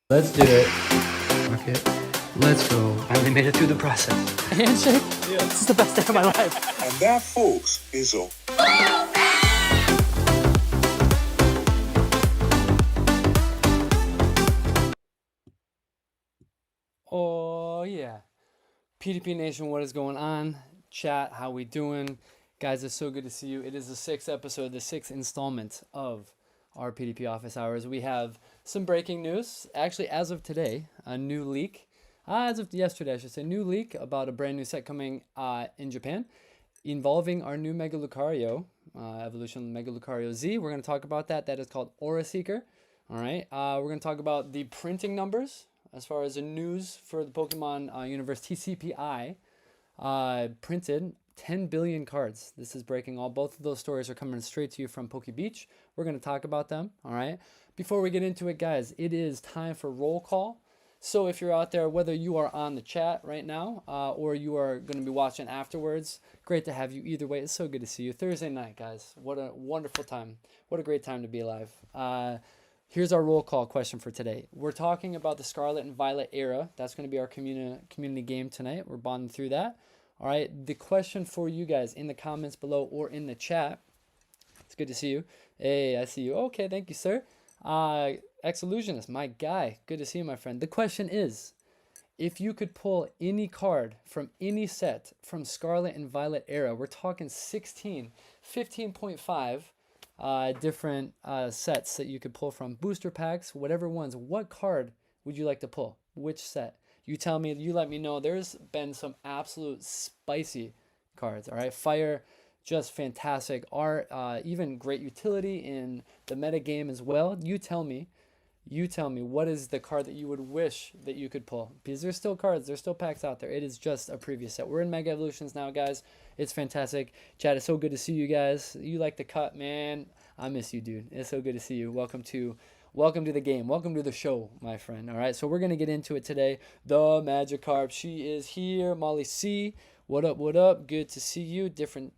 Let's do it. Okay, let's go. Finally made it through the process. Handshake? Yeah. This is the best day of my life. And that, folks, is a Oh yeah. PDP Nation, what is going on? Chat, how we doing? Guys, it's so good to see you. It is the sixth episode, the sixth installment of our PDP office hours. We have some breaking news. Actually, as of today, a new leak. As of yesterday, I should say, new leak about a brand new set coming in Japan involving our new Mega Lucario, Evolution Mega Lucario Z. We're going to talk about that. That is called Aura Seeker. All right. We're going to talk about the printing numbers as far as the news for the Pokemon universe. TCPi printed 10 billion cards. This is breaking all. Both of those stories are coming straight to you from Poke Beach. We're going to talk about them. All right. Before we get into it, guys, it is time for roll call. So if you're out there, whether you are on the chat right now or you are going to be watching afterwards, great to have you either way. It's so good to see you. Thursday night, guys. What a wonderful time. What a great time to be alive. Here's our roll call question for today. We're talking about the Scarlet and Violet era. That's going to be our community game tonight. We're bonding through that. All right. The question for you guys in the comments below or in the chat. It's good to see you. Hey, I see you. Okay, thank you, sir. Ex-Illusionist, my guy. Good to see you, my friend. The question is, if you could pull any card from any set from Scarlet and Violet era, we're talking 16, 15.5 different sets that you could pull from, booster packs, whatever ones, what card would you like to pull? Which set? You tell me, you let me know. There's been some absolute spicy cards, all right? Fire, just fantastic art, even great utility in the meta game as well. You tell me what is the card that you would wish that you could pull, because there's still cards, there's still packs out there. It is just a previous set. We're in Mega Evolutions now, guys. It's fantastic. Chad, it's so good to see you guys. You like the cut, man. I miss you, dude. It's so good to see you. Welcome to the game. Welcome to the show, my friend. All right, so we're gonna get into it today. The Magikarp, she is here. Molly C, what up, what up? Good to see you. Different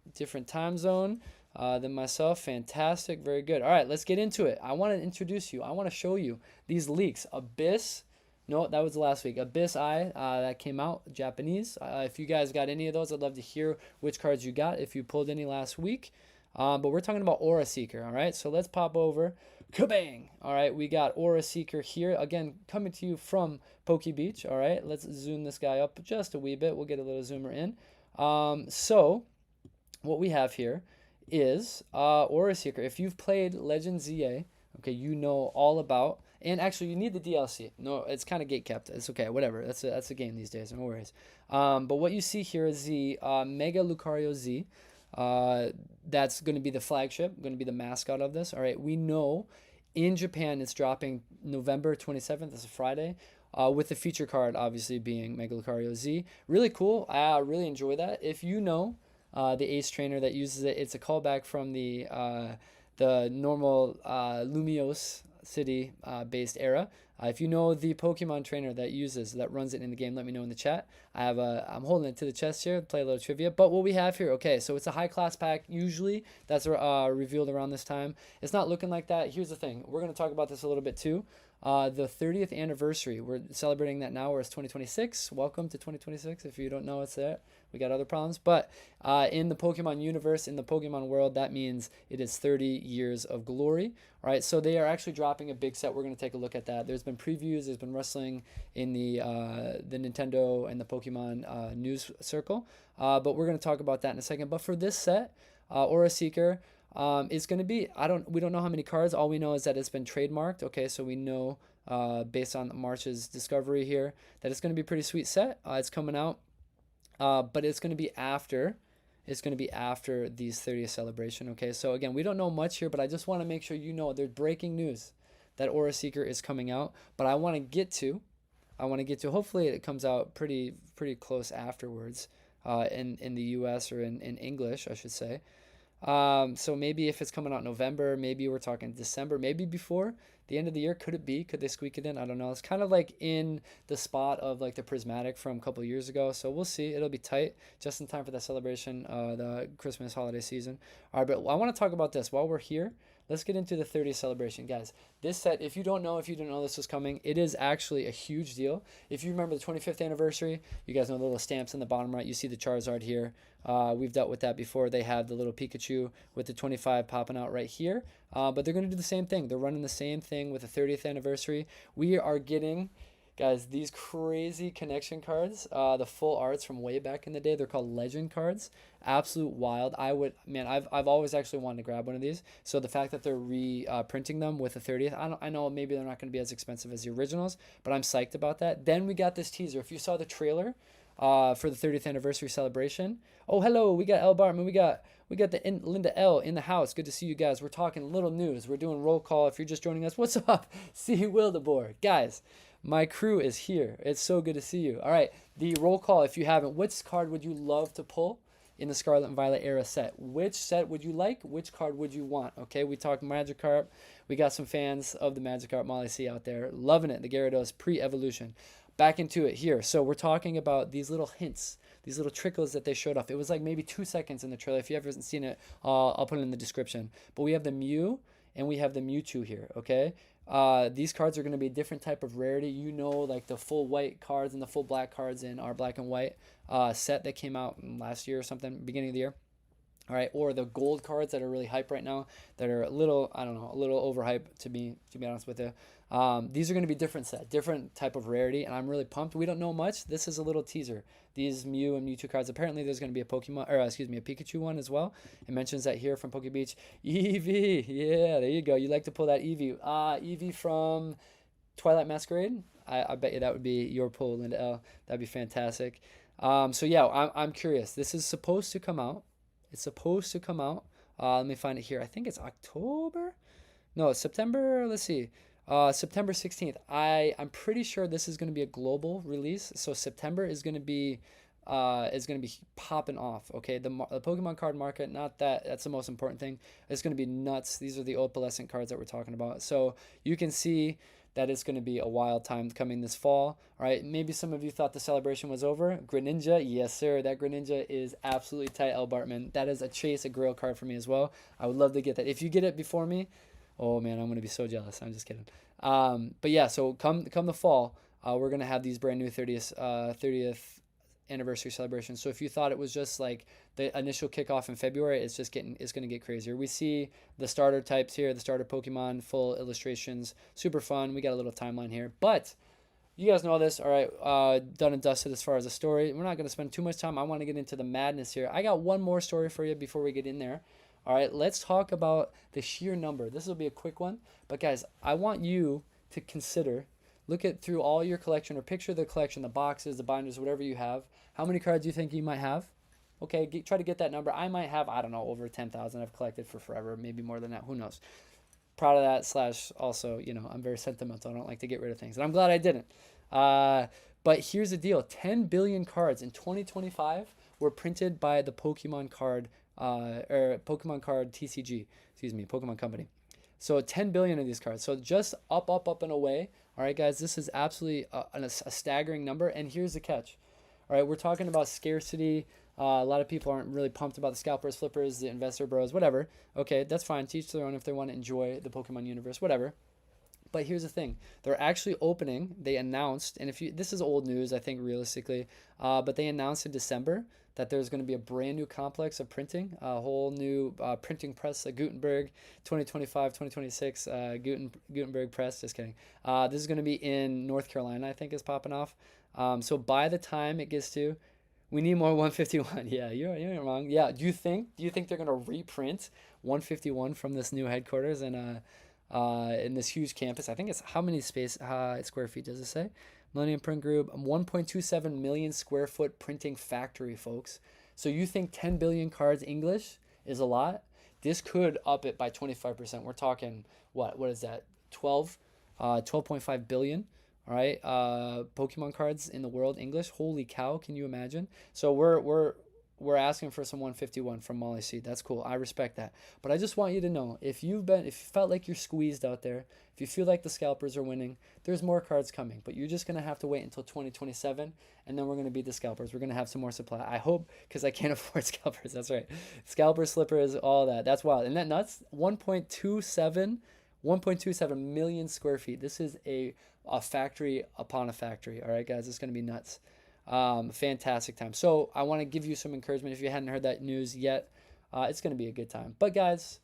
time zone than myself. Fantastic. Very good. All right, let's get into it. I want to introduce you. I want to show you these leaks. Abyss. No, that was last week. Abyss Eye, that came out, Japanese. If you guys got any of those, I'd love to hear which cards you got if you pulled any last week. But we're talking about Aura Seeker, all right? So let's pop over. Kabang! All right, we got Aura Seeker here. Again, coming to you from Poke Beach, all right? Let's zoom this guy up just a wee bit. We'll get a little zoomer in. So what we have here is Aura Seeker. If you've played Legend ZA, okay, you know all about. And actually, you need the DLC. No, it's kind of gatekept. It's okay, whatever. That's a game these days. No worries. But what you see here is the Mega Lucario Z. That's going to be the flagship, going to be the mascot of this. All right, we know in Japan it's dropping November 27th. It's a Friday. With the feature card obviously being Mega Lucario Z. Really cool. I really enjoy that. If you know the Ace trainer that uses it, it's a callback from the normal Lumiose City based era. If you know the Pokemon trainer that runs it in the game, let me know in the chat. I'm holding it to the chest here, play a little trivia. But what we have here, okay, so it's a high class pack. Usually that's revealed around this time. It's not looking like that. Here's the thing. We're going to talk about this a little bit too. The 30th anniversary. We're celebrating that now, where it's 2026. Welcome to 2026. If you don't know, it's there. We got other problems. But in the Pokemon universe, in the Pokemon world, that means it is 30 years of glory. All right, so they are actually dropping a big set. We're going to take a look at that. There's been previews. There's been wrestling in the Nintendo and the Pokemon news circle. But we're going to talk about that in a second. But for this set, Aura Seeker, it's going to be, we don't know how many cards. All we know is that it's been trademarked. Okay, so we know based on March's discovery here that it's going to be a pretty sweet set. It's coming out, but it's going to be after. It's going to be after these 30th celebration. Okay, so again, we don't know much here, but I just want to make sure you know there's breaking news that Aura Seeker is coming out. But I want to get to. Hopefully, it comes out pretty close afterwards, in the U.S. or in English, I should say. So maybe if it's coming out in November, maybe we're talking December, maybe before the end of the year. Could it be? Could they squeak it in? I don't know. It's kind of like in the spot of like the Prismatic from a couple of years ago. So we'll see. It'll be tight, just in time for that celebration, the Christmas holiday season. All right, but I want to talk about this while we're here. let's get into the 30th celebration, guys. This set, if you don't know, if you didn't know this was coming, it is actually a huge deal. If you remember the 25th anniversary, you guys know the little stamps in the bottom right. You see the Charizard here. We've dealt with that before. They have the little Pikachu with the 25 popping out right here. But they're going to do the same thing. They're running the same thing with the 30th anniversary. We are getting, guys, these crazy connection cards, the full arts from way back in the day. They're called legend cards. Absolute wild. I've always actually wanted to grab one of these. So the fact that they're reprinting them with the 30th, I know maybe they're not going to be as expensive as the originals, but I'm psyched about that. Then we got this teaser. If you saw the trailer for the 30th anniversary celebration, oh hello, we got L Bartman, we got Linda L in the house. Good to see you guys. We're talking little news. We're doing roll call. If you're just joining us, what's up? See Wildeboar, guys. My crew is here. It's so good to see you. All right, the roll call, if you haven't, which card would you love to pull in the Scarlet and Violet era set? Which set would you like? Which card would you want? Okay, we talked Magikarp. We got some fans of the Magikarp Molly C out there. Loving it, the Gyarados pre-evolution. Back into it here. So we're talking about these little hints, these little trickles that they showed off. It was like maybe 2 seconds in the trailer. If you haven't seen it, I'll put it in the description. But we have the Mew and we have the Mewtwo here, okay? These cards are going to be a different type of rarity. You know, like the full white cards and the full black cards in our black and white set that came out last year or something, beginning of the year. All right, or the gold cards that are really hype right now, that are a little, I don't know, a little overhyped to be honest with you. These are going to be different set, different type of rarity, and I'm really pumped. We don't know much. This is a little teaser. These Mew and Mewtwo cards. Apparently, there's going to be a Pokemon, or excuse me, a Pikachu one as well. It mentions that here from Poke Beach. Eevee, yeah, there you go. You like to pull that Eevee. Eevee from Twilight Masquerade. I bet you that would be your pull, Linda L. That'd be fantastic. So yeah, I'm curious. This is supposed to come out. It's supposed to come out. Let me find it here. I think it's October. No, it's September. Let's see. September 16th. I'm pretty sure this is going to be a global release. So September is going to be popping off. Okay, the Pokemon card market. Not that that's the most important thing. It's going to be nuts. These are the opalescent cards that we're talking about. So you can see that it's going to be a wild time coming this fall. All right, maybe some of you thought the celebration was over. Greninja, yes sir, that Greninja is absolutely tight, L. Bartman. That is a chase, a grail card for me as well. I would love to get that. If you get it before me, oh man, I'm going to be so jealous. I'm just kidding. But yeah, so come the fall, we're going to have these brand new 30th anniversary celebrations. So if you thought it was just like the initial kickoff in February, it's going to get crazier. We see the starter types here, the starter Pokemon, full illustrations, super fun. We got a little timeline here, but you guys know this. All right, done and dusted as far as the story. We're not going to spend too much time. I want to get into the madness here. I got one more story for you before we get in there. All right, let's talk about the sheer number. This will be a quick one, but guys, I want you to consider, look at through all your collection, or picture the collection, the boxes, the binders, whatever you have. How many cards do you think you might have? Okay, try to get that number. I might have, I don't know, over 10,000. I've collected for forever, maybe more than that. Who knows? Proud of that. / also, you know, I'm very sentimental. I don't like to get rid of things, and I'm glad I didn't. But here's the deal: 10 billion cards in 2025 were printed by the Pokemon card, or Pokemon card TCG. Excuse me, Pokemon Company. So 10 billion of these cards. So just up and away. All right, guys, this is absolutely a staggering number. And here's the catch. All right, we're talking about scarcity. A lot of people aren't really pumped about the scalpers, flippers, the investor bros, whatever. Okay, that's fine. Teach their own if they want to enjoy the Pokemon universe, whatever. But here's the thing: they're actually opening. They announced, and this is old news, I think realistically, but they announced in December that there's going to be a brand new complex of printing, a whole new printing press, Gutenberg, 2025, 2026, Gutenberg press. Just kidding. This is going to be in North Carolina, I think, is popping off. So by the time it gets to, we need more 151. Yeah, you ain't wrong. Yeah, do you think they're going to reprint 151 from this new headquarters in this huge campus? I think it's, how many square feet does it say? Millennium Print Group, 1.27 million square foot printing factory, folks. So you think 10 billion cards English is a lot? This could up it by 25%. We're talking, what is that? 12.5 billion. All right, Pokemon cards in the world English. Holy cow! Can you imagine? So we're we're asking for some 151 from Molly C. That's cool. I respect that. But I just want you to know, if you felt like you're squeezed out there, if you feel like the scalpers are winning, there's more cards coming. But you're just gonna have to wait until 2027, and then we're gonna beat the scalpers. We're gonna have some more supply. I hope, because I can't afford scalpers. That's right. Scalpers, slippers, all that. That's wild. Isn't that nuts? 1.27 million square feet. This is a factory upon a factory. All right, guys, it's gonna be nuts. Fantastic time. So I want to give you some encouragement. If you hadn't heard that news yet, it's going to be a good time. But guys,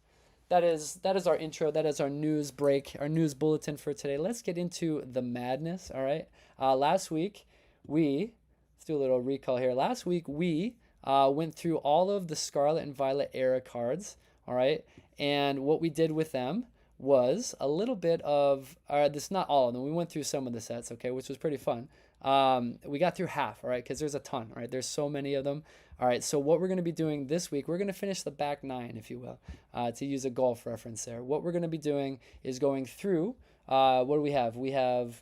that is our intro. That is our news break, our news bulletin for today. Let's get into the madness. All right. Last week let's do a little recall here. Last week we went through all of the Scarlet and Violet era cards. All right, and what we did with them was a little bit of this, not all of them. We went through some of the sets, okay, which was pretty fun. We got through half, all right, because there's a ton, all right, there's so many of them. All right, so what we're going to be doing this week, we're going to finish the back nine, if you will, to use a golf reference there. What we're going to be doing is going through, what do we have? We have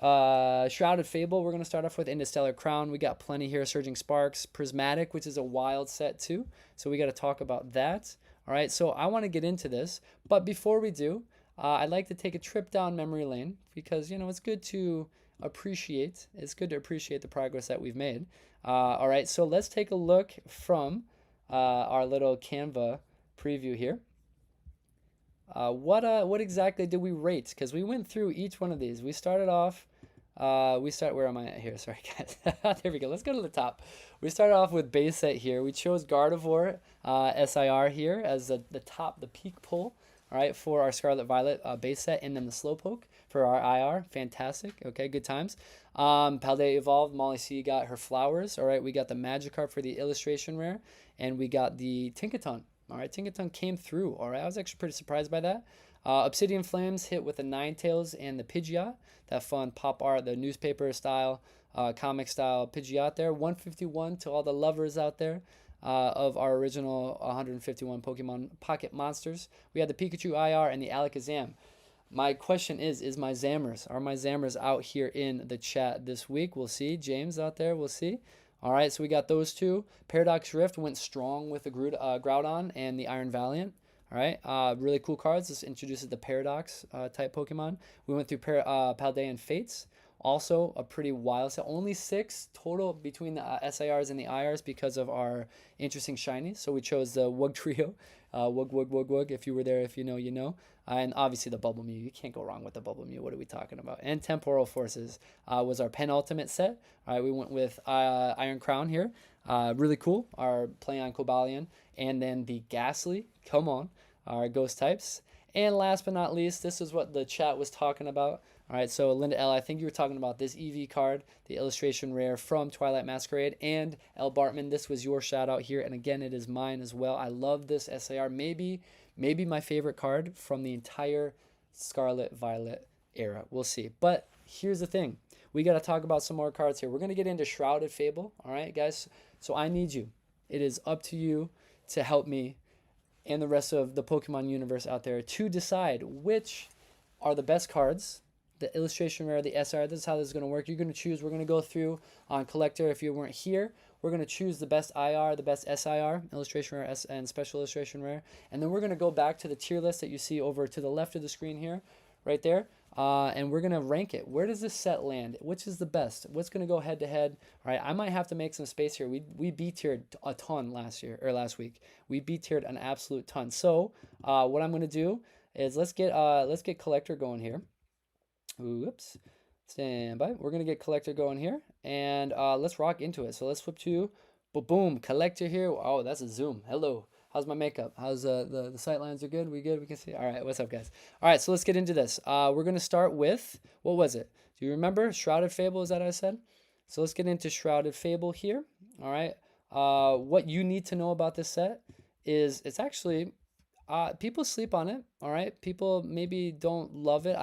Shrouded Fable, we're going to start off with. Interstellar Crown, we got plenty here. Surging Sparks, Prismatic, which is a wild set too, so we got to talk about that. All right, so I want to get into this, but before we do, I'd like to take a trip down memory lane, because, you know, it's good to appreciate the progress that we've made. All right, so let's take a look from our little Canva preview here. What exactly did we rate? Because we went through each one of these. We started off. Where am I at here? Sorry, guys. There we go. Let's go to the top. We started off with base set here. We chose Gardevoir SIR here as the top, the peak pull. All right, for our Scarlet Violet base set, and then the Slowpoke for our IR. Fantastic. Okay, good times. Paldea Evolved. Molly C got her flowers. All right, we got the Magikarp for the illustration rare, and we got the Tinkaton. All right, Tinkaton came through. All right, I was actually pretty surprised by that. Obsidian Flames hit with the Ninetales and the Pidgeot. That fun pop art, the newspaper style, comic style Pidgeot there. 151 to all the lovers out there. Of our original 151 Pokemon Pocket Monsters. We had the Pikachu IR and the Alakazam. My question is my Zammers? Are my Zammers out here in the chat this week? We'll see. James out there, we'll see. All right, so we got those two. Paradox Rift went strong with the Groudon and the Iron Valiant. All right, really cool cards. This introduces the Paradox type Pokemon. We went through Paldea and Fates. Also a pretty wild set. Only 6 total between the SIRs and the IRs because of our interesting shinies. So we chose the Wug Trio. Wug. If you were there, if you know, you know. And obviously the Bubble Mew. You can't go wrong with the Bubble Mew. What are we talking about? And Temporal Forces was our penultimate set. All right, we went with Iron Crown here. Really cool. Our play on Cobalion. And then the Ghastly. Come on. Our Ghost types. And last but not least, this is what the chat was talking about. All right, so Linda L, I think you were talking about this EV card, the illustration rare from Twilight Masquerade, and L Bartman. This was your shout out here, and again, it is mine as well. I love this SAR. Maybe my favorite card from the entire Scarlet Violet era. We'll see. But here's the thing: we got to talk about some more cards here. We're gonna get into Shrouded Fable. All right, guys. So I need you. It is up to you to help me and the rest of the Pokemon universe out there to decide which are the best cards. The illustration rare, the SR, this is how this is going to work. You're going to choose, we're going to go through on collector. If you weren't here, we're going to choose the best IR, the best SIR, illustration rare, and special illustration rare. And then we're going to go back to the tier list that you see over to the left of the screen here, right there. And we're going to rank it. Where does this set land? Which is the best? What's going to go head to head? All right, I might have to make some space here. We B-tiered a ton last week. We B-tiered an absolute ton. So what I'm going to do is let's get collector going here. Whoops. Stand by. We're going to get collector going here. And let's rock into it. So let's flip to boom, collector here. Oh, that's a zoom. Hello. How's my makeup? How's the sight lines are good? We good? We can see? All right. What's up, guys? All right. So let's get into this. We're going to start with, what was it? Do you remember? Shrouded Fable, is that what I said? So let's get into Shrouded Fable here. All right. What you need to know about this set is it's actually... people sleep on it, all right? People maybe don't love it.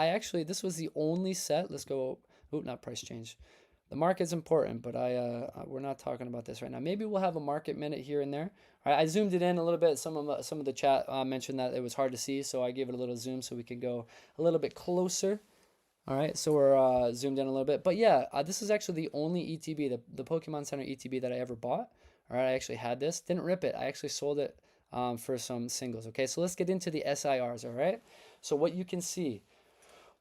This was the only set. Let's go, not price change. The market's important, but we're not talking about this right now. Maybe we'll have a market minute here and there. All right, I zoomed it in a little bit. Some of the chat mentioned that it was hard to see, so I gave it a little zoom so we can go a little bit closer. All right, so we're zoomed in a little bit. But yeah, this is actually the only ETB, the Pokemon Center ETB that I ever bought. All right, I actually had this. Didn't rip it. I actually sold it for some singles. Okay, so let's get into the SIRs. All right. So what you can see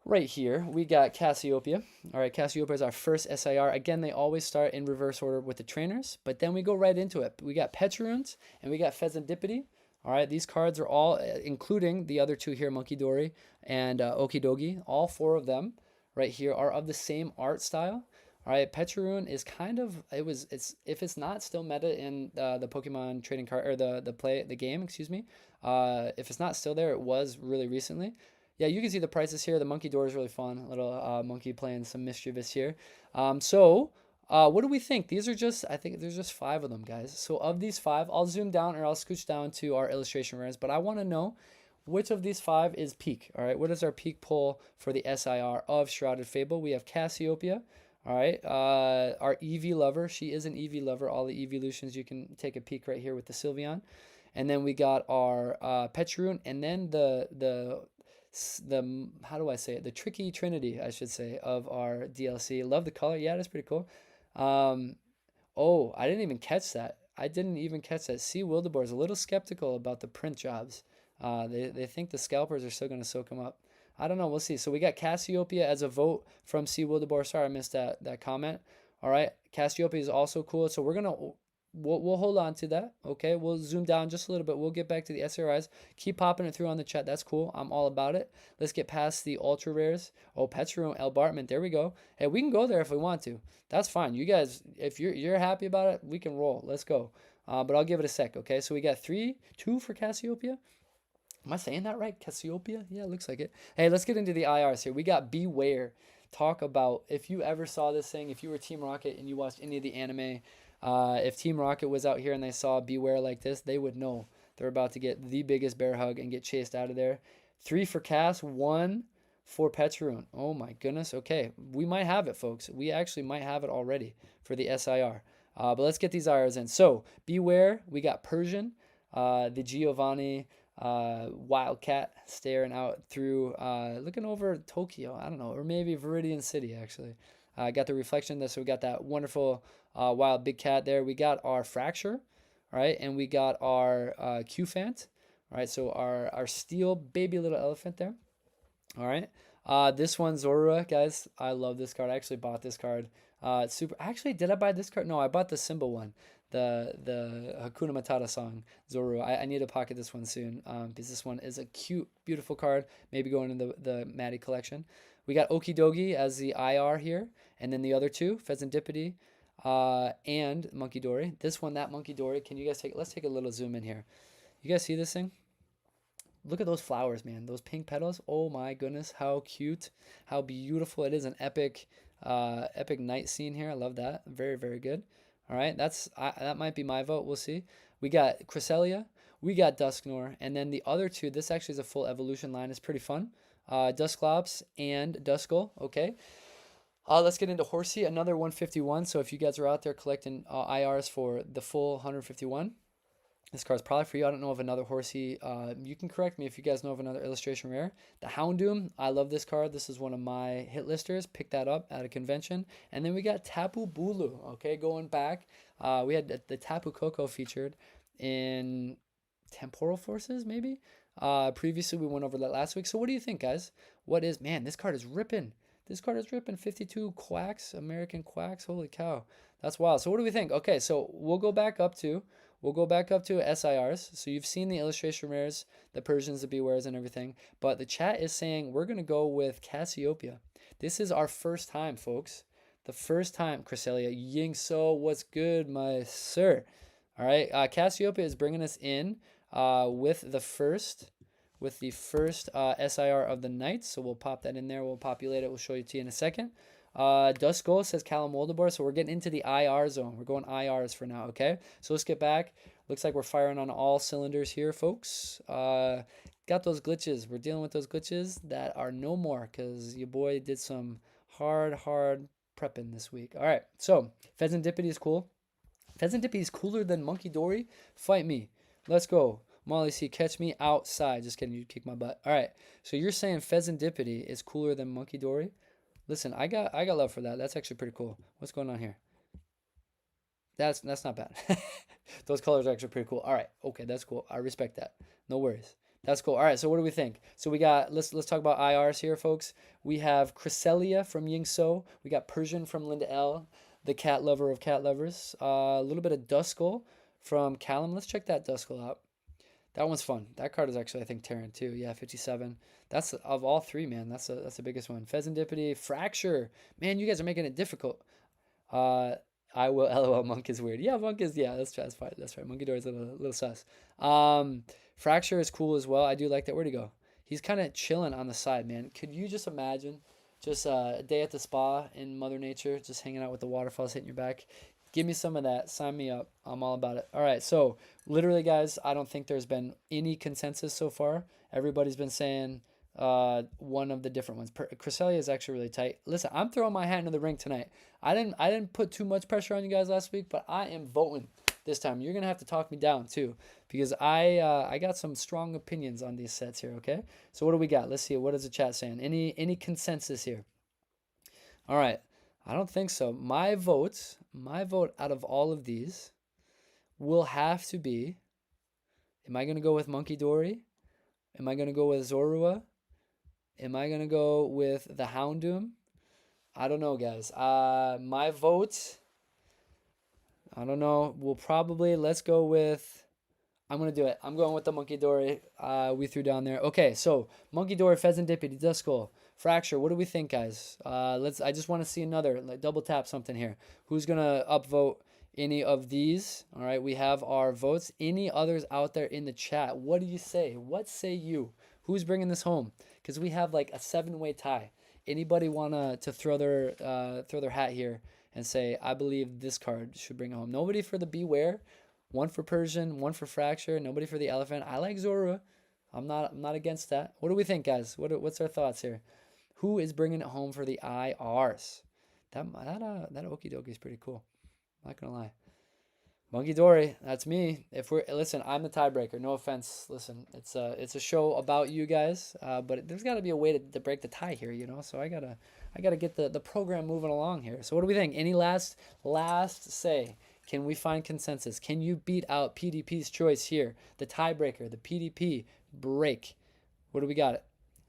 right here, we got Cassiopeia. All right, Cassiopeia is our first SIR. Again, they always start in reverse order with the trainers, but then we go right into it. We got Pecharunes and we got Pheasantipity. All right, these cards are all, including the other two here, Monkey Dory and Okidogi, all four of them right here are of the same art style. All right, Pecharoon is kind of it's if it's not still meta in the Pokemon trading card or the game, excuse me. If it's not still there, it was really recently. Yeah, you can see the prices here. The monkey door is really fun. A little monkey playing some mischievous here. What do we think? These are just, I think there's just five of them, guys. So of these five, I'll zoom down or I'll scooch down to our illustration rares, but I want to know which of these five is peak. All right, what is our peak pull for the SIR of Shrouded Fable? We have Cassiopeia. All right, our Eevee lover. She is an Eevee lover. All the evolutions, you can take a peek right here with the Sylveon. And then we got our Pecharoon, and then the how do I say it? The tricky trinity, I should say, of our DLC. Love the color. Yeah, that's pretty cool. Um, oh, I didn't even catch that. I didn't even catch that. C. Wildeboar is a little skeptical about the print jobs. They think the scalpers are still going to soak them up. I don't know. We'll see. So we got Cassiopeia as a vote from C. Wildeboar. Sorry, I missed that comment. All right. Cassiopeia is also cool. So we'll hold on to that. Okay. We'll zoom down just a little bit. We'll get back to the SRIs. Keep popping it through on the chat. That's cool. I'm all about it. Let's get past the ultra rares. Oh, Pecharoon, El Bartman. There we go. Hey, we can go there if we want to. That's fine. You guys, if you're happy about it, we can roll. Let's go. But I'll give it a sec. Okay. So we got 2 for Cassiopeia. Am I saying that right? Cassiopeia? Yeah, it looks like it. Hey, let's get into the IRs here. We got Beware. Talk about if you ever saw this thing, if you were Team Rocket and you watched any of the anime, if Team Rocket was out here and they saw Beware like this, they would know they're about to get the biggest bear hug and get chased out of there. 3 for Cass, 1 for Pecharoon. Oh my goodness. Okay, we might have it, folks. We actually might have it already for the SIR. But let's get these IRs in. So, Beware, we got Persian, the Giovanni, Wildcat staring out through, looking over Tokyo, I don't know, or maybe Viridian City, actually. Got the reflection there, so we got that wonderful wild big cat there. We got our Fracture, right? And we got our Qfant, right? So our steel baby little elephant there. All right. This one, Zorua, guys. I love this card. I actually bought this card. It's super. Actually, did I buy this card? No, I bought the symbol one, the Hakuna Matata song, Zorua. I need to pocket this one soon. Because this one is a cute, beautiful card. Maybe going in the Maddie collection. We got Okidogi as the IR here, and then the other two, Pheasantipity, and Monkey Dory. This one, that Monkey Dory. Can you guys take? Let's take a little zoom in here. You guys see this thing? Look at those flowers, man. Those pink petals. Oh my goodness, how cute, how beautiful it is. An epic night scene here. I love that. Very, very good. All right, that might be my vote. We'll see. We got Cresselia, we got Dusknoir, and then the other two. This actually is a full evolution line. It's pretty fun. Dusclops and Duskull. Okay. Let's get into Horsey, another 151. So if you guys are out there collecting IRs for the full 151. This card's probably for you. I don't know of another Horsey. You can correct me if you guys know of another illustration rare. The Houndoom. I love this card. This is one of my hit listers. Picked that up at a convention. And then we got Tapu Bulu. Okay, going back. We had the Tapu Koko featured in Temporal Forces, maybe? Previously, we went over that last week. So what do you think, guys? Man, this card is ripping. This card is ripping. 52 quacks, American quacks. Holy cow. That's wild. So what do we think? Okay, so we'll go back up to SIRs. So you've seen the illustration rares, the Persians, the Bewares, and everything. But the chat is saying we're going to go with Cassiopeia. This is our first time, folks. The first time, Cresselia. Yingso, what's good, my sir? All right, Cassiopeia is bringing us in with the first SIR of the night. So we'll pop that in there. We'll populate it. We'll show you to you in a second. Dusko says Callum Wildeboar. So we're getting into the IR zone. We're going IRs for now, okay? So let's get back. Looks like we're firing on all cylinders here, folks. Got those glitches. We're dealing with those glitches that are no more because your boy did some hard prepping this week. All right, so Pheasantipity is cool. Pheasantipity is cooler than Monkey Dory. Fight me. Let's go. Molly C, catch me outside. Just kidding, you kick my butt. All right, so you're saying Pheasantipity is cooler than Monkey Dory? Listen, I got love for that. That's actually pretty cool. What's going on here? That's not bad. Those colors are actually pretty cool. All right, okay, that's cool. I respect that. No worries. That's cool. All right, so what do we think? So we got let's talk about IRs here, folks. We have Cresselia from Ying So. We got Persian from Linda L, the cat lover of cat lovers. A little bit of Duskull from Callum. Let's check that Duskull out. That one's fun. That card is actually, I think, Terran too. Yeah, 57. That's of all three, man. That's the biggest one. Pheasantipity, Fracture. Man, you guys are making it difficult. Uh, I will. LOL. Monk is weird. Yeah, Monk is. Yeah, that's fine. That's right. Monkey Door is a little sus. Fracture is cool as well. I do like that. Where'd he go? He's kind of chilling on the side, man. Could you just imagine, just a day at the spa in Mother Nature, just hanging out with the waterfalls hitting your back? Give me some of that. Sign me up. I'm all about it. All right. So literally, guys, I don't think there's been any consensus so far. Everybody's been saying one of the different ones. Cresselia is actually really tight. Listen, I'm throwing my hat into the ring tonight. I didn't put too much pressure on you guys last week, but I am voting this time. You're gonna have to talk me down too, because I got some strong opinions on these sets here. Okay, so what do we got? Let's see. What is the chat saying? Any consensus here? All right, I don't think so. My vote out of all of these will have to be. Am I gonna go with Monkey Dory? Am I gonna go with Zorua? Am I gonna go with the Houndoom? I don't know, guys. My vote, I don't know. We'll probably let's go with. I'm gonna do it. I'm going with the Monkey Dory. We threw down there. Okay, so Monkey Dory, Pheasantipity, Duskull, Fracture. What do we think, guys? Let's. I just want to see another. Like double tap something here. Who's gonna upvote any of these? All right, we have our votes. Any others out there in the chat? What do you say? What say you? Who's bringing this home? Because we have like a 7-way tie. Anybody wanna to throw their hat here and say I believe this card should bring it home? Nobody for the Beware. One for Persian, one for Fracture, nobody for the Elephant. I like Zorua. I'm not against that. What do we think, guys? What's our thoughts here? Who is bringing it home for the IRs? That Okie dokie is pretty cool. Not gonna lie. Monkey Dory, that's me. If we're listen, I'm the tiebreaker. No offense. Listen, it's a show about you guys, but there's got to be a way to break the tie here, you know. So I gotta get the program moving along here. So what do we think? Any last say? Can we find consensus? Can you beat out PDP's choice here? The tiebreaker, the PDP break. What do we got?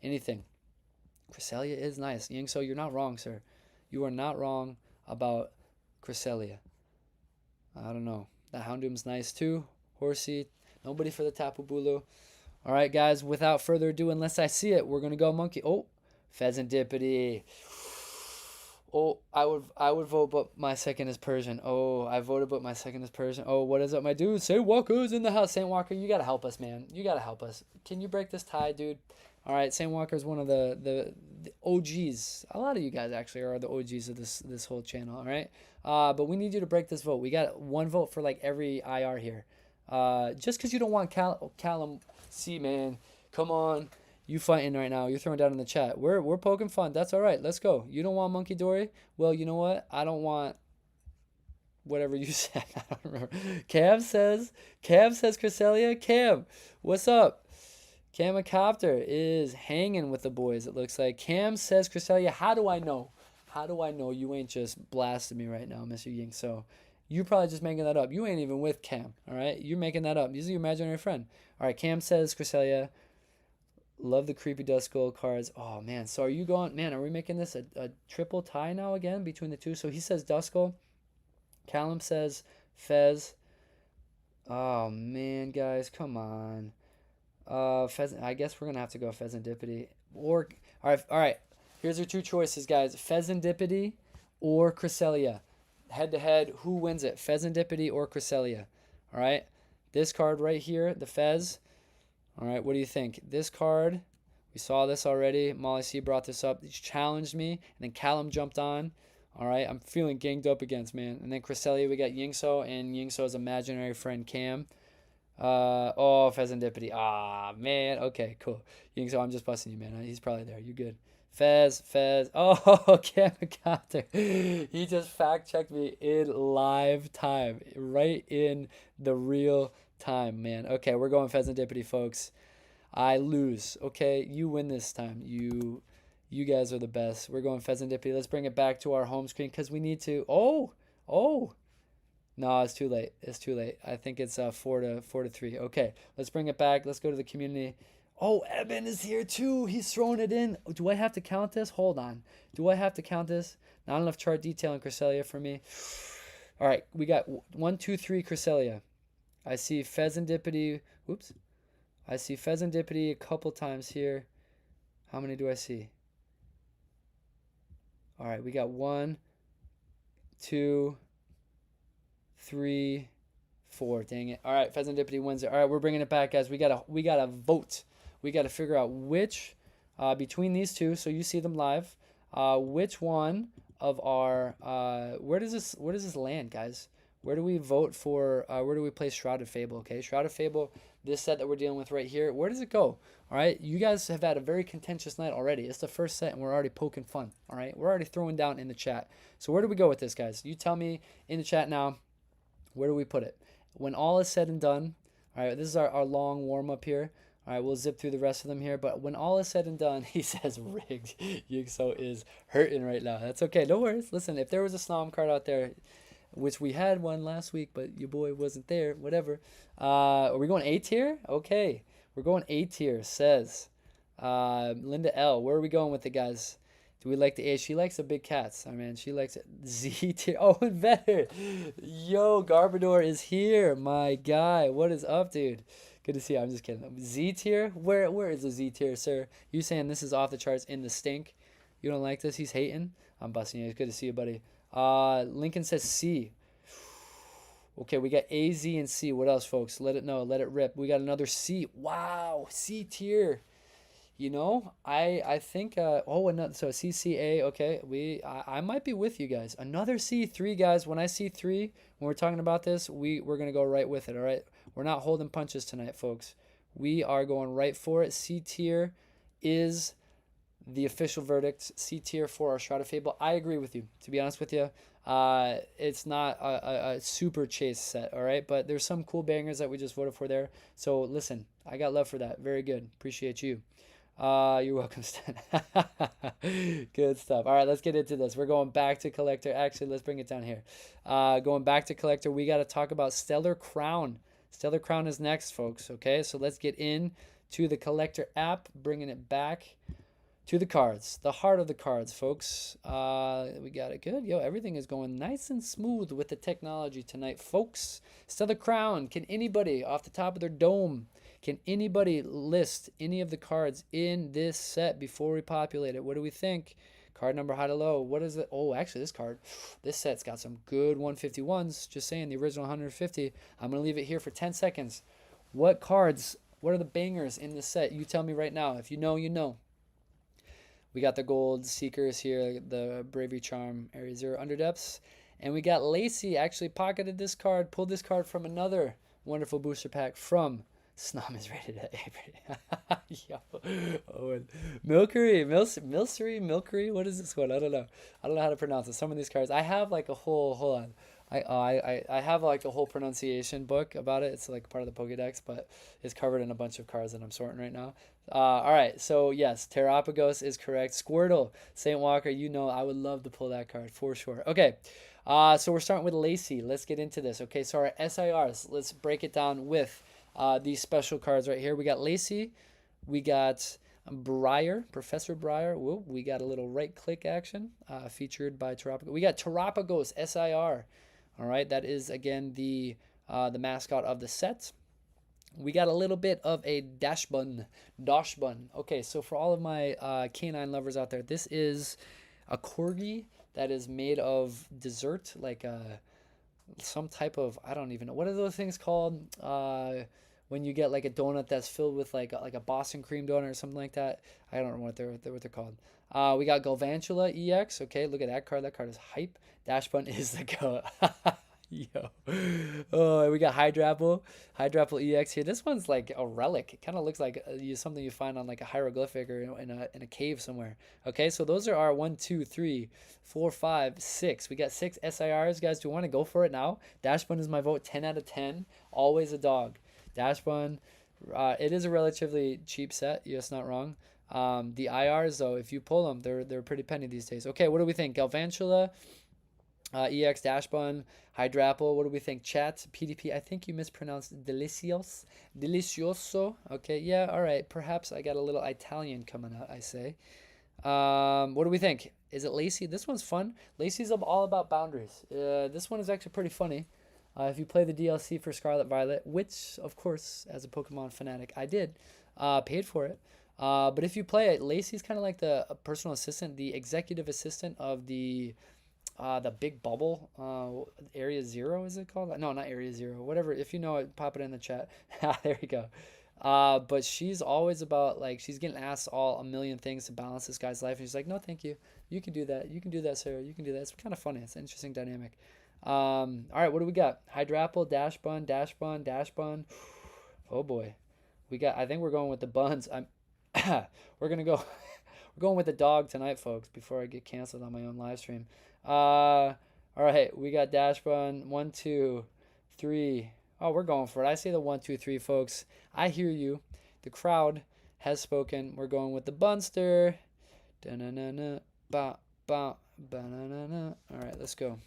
Anything? Cresselia is nice. Yingso, you're not wrong, sir. You are not wrong about Cresselia. I don't know. The Houndoom's nice too. Horsey. Nobody for the Tapu Bulu. All right, guys. Without further ado, unless I see it, we're gonna go Monkey. Oh, Pheasantipity. Oh, I would vote, but my second is Persian. Oh, I voted, but my second is Persian. Oh, what is up, my dude? Saint Walker's in the house. Saint Walker, you gotta help us, man. You gotta help us. Can you break this tie, dude? All right, Saint Walker's one of the OGs. A lot of you guys actually are the OGs of this whole channel. All right, but we need you to break this vote. We got one vote for like every IR here. Just because you don't want Callum C, man. Come on. You fighting right now. You're throwing down in the chat. We're poking fun. That's all right. Let's go. You don't want Monkey Dory? Well, you know what? I don't want whatever you said. I don't remember. Cam says Cresselia. Cam, what's up? Camacopter is hanging with the boys, it looks like. Cam says Cresselia. How do I know? How do I know you ain't just blasting me right now, Mr. Ying? So you probably just making that up. You ain't even with Cam, all right? You're making that up. This is your imaginary friend. All right, Cam says Cresselia. Love the creepy Duskull cards. Oh, man. So are you going... Man, are we making this a triple tie now again between the two? So he says Duskull. Callum says Fez. Oh, man, guys. Come on. Pheasant. I guess we're going to have to go Pheasantipity. Or... All right. Here's your two choices, guys. Pheasantipity or Cresselia. Head-to-head, who wins it? Pheasantipity or Cresselia? All right. This card right here, the Fez... All right, what do you think? This card, we saw this already. Molly C brought this up. He challenged me, and then Callum jumped on. All right, I'm feeling ganged up against, man. And then Cresselia, we got Yingso, and Yingso's imaginary friend Cam. Oh, Pheasantipity. Ah, man. Okay, cool. Yingso, I'm just busting you, man. He's probably there. You good? Fez. Oh, Kamikaze. He just fact-checked me in live time. Right in the real time, man. Okay, we're going Pheasantipity, folks. I lose. Okay, you win this time. You guys are the best. We're going Pheasantipity. Let's bring it back to our home screen because we need to. Oh. No, it's too late. It's too late. I think it's 4-3. Okay, let's bring it back. Let's go to the community. Oh, Eben is here too. He's throwing it in. Do I have to count this? Hold on. Do I have to count this? Not enough chart detail in Cresselia for me. All right, we got 1, 2, 3 Cresselia. I see Pheasantipity. Whoops. I see Pheasantipity a couple times here. How many do I see? All right, we got 1, 2, 3, 4. Dang it. All right, Pheasantipity wins it. All right, we're bringing it back, guys. We gotta vote. We gotta figure out which between these two. So you see them live. Which one of our where does this land, guys? Where do we vote for? Where do we place Shrouded Fable? Okay, Shrouded Fable. This set that we're dealing with right here. Where does it go? All right, you guys have had a very contentious night already. It's the first set, and we're already poking fun. All right, we're already throwing down in the chat. So where do we go with this, guys? You tell me in the chat now. Where do we put it? When all is said and done, all right, this is our long warm up here. All right, we'll zip through the rest of them here. But when all is said and done, he says rigged. Yigso is hurting right now. That's okay. No worries. Listen, if there was a Snom card out there, which we had one last week, but your boy wasn't there, whatever. Are we going A tier? Okay. We're going A tier, says Linda L. Where are we going with it, guys? Do we like the A? She likes the big cats. I mean, she likes it. Z tier. Oh, and better. Yo, Garbador is here. My guy. What is up, dude? Good to see you. I'm just kidding. Z tier? Where is the Z tier, sir? You saying this is off the charts in the stink? You don't like this? He's hating? I'm busting you. It's good to see you, buddy. Lincoln says C. Okay, we got A, Z, and C. What else, folks? Let it know. Let it rip. We got another C. Wow, C tier. You know, I think another, so CCA. Okay, I might be with you guys. Another C3, guys. When I see 3, when we're talking about this, we're gonna go right with it. All right, we're not holding punches tonight, folks. We are going right for it. C tier is the official verdict. C tier for our Shrouded Fable. I agree with you. To be honest with you, it's not a super chase set, all right, but there's some cool bangers that we just voted for there. So listen, I got love for that. Very good. Appreciate you. You're welcome, Stan. Good stuff. All right, let's get into this. We're going back to collector. Actually, let's bring it down here. Going back to collector, we got to talk about Stellar Crown. Stellar Crown is next, folks. Okay, so let's get in to the collector app, bringing it back to the cards, the heart of the cards, folks. We got it good. Yo, everything is going nice and smooth with the technology tonight, folks. Stellar Crown. Can anybody off the top of their dome? Can anybody list any of the cards in this set before we populate it? What do we think? Card number high to low. What is it? Oh, actually, this set's got some good 151s. Just saying, the original 150. I'm going to leave it here for 10 seconds. What cards, what are the bangers in this set? You tell me right now. If you know, you know. We got the Gold Seekers here, the Bravery Charm, Area 0 Underdepths. And we got Lacey actually pocketed this card, pulled this card from another wonderful booster pack from Snom is rated at A. Yo. Oh, and Milcery, what is this one? I don't know. I don't know how to pronounce it. Some of these cards, I have like a whole, hold on. I have like a whole pronunciation book about it. It's like part of the Pokédex, but it's covered in a bunch of cards that I'm sorting right now. All right, so yes, Terrapagos is correct. Squirtle, St. Walker, you know I would love to pull that card for sure. Okay, so we're starting with Lacey. Let's get into this. Okay, so our SIRs, let's break it down with these special cards right here. We got Lacey, we got Professor Briar. Whoa, we got a little right-click action featured by Terrapagos. We got Terrapagos SIR. All right, that is again the mascot of the set. We got a little bit of a Dashbun. Okay, so for all of my canine lovers out there, this is a corgi that is made of dessert, like some type of, I don't even know, what are those things called? When you get like a donut that's filled with like a Boston cream donut or something like that. I don't know what they're called. We got Galvantula EX. Okay, look at that card. That card is hype. Dashbun is the go. Yo. Oh, we got Hydrapple EX here. This one's like a relic. It kind of looks like something you find on like a hieroglyphic or in a cave somewhere. Okay, so those are our 1, 2, 3, 4, 5, 6. We got 6 SIRs, guys. Do you want to go for it now? Dashbun is my vote. 10 out of 10. Always a dog. Dashbun. It is a relatively cheap set. Yes, not wrong. The IRs though, if you pull them, they're pretty penny these days. Okay, what do we think? Galvantula. EX Dash Bun, Hydrapple. What do we think? Chat, PDP. I think you mispronounced delicios. Delicioso. Okay, yeah, all right. Perhaps I got a little Italian coming out, I say. What do we think? Is it Lacey? This one's fun. Lacey's all about boundaries. This one is actually pretty funny. If you play the DLC for Scarlet Violet, which, of course, as a Pokemon fanatic, I did, paid for it. But if you play it, Lacey's kind of like the personal assistant, the executive assistant of the big bubble, area zero, is it called? No, not area zero, whatever. If you know it, pop it in the chat. There you go. But she's always about, like, she's getting asked all a million things to balance this guy's life, and she's like, no, thank you, you can do that, you can do that, Sarah, you can do that. It's kind of funny. It's an interesting dynamic. All right, what do we got? Hydrapple, dash bun, dash bun, dash bun. Oh boy, we got, I think we're going with the buns. I'm we're gonna go we're going with the dog tonight, folks, before I get canceled on my own live stream. All right, we got dash bun. 1, 2, 3. Oh, we're going for it. I say the 1, 2, 3, folks. I hear you. The crowd has spoken. We're going with the bunster. Da-na-na-na, ba, ba, ba-na-na-na. All right, let's go.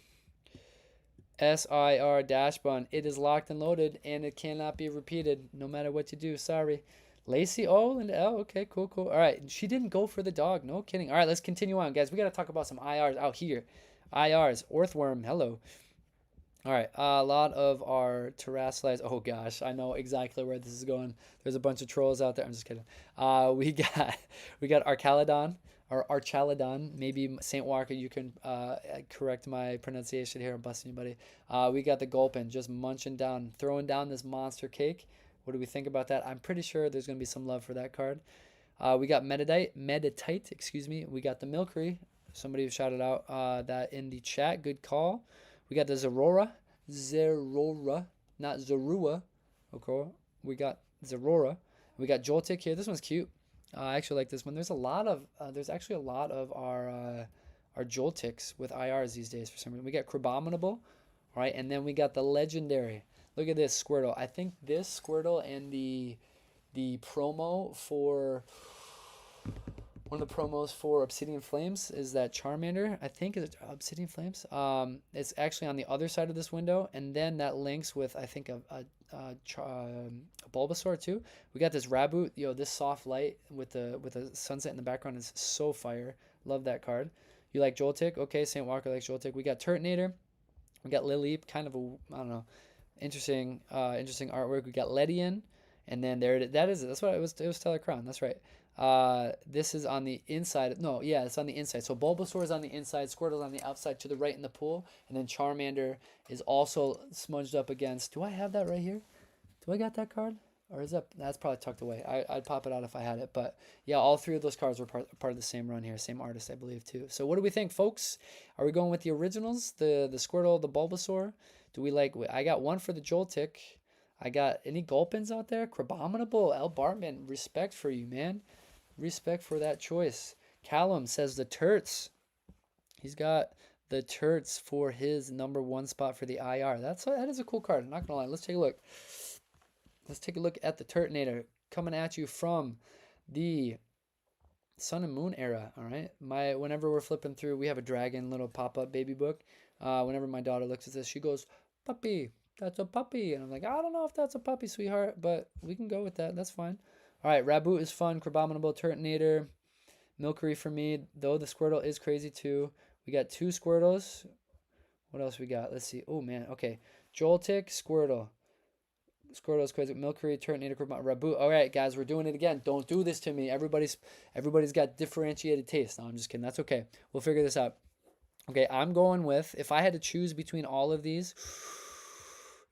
SIR dash bun. It is locked and loaded, and it cannot be repeated no matter what you do. Sorry. Lacey O and L. Okay, cool, cool. All right, she didn't go for the dog. No kidding. All right, let's continue on, guys. We got to talk about some IRs out here. IRs. Orthworm. Hello. All right, a lot of our terrasilites. Oh gosh, I know exactly where this is going. There's a bunch of trolls out there. I'm just kidding. We got we got Archalodon or Archalodon. Maybe Saint Walker, you can correct my pronunciation here. I'm busting you, buddy. We got the Gulpin just munching down, throwing down this monster cake. What do we think about that? I'm pretty sure there's gonna be some love for that card. We got Meditite, excuse me. We got the Milcery. Somebody shouted out that in the chat. Good call. We got the Zerora, not Zorua. Okay, we got Zerora. We got Joltik here. This one's cute. I actually like this one. There's actually a lot of our Joltiks with IRs these days for some reason. We got Crabominable, all right, and then we got the legendary. Look at this Squirtle. I think this Squirtle and the promo for one of the promos for Obsidian Flames is that Charmander. I think it's Obsidian Flames. It's actually on the other side of this window, and then that links with, I think, a Bulbasaur too. We got this Raboot. Yo, this soft light with the sunset in the background is so fire. Love that card. You like Joltik? Okay, Saint Walker likes Joltik. We got Turtonator. We got Lileep. Kind of a, I don't know, interesting artwork. We got Ledian, and then there it, that is it. That's what it was. It was Stellar Crown. That's right. This is on the inside. No, yeah, it's on the inside. So Bulbasaur is on the inside, Squirtle's on the outside to the right in the pool, and then Charmander is also smudged up against. Do I have that right here? Do I got that card? Or is that's probably tucked away. I'd pop it out if I had it. But yeah, all three of those cards were part of the same run here, same artist, I believe, too. So what do we think, folks? Are we going with the originals, the Squirtle, the Bulbasaur? Do we like? I got one for the Joltik. I got any Gulpins out there? Crabominable, L. Bartman, respect for you, man. Respect for that choice. Callum says the Turts. He's got the Turts for his #1 spot for the IR. That is a cool card. I'm not gonna lie. Let's take a look. Let's take a look at the Turtonator coming at you from the Sun and Moon era. All right. Whenever we're flipping through, we have a dragon little pop-up baby book. Whenever my daughter looks at this, she goes, "Puppy, that's a puppy," and I'm like, I don't know if that's a puppy, sweetheart, but we can go with that. That's fine. All right, Raboot is fun. Crabominable, Turtonator, Milcery for me, though the Squirtle is crazy too. We got 2 Squirtles. What else we got? Let's see. Oh, man. Okay. Joltik, Squirtle. Squirtle's crazy. Milcery, Turtonator, Raboot. All right, guys, we're doing it again. Don't do this to me. Everybody's got differentiated taste. No, I'm just kidding. That's okay. We'll figure this out. Okay, I'm going with, if I had to choose between all of these,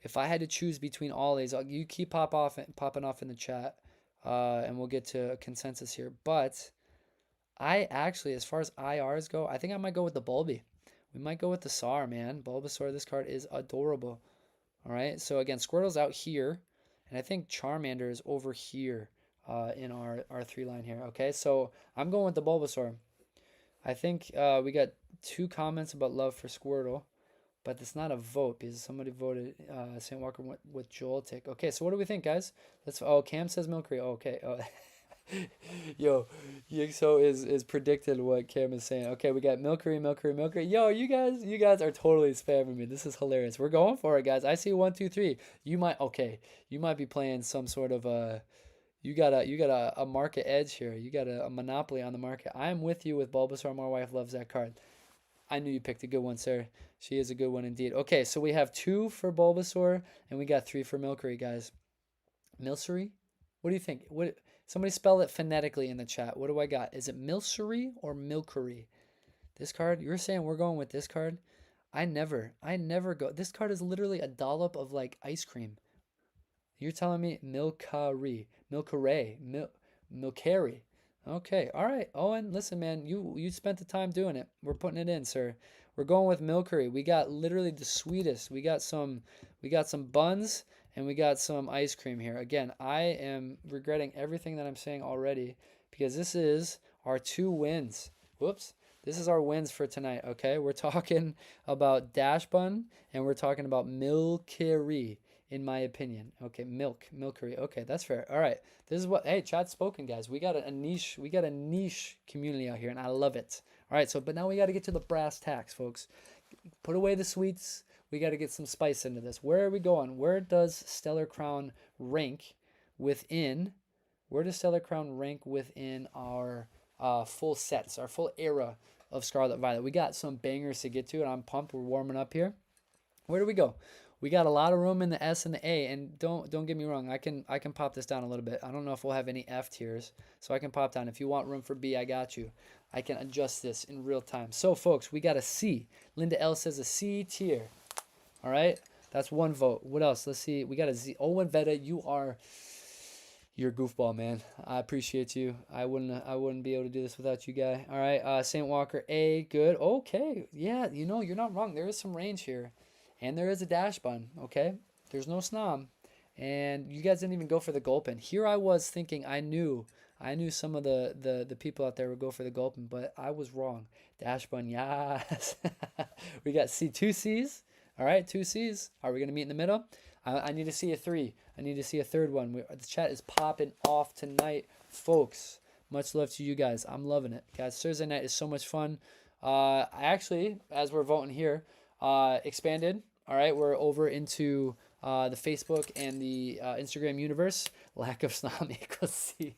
you keep popping off in the chat. And we'll get to a consensus here. But I actually, as far as IRs go, I think I might go with the Bulby. We might go with the SAR, man. Bulbasaur, this card is adorable. All right, so again, Squirtle's out here, and I think Charmander is over here in our 3-line here. Okay, so I'm going with the Bulbasaur. I think we got 2 comments about love for Squirtle, but it's not a vote because somebody voted St. Walker went with Joltik. Okay, so what do we think, guys? Oh, Cam says Milcery. Oh, okay. Oh. Yo, Yixo is predicted what Cam is saying. Okay, we got Milkery, Milkery, Milkery. Yo, you guys are totally spamming me. This is hilarious. We're going for it, guys. I see 1, 2, 3. You might be playing some sort of you got a market edge here. You got a monopoly on the market. I'm with you with Bulbasaur. My wife loves that card. I knew you picked a good one, sir. She is a good one indeed. Okay, so we have 2 for Bulbasaur and we got 3 for Milkery, guys. Milcery? What do you think? What somebody spell it phonetically in the chat. What do I got? Is it Milcery or Milkery? This card? You're saying we're going with this card? I never go. This card is literally a dollop of like ice cream. You're telling me Milcery. Okay, all right, Owen. Listen, man, you spent the time doing it. We're putting it in, sir. We're going with Milcery. We got literally the sweetest. We got some buns and we got some ice cream here. Again, I am regretting everything that I'm saying already because this is our 2 wins. Whoops. This is our wins for tonight, okay? We're talking about Dash Bun and we're talking about Milcery in my opinion. Okay, Milkery. Okay, that's fair. All right. This is what hey, chat's spoken, guys. We got a niche community out here and I love it. All right, so but now we got to get to the brass tacks, folks. Put away the sweets. We got to get some spice into this. Where are we going? Stellar Crown rank within where does Stellar Crown rank within our full sets, our full era of Scarlet Violet? We got some bangers to get to and I'm pumped. We're warming up here. Where do we go? We got a lot of room in the S and the A, and don't get me wrong. I can pop this down a little bit. I don't know if we'll have any F tiers, so I can pop down. If you want room for B, I got you. I can adjust this in real time. So, folks, we got a C. Linda L says a C tier. All right, that's 1 vote. What else? Let's see. We got a Z. Owen Veta, you're a goofball, man. I appreciate you. I wouldn't be able to do this without you, guy. All right, Saint Walker A, good. Okay, yeah, you're not wrong. There is some range here. And there is a dash bun, okay? There's no snom. And you guys didn't even go for the gulpin. Here I was thinking I knew some of the people out there would go for the gulpin, but I was wrong. Dash bun, yes. We got two C's. All right, 2 C's. Are we going to meet in the middle? I need to see a 3. I need to see a third one. The chat is popping off tonight, folks. Much love to you guys. I'm loving it. Guys, Thursday night is so much fun. I actually, as we're voting here, expanded. All right, we're over into the Facebook and the Instagram universe. Lack of snom equals C.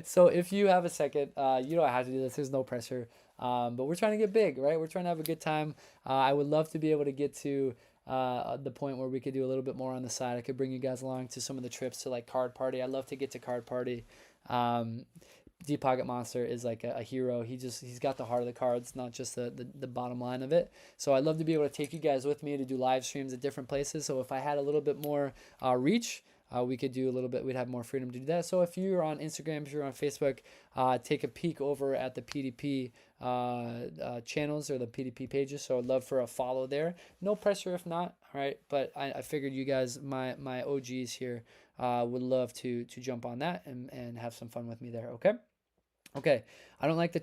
So if you have a second, you don't have to do this. There's no pressure. But we're trying to get big, right? We're trying to have a good time. I would love to be able to get to the point where we could do a little bit more on the side. I could bring you guys along to some of the trips to like Card Party. I'd love to get to Card Party. Deep Pocket Monster is like a hero. He's got the heart of the cards, not just the bottom line of it. So I'd love to be able to take you guys with me to do live streams at different places. So if I had a little bit more reach, we could do a little bit. We'd have more freedom to do that. So if you're on Instagram, if you're on Facebook, take a peek over at the PDP channels or the PDP pages. So I'd love for a follow there. No pressure if not. All right, but I figured you guys, my OGs here, would love to jump on that and have some fun with me there. Okay, I don't like the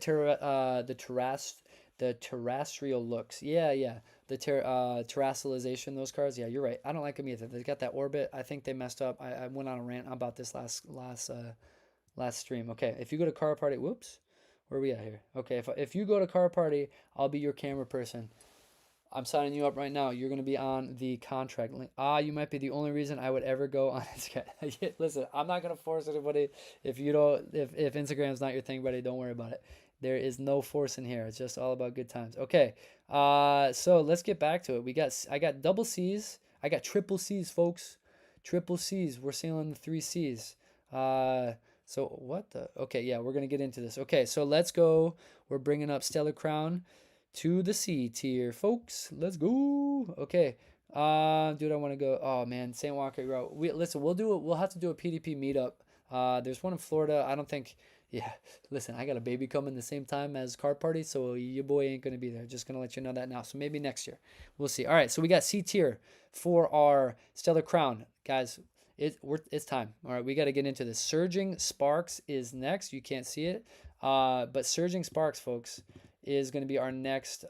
terrestrial looks. Yeah. The terrestrialization, those cards. Yeah, you're right. I don't like them either. They got that orbit. I think they messed up. I went on a rant about this last stream. Okay, if you go to Car Party, whoops, where are we at here? Okay, if you go to Car Party, I'll be your camera person. I'm signing you up right now. You're going to be on the contract link. You might be the only reason I would ever go on Instagram. Listen, I'm not going to force anybody. If Instagram's not your thing, buddy, don't worry about it. There is no force in here. It's just all about good times. Okay. So let's get back to it. I got double C's. I got triple C's, folks. Triple C's. We're sailing the 3 C's. So what the? Okay, yeah, we're going to get into this. Okay, so let's go. We're bringing up Stellar Crown to the C tier, folks. Let's go. Okay. Dude, I want to go. Oh man, St. Walker Road. Listen, we'll have to do a PDP meetup. There's one in Florida. I don't think. Yeah, listen, I got a baby coming the same time as Card Party, so your boy ain't gonna be there. Just gonna let you know that now. So maybe next year, we'll see. All right, so we got C tier for our Stellar Crown, guys. It's time. All right, we got to get into this. Surging Sparks is next. You can't see it, but Surging Sparks, folks, is going to be our next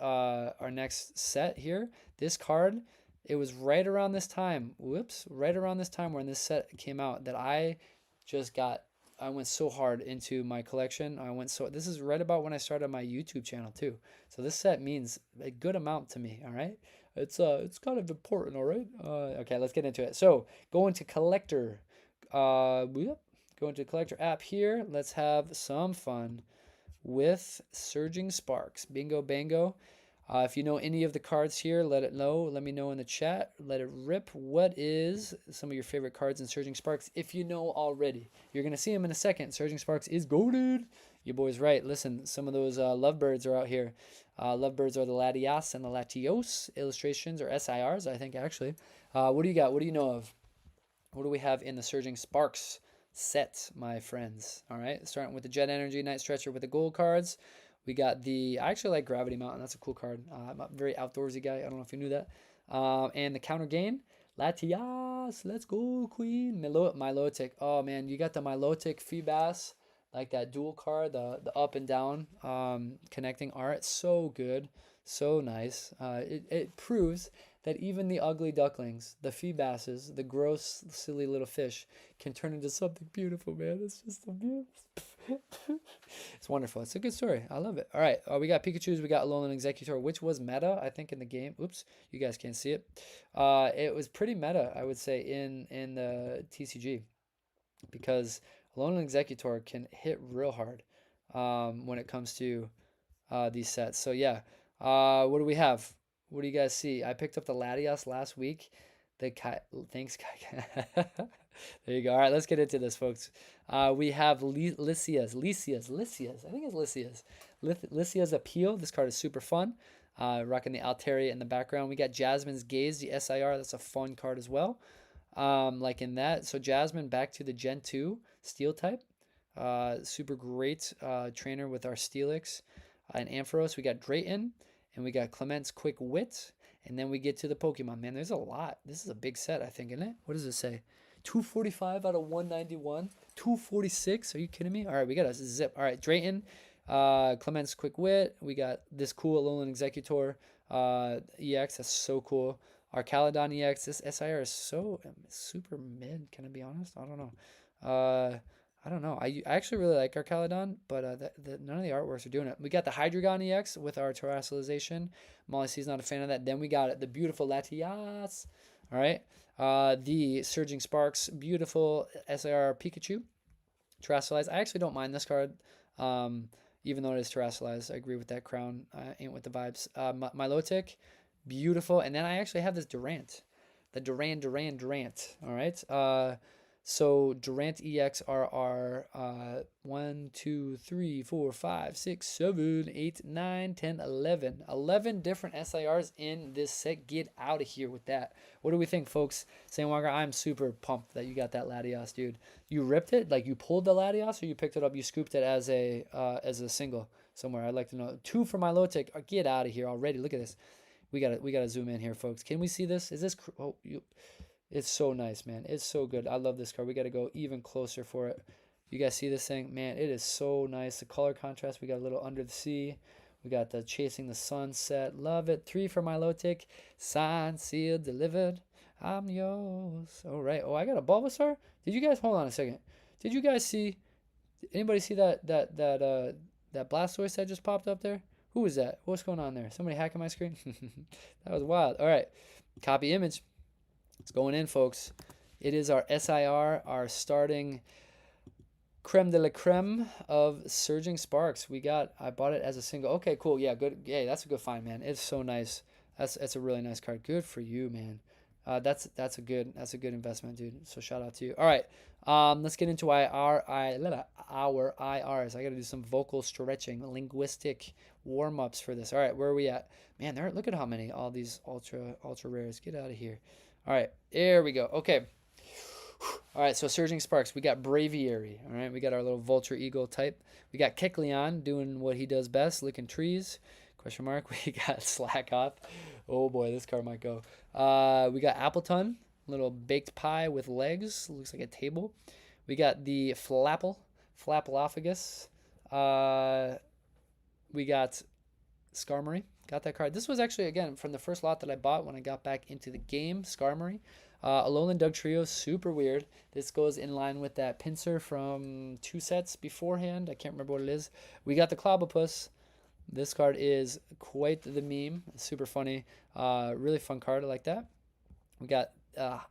set here. This card, it was right around this time. Right around this time when this set came out that I just got went so hard into my collection. This is right about when I started my YouTube channel too. So this set means a good amount to me, all right? It's kind of important, all right? Okay, let's get into it. So, going to collector. Yep. Go into collector app here. Let's have some fun with Surging Sparks. Bingo bango. If you know any of the cards here, let it know. Let me know in the chat. Let it rip. What is some of your favorite cards in Surging Sparks? If you know already, you're gonna see them in a second. Surging Sparks is goated. Your boy's right. Listen, some of those lovebirds are out here. Lovebirds are the Latias and the Latios illustrations, or SIRs, I think actually. What do you got? What do you know of? What do we have in the Surging Sparks set, my friends? All right, starting with the Jet Energy Night Stretcher with the gold cards. We got I actually like Gravity Mountain. That's a cool card. I'm a very outdoorsy guy. I don't know if you knew that. And the counter gain, Latias. Let's go, Queen. Milotic. Oh, man, you got the Milotic Feebas, like that dual card, the up and down connecting art. So good. So nice. It proves that even the ugly ducklings, the Feebasses, the gross, silly little fish, can turn into something beautiful, man. It's just so beautiful. It's wonderful. It's a good story. I love it. All right. We got Pikachu's. We got Alolan Executor, which was meta, I think, in the game. Oops. You guys can't see it. It was pretty meta, I would say, in the TCG, because Alolan Executor can hit real hard when it comes to these sets. So, yeah. What do we have? What do you guys see? I picked up the Latias last week. Thanks, Kai. There you go. All right, let's get into this, folks. We have Lycia's. I think it's Lycia's. Lycia's Appeal. This card is super fun. Rocking the Altaria in the background. We got Jasmine's Gaze, the SIR. That's a fun card as well. Like in that. So Jasmine back to the Gen 2 Steel type. Super great trainer with our Steelix. And Ampharos, we got Drayton. And we got Clement's Quick Wit. And then we get to the Pokemon. Man, there's a lot. This is a big set, I think, isn't it? What does it say? 245 out of 191. 246. Are you kidding me? All right, we got a zip. All right, Drayton. Clement's Quick Wit. We got this cool Alolan Executor EX. That's so cool. Our Caledon EX. This SIR is so super mid. Can I be honest? I don't know. I don't know. I actually really like our Caledon, but none of the artworks are doing it. We got the Hydreigon EX with our Terrestrialization. Molly C's not a fan of that. Then we got the beautiful Latias. All right. The Surging Sparks, beautiful SIR Pikachu. Terrestrialized. I actually don't mind this card, even though it is Terrestrialized. I agree with that crown. Ain't with the vibes. Milotic, beautiful. And then I actually have this Durant. The Durant. All right. So Durant EX are our 1, 2, 3, 4, 5, 6, 7, 8, 9, 10, 11. 11 different SIRs in this set. Get out of here with that. What do we think, folks? Sandwalker, I'm super pumped that you got that Latias, dude. You ripped it? Like you pulled the Latias, or you picked it up, you scooped it as a single somewhere? I'd like to know. 2 for Milotic. Get out of here already. Look at this. We gotta zoom in here, folks. Can we see this? Is this it's so nice, man. It's so good. I love this card. We got to go even closer for it. You guys see this thing? Man, it is so nice. The color contrast. We got a little Under the Sea. We got the Chasing the Sunset. Love it. 3 for Milotic. Signed, sealed, delivered. I'm yours. All right. Oh, I got a Bulbasaur. Did you guys hold on a second? Did you guys see? Anybody see that Blastoise that just popped up there? Who was that? What's going on there? Somebody hacking my screen? That was wild. All right. Copy image. It's going in, folks. It is our SIR, our starting creme de la creme of Surging Sparks. I bought it as a single. Okay, cool. Yeah, good. Yeah, that's a good find, man. It's so nice. That's a really nice card. Good for you, man. That's a good investment, dude. So shout out to you. All right. Let's get into our IRs. I got to do some vocal stretching, linguistic warm-ups for this. All right, where are we at? Man, look at how many all these ultra rares. Get out of here. All right, there we go. Okay. All right, so Surging Sparks. We got Braviary. All right, we got our little Vulture Eagle type. We got Kecleon doing what he does best, licking trees. Question mark. We got Slack Off. Oh boy, this card might go. We got Appleton, little baked pie with legs. Looks like a table. We got the Flapalophagus. We got Skarmory. Got that card. This was actually, again, from the first lot that I bought when I got back into the game, Skarmory. Alolan Doug Trio, super weird. This goes in line with that pincer from 2 sets beforehand. I can't remember what it is. We got the Clobbopus. This card is quite the meme. Super funny. Really fun card. I like that. We got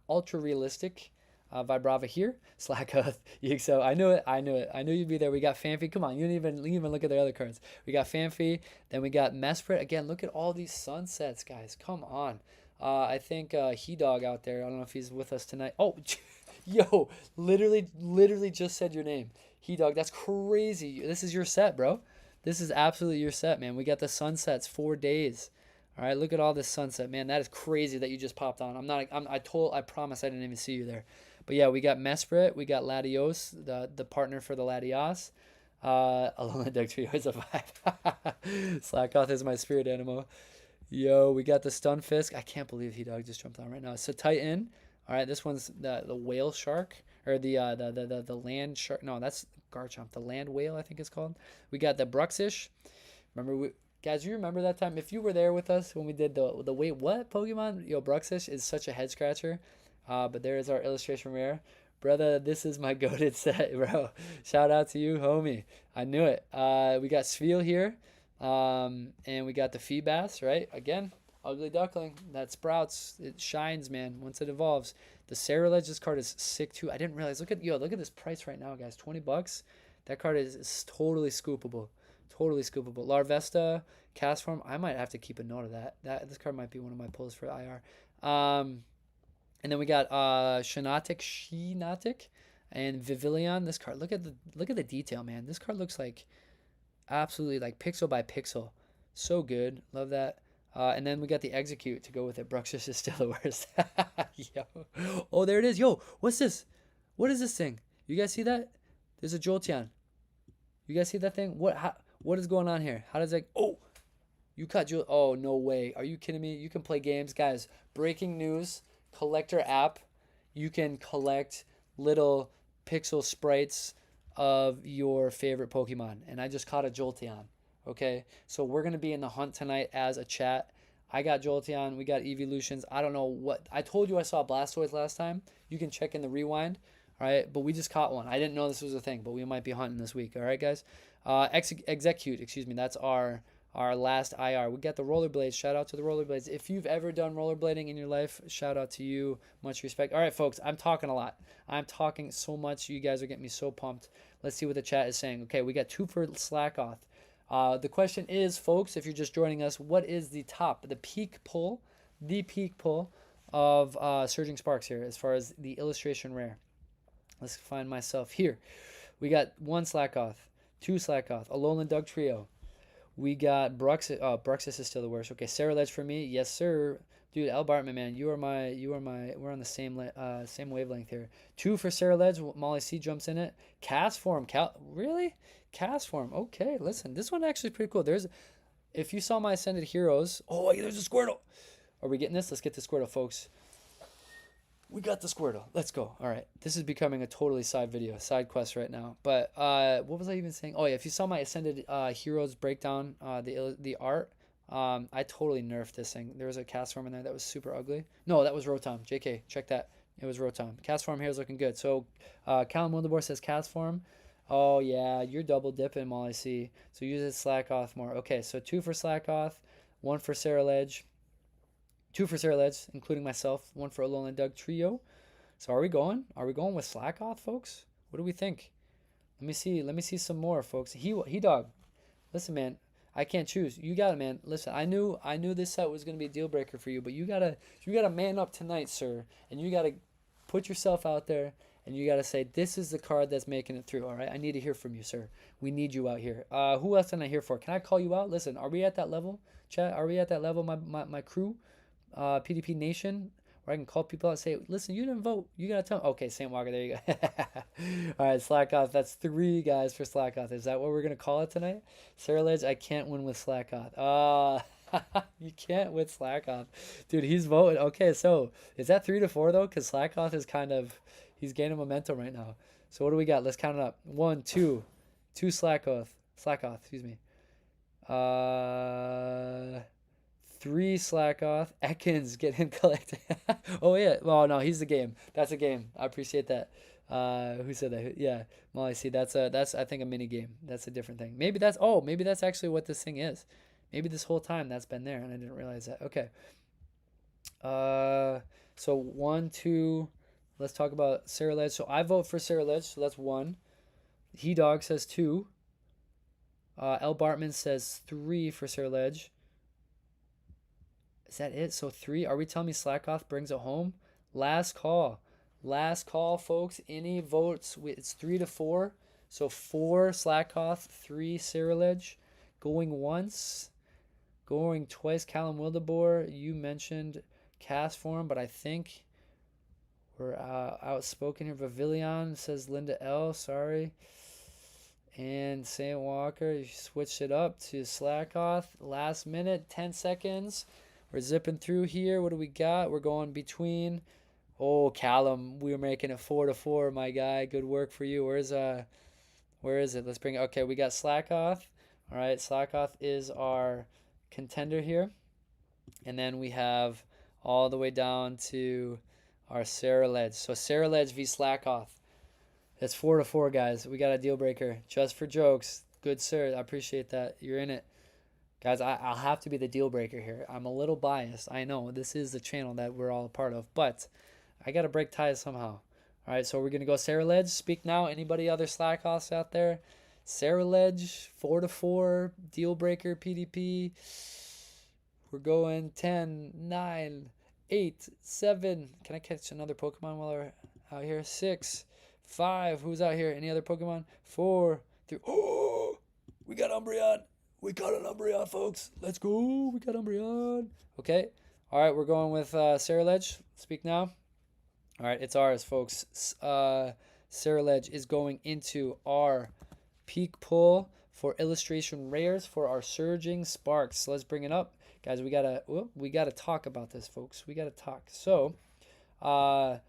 ultra realistic Vibrava here. Slackoth, EXO. I knew it. I knew it. I knew you'd be there. We got Fanfi. Come on, you didn't even look at the other cards. We got Fanfi. Then we got Mesprit. Again, look at all these sunsets, guys. Come on. I think He Dog out there. I don't know if he's with us tonight. Oh, yo, literally just said your name. He Dog. That's crazy. This is your set, bro. This is absolutely your set, man. We got the sunsets 4 days. All right, look at all this sunset, man. That is crazy that you just popped on. I promise I didn't even see you there. But yeah, we got Mesprit, we got Latios, the partner for the Latios. Alolan Doug Trio is a 5. Slackoth is my spirit animal. Yo, we got the Stunfisk. I can't believe He Dog just jumped on right now. So Titan. All right, this one's the whale shark or the land shark. No, that's Garchomp. The land whale, I think it's called. We got the Bruxish. Remember, guys, you remember that time? If you were there with us when we did the wait what Pokemon? Yo, Bruxish is such a head scratcher. But there is our illustration rare. Brother, this is my goated set, bro. Shout out to you, homie. I knew it. We got Sveal here. And we got the Feebas, right? Again, ugly duckling. That sprouts. It shines, man, once it evolves. The Cerulege, this card is sick too. I didn't realize. Look at this price right now, guys. $20. That card is totally scoopable. Totally scoopable. Larvesta, Castform. I might have to keep a note of that. This card might be one of my pulls for IR. And then we got Shinotic, and Vivillon. This card, look at the detail, man. This card looks like absolutely like pixel by pixel. So good. Love that. And then we got the Execute to go with it. Bruxish is still the worst. Yo. Oh, there it is. Yo, what's this? What is this thing? You guys see that? There's a Jolteon. You guys see that thing? What is going on here? How does that... Oh, you caught Oh, no way. Are you kidding me? You can play games. Guys, breaking news. Collector app. You can collect little pixel sprites of your favorite Pokemon. And I just caught a Jolteon. Okay? So we're going to be in the hunt tonight as a chat. I got Jolteon. We got Evolutions. I don't know what... I told you I saw Blastoise last time. You can check in the rewind. All right? But we just caught one. I didn't know this was a thing, but we might be hunting this week. All right, guys? Execute, excuse me. That's our last IR. We got the rollerblades. Shout out to the rollerblades. If you've ever done rollerblading in your life, shout out to you. Much respect. All right, folks, I'm talking a lot. I'm talking so much. You guys are getting me so pumped. Let's see what the chat is saying. Okay, we got 2 for Slackoth. The question is, folks, if you're just joining us, what is the peak pull of Surging Sparks here as far as the illustration rare? Let's find myself here. We got 1 Slackoth, 2 Slackoth, Alolan Doug Trio. We got Bruxis. Oh, Bruxis is still the worst. Okay, Cerulege for me. Yes, sir. Dude, Al Bartman, man, we're on the same wavelength here. 2 for Cerulege. Molly C jumps in it. Castform. Really? Castform. Okay, listen. This one actually is pretty cool. If you saw my Ascended Heroes. Oh, there's a Squirtle. Are we getting this? Let's get the Squirtle, folks. We got the Squirtle. Let's go. All right. This is becoming a totally side quest right now. But what was I even saying? Oh, yeah. If you saw my Ascended Heroes breakdown, the art, I totally nerfed this thing. There was a Castform in there that was super ugly. No, that was Rotom. JK, check that. It was Rotom. Castform here is looking good. So Callum Wildebor says Castform. Oh, yeah. You're double dipping, Molly C. So use it Slackoth more. Okay, so 2 for Slackoth, 1 for Cerulege. 2 for Cerulege, including myself. 1 for Alolan Doug Trio. So are we going? Are we going with Slackoth, folks? What do we think? Let me see some more, folks. He Dog. Listen, man. I can't choose. You got it, man. Listen, I knew this set was gonna be a deal breaker for you, but you gotta man up tonight, sir. And you gotta put yourself out there, and you gotta say this is the card that's making it through. All right. I need to hear from you, sir. We need you out here. Who else am I here for? Can I call you out? Listen, are we at that level, chat? Are we at that level, my crew? PDP Nation, where I can call people out and say, listen, you didn't vote. You got to tell them. Okay, St. Walker, there you go. All right, Slackoth. That's 3 guys for Slackoth. Is that what we're going to call it tonight? Cerulege, I can't win with Slackoth. You can't with Slackoth. Dude, he's voting. Okay, so is that 3 to 4, though? Because Slackoth is he's gaining momentum right now. So what do we got? Let's count it up. 1, 2 Slackoth, excuse me. 3 Slackoth. Ekans get him collected. Oh yeah. Oh no, he's the game. That's a game. I appreciate that. Who said that? Yeah, Molly. See, that's I think a mini game. That's a different thing. Maybe that's actually what this thing is. Maybe this whole time that's been there and I didn't realize that. Okay. Uh, so one, two. Let's talk about Sarah Ledge. So I vote for Sarah Ledge. So that's one. He Dog says two. L Bartman says three for Sarah Ledge. Is that it? So three. Are we telling me Slackoth brings it home? Last call. Last call, folks. Any votes? It's 3-4. So 4 Slackoth, 3 Sarah Ledge. Going once. Going twice Callum Wildeboer. You mentioned cast form, but I think we're outspoken here. Pavilion says Linda L. Sorry. And St. Walker, you switched it up to Slackoth. Last minute, 10 seconds. We're zipping through here. What do we got? We're going between. Oh, Callum, we were making it 4-4, my guy. Good work for you. Where is it? Let's bring it. Okay, we got Slackoth. All right, Slackoth is our contender here. And then we have all the way down to our Sarah Ledge. So Sarah Ledge v Slackoth. It's 4-4, guys. We got a deal breaker. Just for jokes. Good, sir. I appreciate that. You're in it. Guys, I'll have to be the deal breaker here. I'm a little biased. I know this is the channel that we're all a part of, but I got to break ties somehow. All right, so we're going to go Sarah Ledge. Speak now. Anybody other Slackoths out there? Sarah Ledge, 4-4, deal breaker, PDP. We're going 10, 9, 8, 7. Can I catch another Pokemon while we're out here? 6, 5. Who's out here? Any other Pokemon? 4, 3. Oh, we got Umbreon. We got an Umbreon, folks. Let's go. We got Umbreon. Okay. All right, we're going with Sarah Ledge. Speak now. All right, it's ours, folks. Sarah Ledge is going into our peak pull for illustration rares for our surging sparks. So let's bring it up, guys. We gotta talk about this, folks. We gotta talk. So, what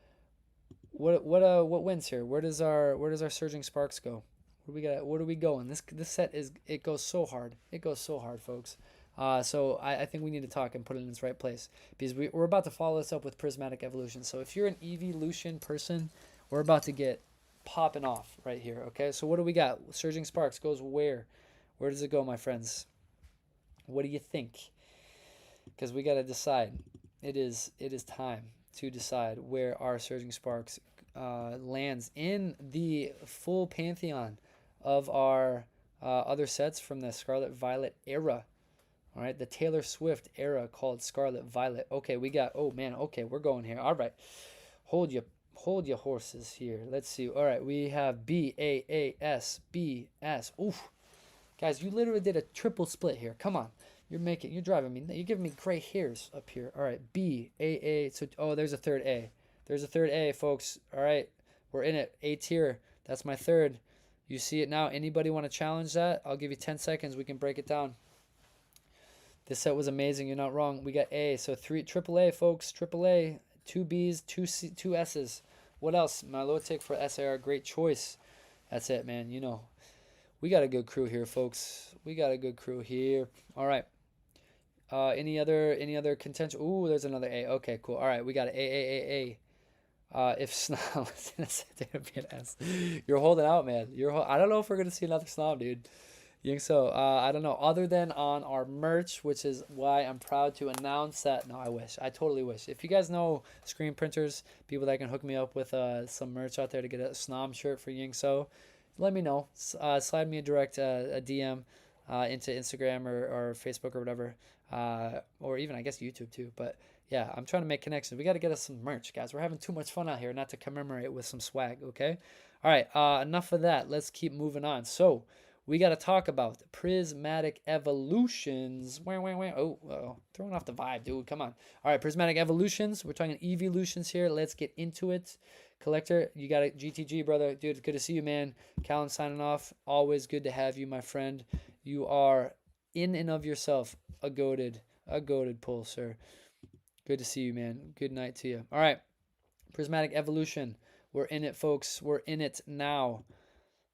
wins here? Where does our surging sparks go? Where are we going? This set it goes so hard. It goes so hard, folks. So I think we need to talk and put it in its right place because we're about to follow this up with prismatic evolution. So if you're an evolution person, we're about to get popping off right here. Okay, so what do we got? Surging Sparks goes where? Where does it go, my friends? What do you think? Because we got to decide. It is time to decide where our Surging Sparks lands in the full pantheon of our other sets from the Scarlet Violet era. All right, the Taylor Swift era called Scarlet Violet. Okay, we got. Oh man. Okay, we're going here. All right, hold your horses here. Let's see. All right, we have BAAS BS. Oof, guys, you literally did a triple split here. Come on, you're driving me. You're giving me gray hairs up here. All right, BAA. So there's a third A. There's a third A, folks. All right, we're in it. A tier. That's my third. You see it now. Anybody want to challenge that? I'll give you 10 seconds. We can break it down. This set was amazing. You're not wrong. We got A. So triple A, folks. Triple A. 2 B's, 2 S's. What else? Milotic for SAR. Great choice. That's it, man. You know. We got a good crew here, folks. We got a good crew here. All right. Any other contention? Ooh, there's another A. Okay, cool. All right. We got an A. If Snob was going to sit there and be an S. You're holding out, man. I don't know if we're going to see another Snob, dude. You think so? I don't know. Other than on our merch, which is why I'm proud to announce that. No, I wish. I totally wish. If you guys know screen printers, people that can hook me up with some merch out there to get a Snom shirt for Ying So, let me know. Slide me a direct a DM into Instagram or Facebook or whatever. Or even, I guess, YouTube too. But yeah, I'm trying to make connections. We got to get us some merch, guys. We're having too much fun out here not to commemorate with some swag, okay? All right, enough of that. Let's keep moving on. So, we got to talk about prismatic evolutions. Oh, throwing off the vibe, dude. Come on. All right, prismatic evolutions. We're talking evolutions here. Let's get into it. Collector, you got a GTG, brother. Dude, it's good to see you, man. Callum signing off. Always good to have you, my friend. You are in and of yourself a goated pull, sir. Good to see you, man. Good night to you. All right, prismatic evolution. We're in it, folks. We're in it now.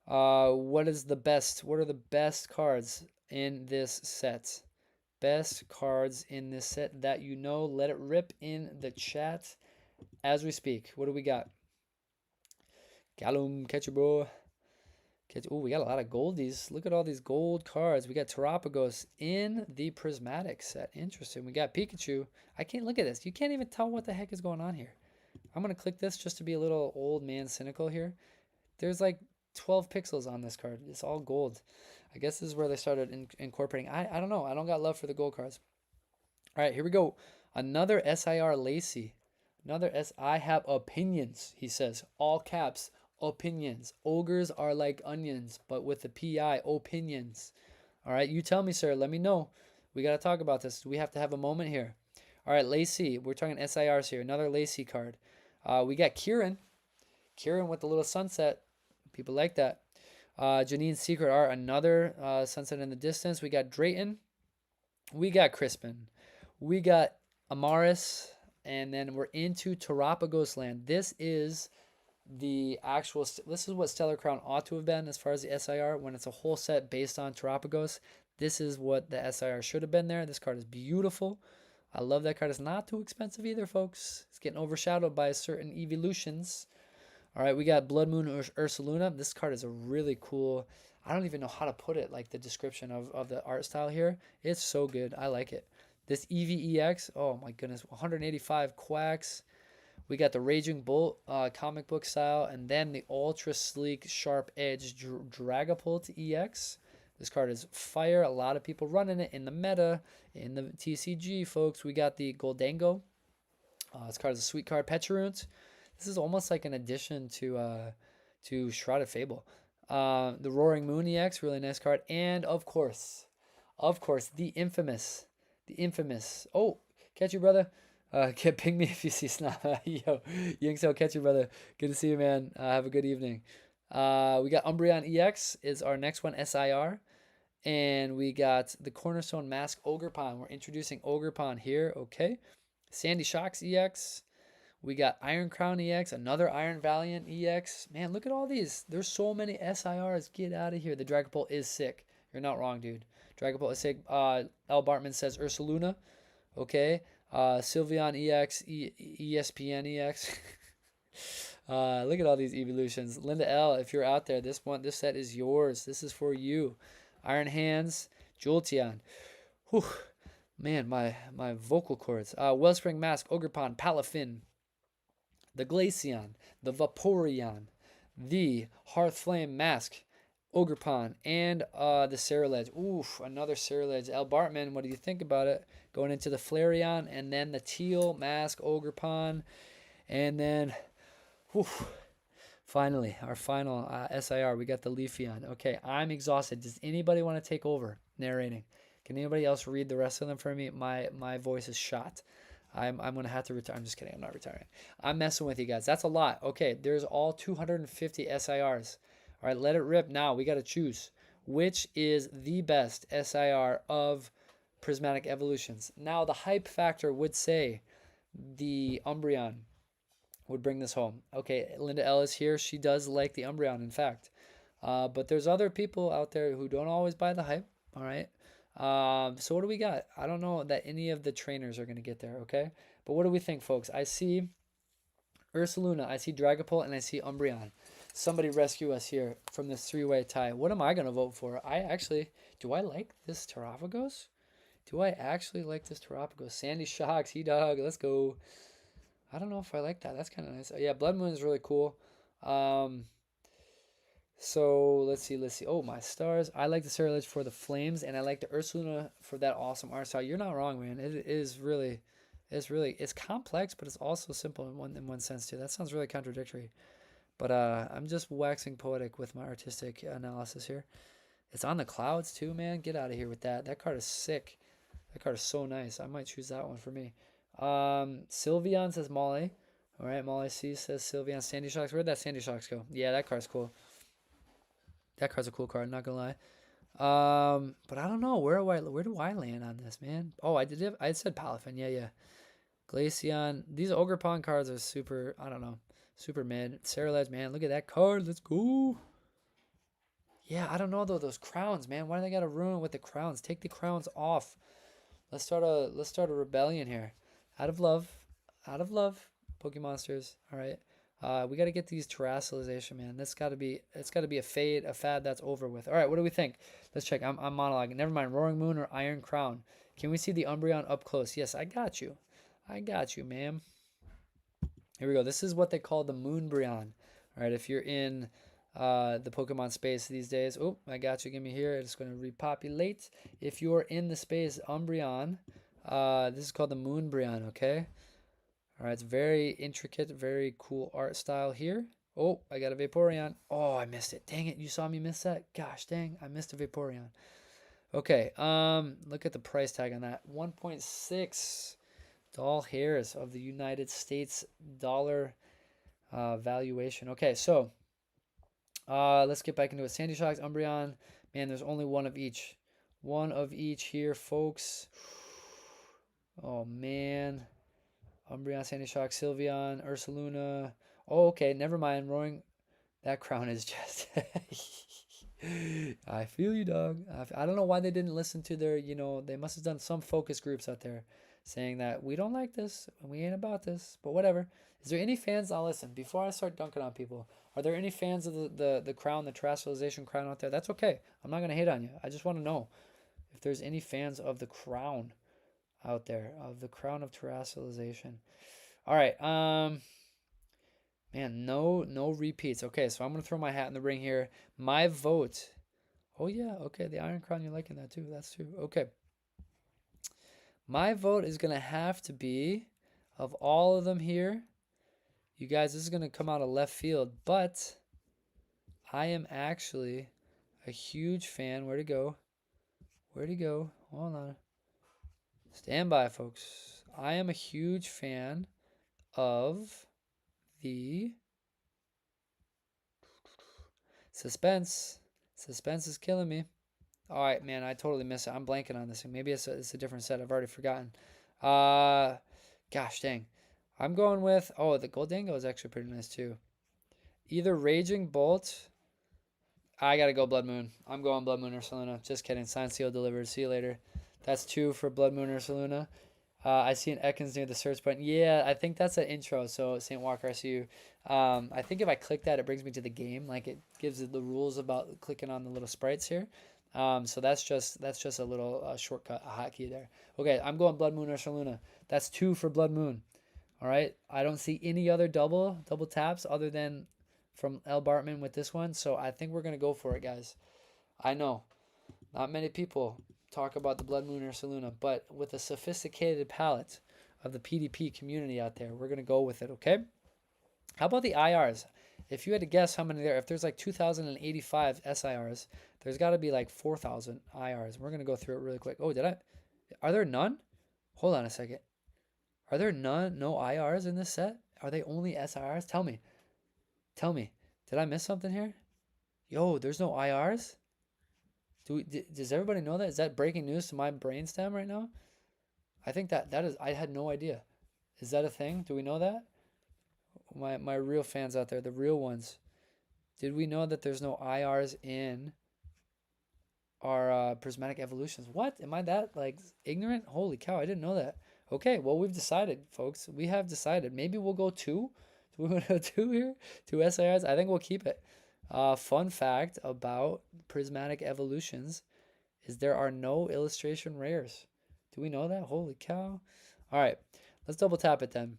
What are the best cards in this set? best cards in this set that you know. Let it rip in the chat as we speak. What do we got? Gallum, catch you, bro. Oh, we got a lot of goldies. Look at all these gold cards. We got Terapagos in the prismatic set. Interesting. We got Pikachu. I can't look at this. You can't even tell what the heck is going on here. I'm going to click this just to be a little old man cynical here. There's like 12 pixels on this card. It's all gold. I guess this is where they started incorporating. I don't know. I don't got love for the gold cards. All right, here we go. Another SIR Lacey. Another I have opinions, he says. All caps, opinions. Ogres are like onions, but with the PI, opinions. All right, you tell me, sir. Let me know. We got to talk about this. We have to have a moment here. All right, Lacey. We're talking SIRs here. Another Lacey card. We got Kieran. Kieran with the little sunset. People like that. Janine's Secret Art. Another sunset in the distance. We got Drayton. We got Crispin. We got Amaris. And then we're into Terapagos land. This is the actual, this is what Stellar Crown ought to have been as far as the SIR. When it's a whole set based on Terapagos, this is what the SIR should have been there. This card is beautiful. I love that card. It's not too expensive either, folks. It's getting overshadowed by certain evolutions. All right, we got Blood Moon Ursaluna. This card is a really cool, I don't even know how to put it, like the description of the art style here. It's so good. I like it. This EVEX, oh my goodness, 185 quacks. We got the Raging Bolt comic book style, and then the ultra sleek, sharp edge Dragapult EX. This card is fire. A lot of people running it in the meta, in the TCG, folks. We got the Goldango. This card is a sweet card. Pecharunt. This is almost like an addition to Shrouded Fable. The Roaring Moon EX, really nice card. And of course, the infamous. Oh, catch you, brother. Ping me if you see Snap. Yo, Yingso, catch you, brother. Good to see you, man. Have a good evening. We got Umbreon EX is our next one, SIR. And we got the Cornerstone Mask Ogerpon. We're introducing Ogerpon here. Okay. Sandy Shocks EX. We got Iron Crown EX, another Iron Valiant EX. Man, look at all these. There's so many SIRs. Get out of here. The Dragapult is sick. You're not wrong, dude. Dragapult is sick. L. Bartman says Ursaluna. Okay. Sylveon EX, ESPN EX. Look at all these evolutions. Linda L, if you're out there, this set is yours. This is for you. Iron Hands, Jolteon. Whew. Man, my vocal cords. Wellspring Mask, Ogerpon, Palafin. The Glaceon, the Vaporeon, the Hearthflame Mask, Ogerpon, and the Ceruledge. Oof, another Ceruledge. L. Bartman, what do you think about it? Going into the Flareon, and then the Teal Mask, Ogerpon, and then, oof, finally, our final SIR, we got the Leafeon. Okay, I'm exhausted. Does anybody want to take over narrating? Can anybody else read the rest of them for me? My voice is shot. I'm going to have to retire. I'm just kidding. I'm not retiring. I'm messing with you guys. That's a lot. Okay, there's all 250 SIRs. All right, let it rip now. We got to choose which is the best SIR of Prismatic Evolutions. Now, the hype factor would say the Umbreon would bring this home. Okay, Linda L is here. She does like the Umbreon, in fact. But there's other people out there who don't always buy the hype. All right. So what do we got? I don't know that any of the trainers are going to get there, okay? But what do we think, folks? I see Ursaluna, I see Dragapult, and I see Umbreon. Somebody rescue us here from this three-way tie. What am I going to vote for? Do I like this Terapagos? Do I actually like this Terapagos? Sandy Shocks, He-Dog, let's go. I don't know if I like that. That's kind of nice. Yeah, Blood Moon is really cool. So let's see. Oh, my stars. I like the Ceruledge for the flames, and I like the Ursaluna for that awesome art style. You're not wrong, man. It's complex, but it's also simple in one sense too. That sounds really contradictory. But I'm just waxing poetic with my artistic analysis here. It's on the clouds too, man. Get out of here with that. That card is sick. That card is so nice. I might choose that one for me. Sylveon says Molly. All right, Molly C says Sylveon. Sandy Shocks. Where'd that Sandy Shocks go? Yeah, that card's cool. That card's a cool card, not gonna lie. But I don't know. Where do I land on this, man? Oh, I said Palafin. Yeah. Glaceon. These Ogerpon cards are super, I don't know, super mid. Ceruledge, man, look at that card. Let's go. Yeah, I don't know though, those crowns, man. Why do they gotta ruin it with the crowns? Take the crowns off. Let's start a rebellion here. Out of love. Out of love. Pokemonsters. All right. We got to get these terrestrialization, man. It's got to be a fad that's over with. All right, what do we think? Let's check. I'm monologuing. Never mind. Roaring Moon or Iron Crown. Can we see the Umbreon up close? Yes, I got you. I got you, ma'am. Here we go. This is what they call the Moonbreon. All right, if you're in the Pokemon space these days. Oh, I got you. Give me here. It's going to repopulate. If you're in the space Umbreon, this is called the Moonbreon, okay? All right, it's very intricate, very cool art style here. Oh, I got a Vaporeon. Oh, I missed it. Dang it. You saw me miss that? Gosh, dang. I missed a Vaporeon. Okay, look at the price tag on that. 1.6 doll hairs of the United States dollar valuation. Okay, so let's get back into it. Sandy Shocks, Umbreon. Man, there's only one of each. One of each here, folks. Oh, man. Umbreon, Sandy Shock, Sylveon, Ursaluna. Oh, okay, never mind. Roaring. That crown is just. I feel you, dog. I don't know why they didn't listen to their, they must have done some focus groups out there saying that we don't like this and we ain't about this, but whatever. Is there any fans? I'll listen. Before I start dunking on people, are there any fans of the crown, the terrestrialization crown out there? That's okay. I'm not going to hate on you. I just want to know if there's any fans of the crown out there, of the crown of terrestrialization. All right. Man, no repeats. Okay, so I'm gonna throw my hat in the ring here. My vote. Oh yeah, okay, the Iron Crown, you're liking that too. That's true. Okay. My vote is gonna have to be, of all of them here, you guys, this is gonna come out of left field, but I am actually a huge fan. Where'd it go? Where'd it go? Hold on. Stand by, folks. I am a huge fan of the suspense. Suspense is killing me. All right, man, I totally missed it. I'm blanking on this thing. Maybe it's a different set. I've already forgotten. Gosh dang. I'm going with, oh, the Goldango is actually pretty nice too. Either Raging Bolt. I gotta go Blood Moon. I'm going Blood Moon or Saluna. Just kidding. Signed, sealed, delivered. See you later. That's 2 for Blood Moon or Saluna. I see an Ekans near the search button. Yeah, I think that's an intro. So St. Walker, I see you. I think if I click that, it brings me to the game. Like it gives it the rules about clicking on the little sprites here. So that's just a little shortcut, a hotkey there. Okay, I'm going Blood Moon or Saluna. That's 2 for Blood Moon. All right. I don't see any other double taps other than from L. Bartman with this one. So I think we're gonna go for it, guys. I know not many people talk about the Blood Moon or Saluna, but with a sophisticated palette of the PDP community out there, we're gonna go with it. Okay. How about the IRs? If you had to guess how many there, if there's like 2,085 SIRs, there's got to be like 4,000 IRs. We're going to go through it really quick. Oh, are there none? Hold on a second. Are there no IRs in this set? Are they only SIRs? Tell me. Did I miss something here? Yo, there's no IRs? Does everybody know that? Is that breaking news to my brainstem right now? I think that is, I had no idea. Is that a thing? Do we know that? My real fans out there, the real ones. Did we know that there's no IRs in our prismatic evolutions? What? Am I that like ignorant? Holy cow, I didn't know that. Okay, well we've decided, folks. We have decided. Maybe we'll go 2. Do we want to go 2 here? 2 SIRs? I think we'll keep it. Fun fact about prismatic evolutions is there are no illustration rares. Do we know that? Holy cow. All right, let's double tap it then.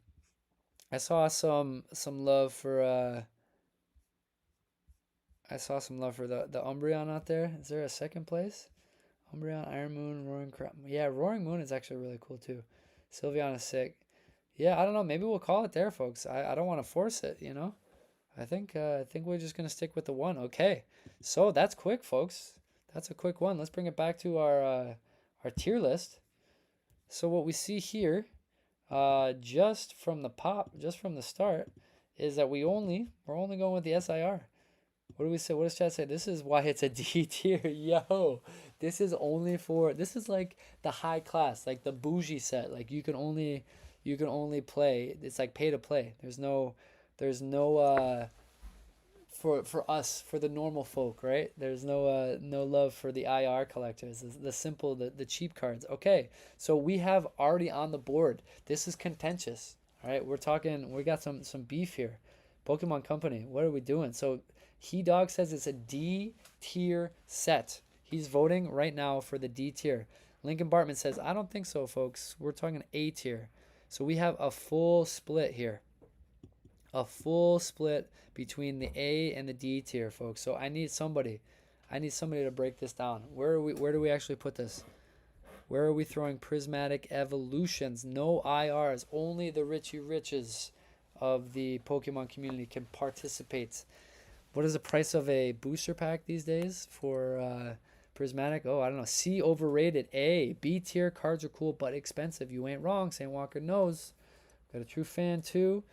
I saw some love for the Umbreon out there. Is there a second place? Umbreon, Iron Moon, Roaring Crown. Yeah, Roaring Moon is actually really cool too. Sylveon is sick. Yeah, I don't know. Maybe we'll call it there, folks. I don't want to force it, you know. I think we're just gonna stick with the 1. Okay, so that's quick, folks. That's a quick one. Let's bring it back to our tier list. So what we see here, just from the start, is that we're only going with the SIR. What do we say? What does chat say? This is why it's a D tier. Yo, this is like the high class, like the bougie set. Like you can only play. It's like pay to play. There's no for us, for the normal folk, right? There's no love for the IR collectors, the simple, the cheap cards. Okay, so we have already on the board. This is contentious. All right, we're talking. We got some beef here. Pokemon Company, what are we doing? So He Dog says it's a D tier set. He's voting right now for the D tier. Lincoln Bartman says, I don't think so, folks. We're talking A tier. So we have a full split here. A full split between the A and the D tier, folks. So I need somebody. To break this down. Where do we actually put this? Where are we throwing prismatic evolutions? No IRs. Only the Richie Riches of the Pokemon community can participate. What is the price of a booster pack these days for prismatic? Oh, I don't know. C, overrated. A, B tier cards are cool but expensive. You ain't wrong. St. Walker knows. Got a true fan too.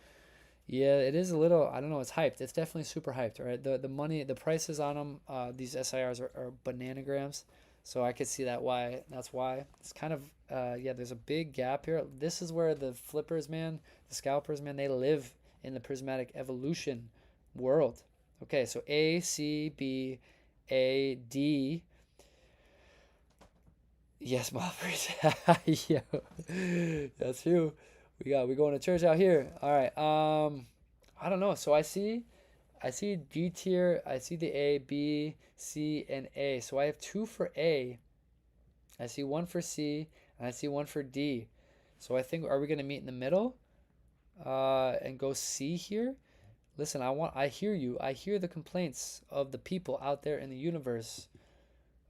Yeah, it is a little. I don't know. It's hyped. It's definitely super hyped. Right. The money, the prices on them. These SIRs are bananagrams. So I could see that why. That's why it's kind of. Yeah. There's a big gap here. This is where the flippers, man, the scalpers, man, they live in the prismatic evolution world. Okay, so A, C, B, A, D. Yes, Malfrey. Yo, that's true. We going to church out here. All right. I don't know. So I see D tier. I see the A, B, C, and A. So I have two for A. I see one for C, and I see one for D. So I think, are we gonna meet in the middle? And go C here? Listen, I hear you. I hear the complaints of the people out there in the universe.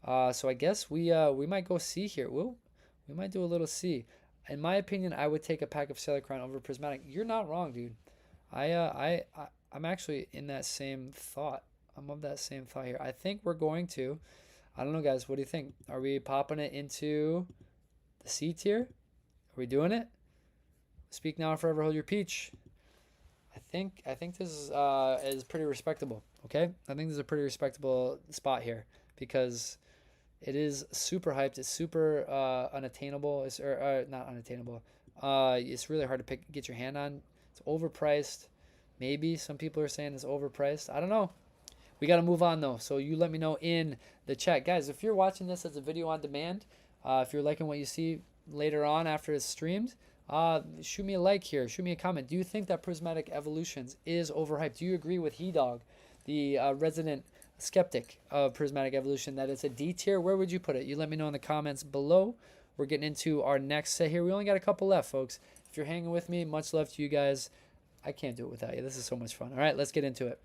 So I guess we might go C here. We might do a little C. In my opinion, I would take a pack of Sailor Crown over Prismatic. You're not wrong, dude. I'm actually in that same thought. I'm of that same thought here. I think we're going to. I don't know, guys. What do you think? Are we popping it into the C tier? Are we doing it? Speak now or forever hold your peach. I think this is pretty respectable. Okay, I think this is a pretty respectable spot here because it is super hyped. It's super unattainable. It's not unattainable. It's really hard to get your hand on. It's overpriced. Maybe some people are saying it's overpriced. I don't know. We got to move on though. So you let me know in the chat, guys. If you're watching this as a video on demand, if you're liking what you see later on after it's streamed. Shoot me a like here. Shoot me a comment. Do you think that Prismatic Evolutions is overhyped? Do you agree with He Dog, the resident skeptic of Prismatic Evolution, that it's a D tier? Where would you put it? You let me know in the comments below. We're getting into our next set here. We only got a couple left, folks. If you're hanging with me, much love to you guys. I can't do it without you. This is so much fun. All right, let's get into it.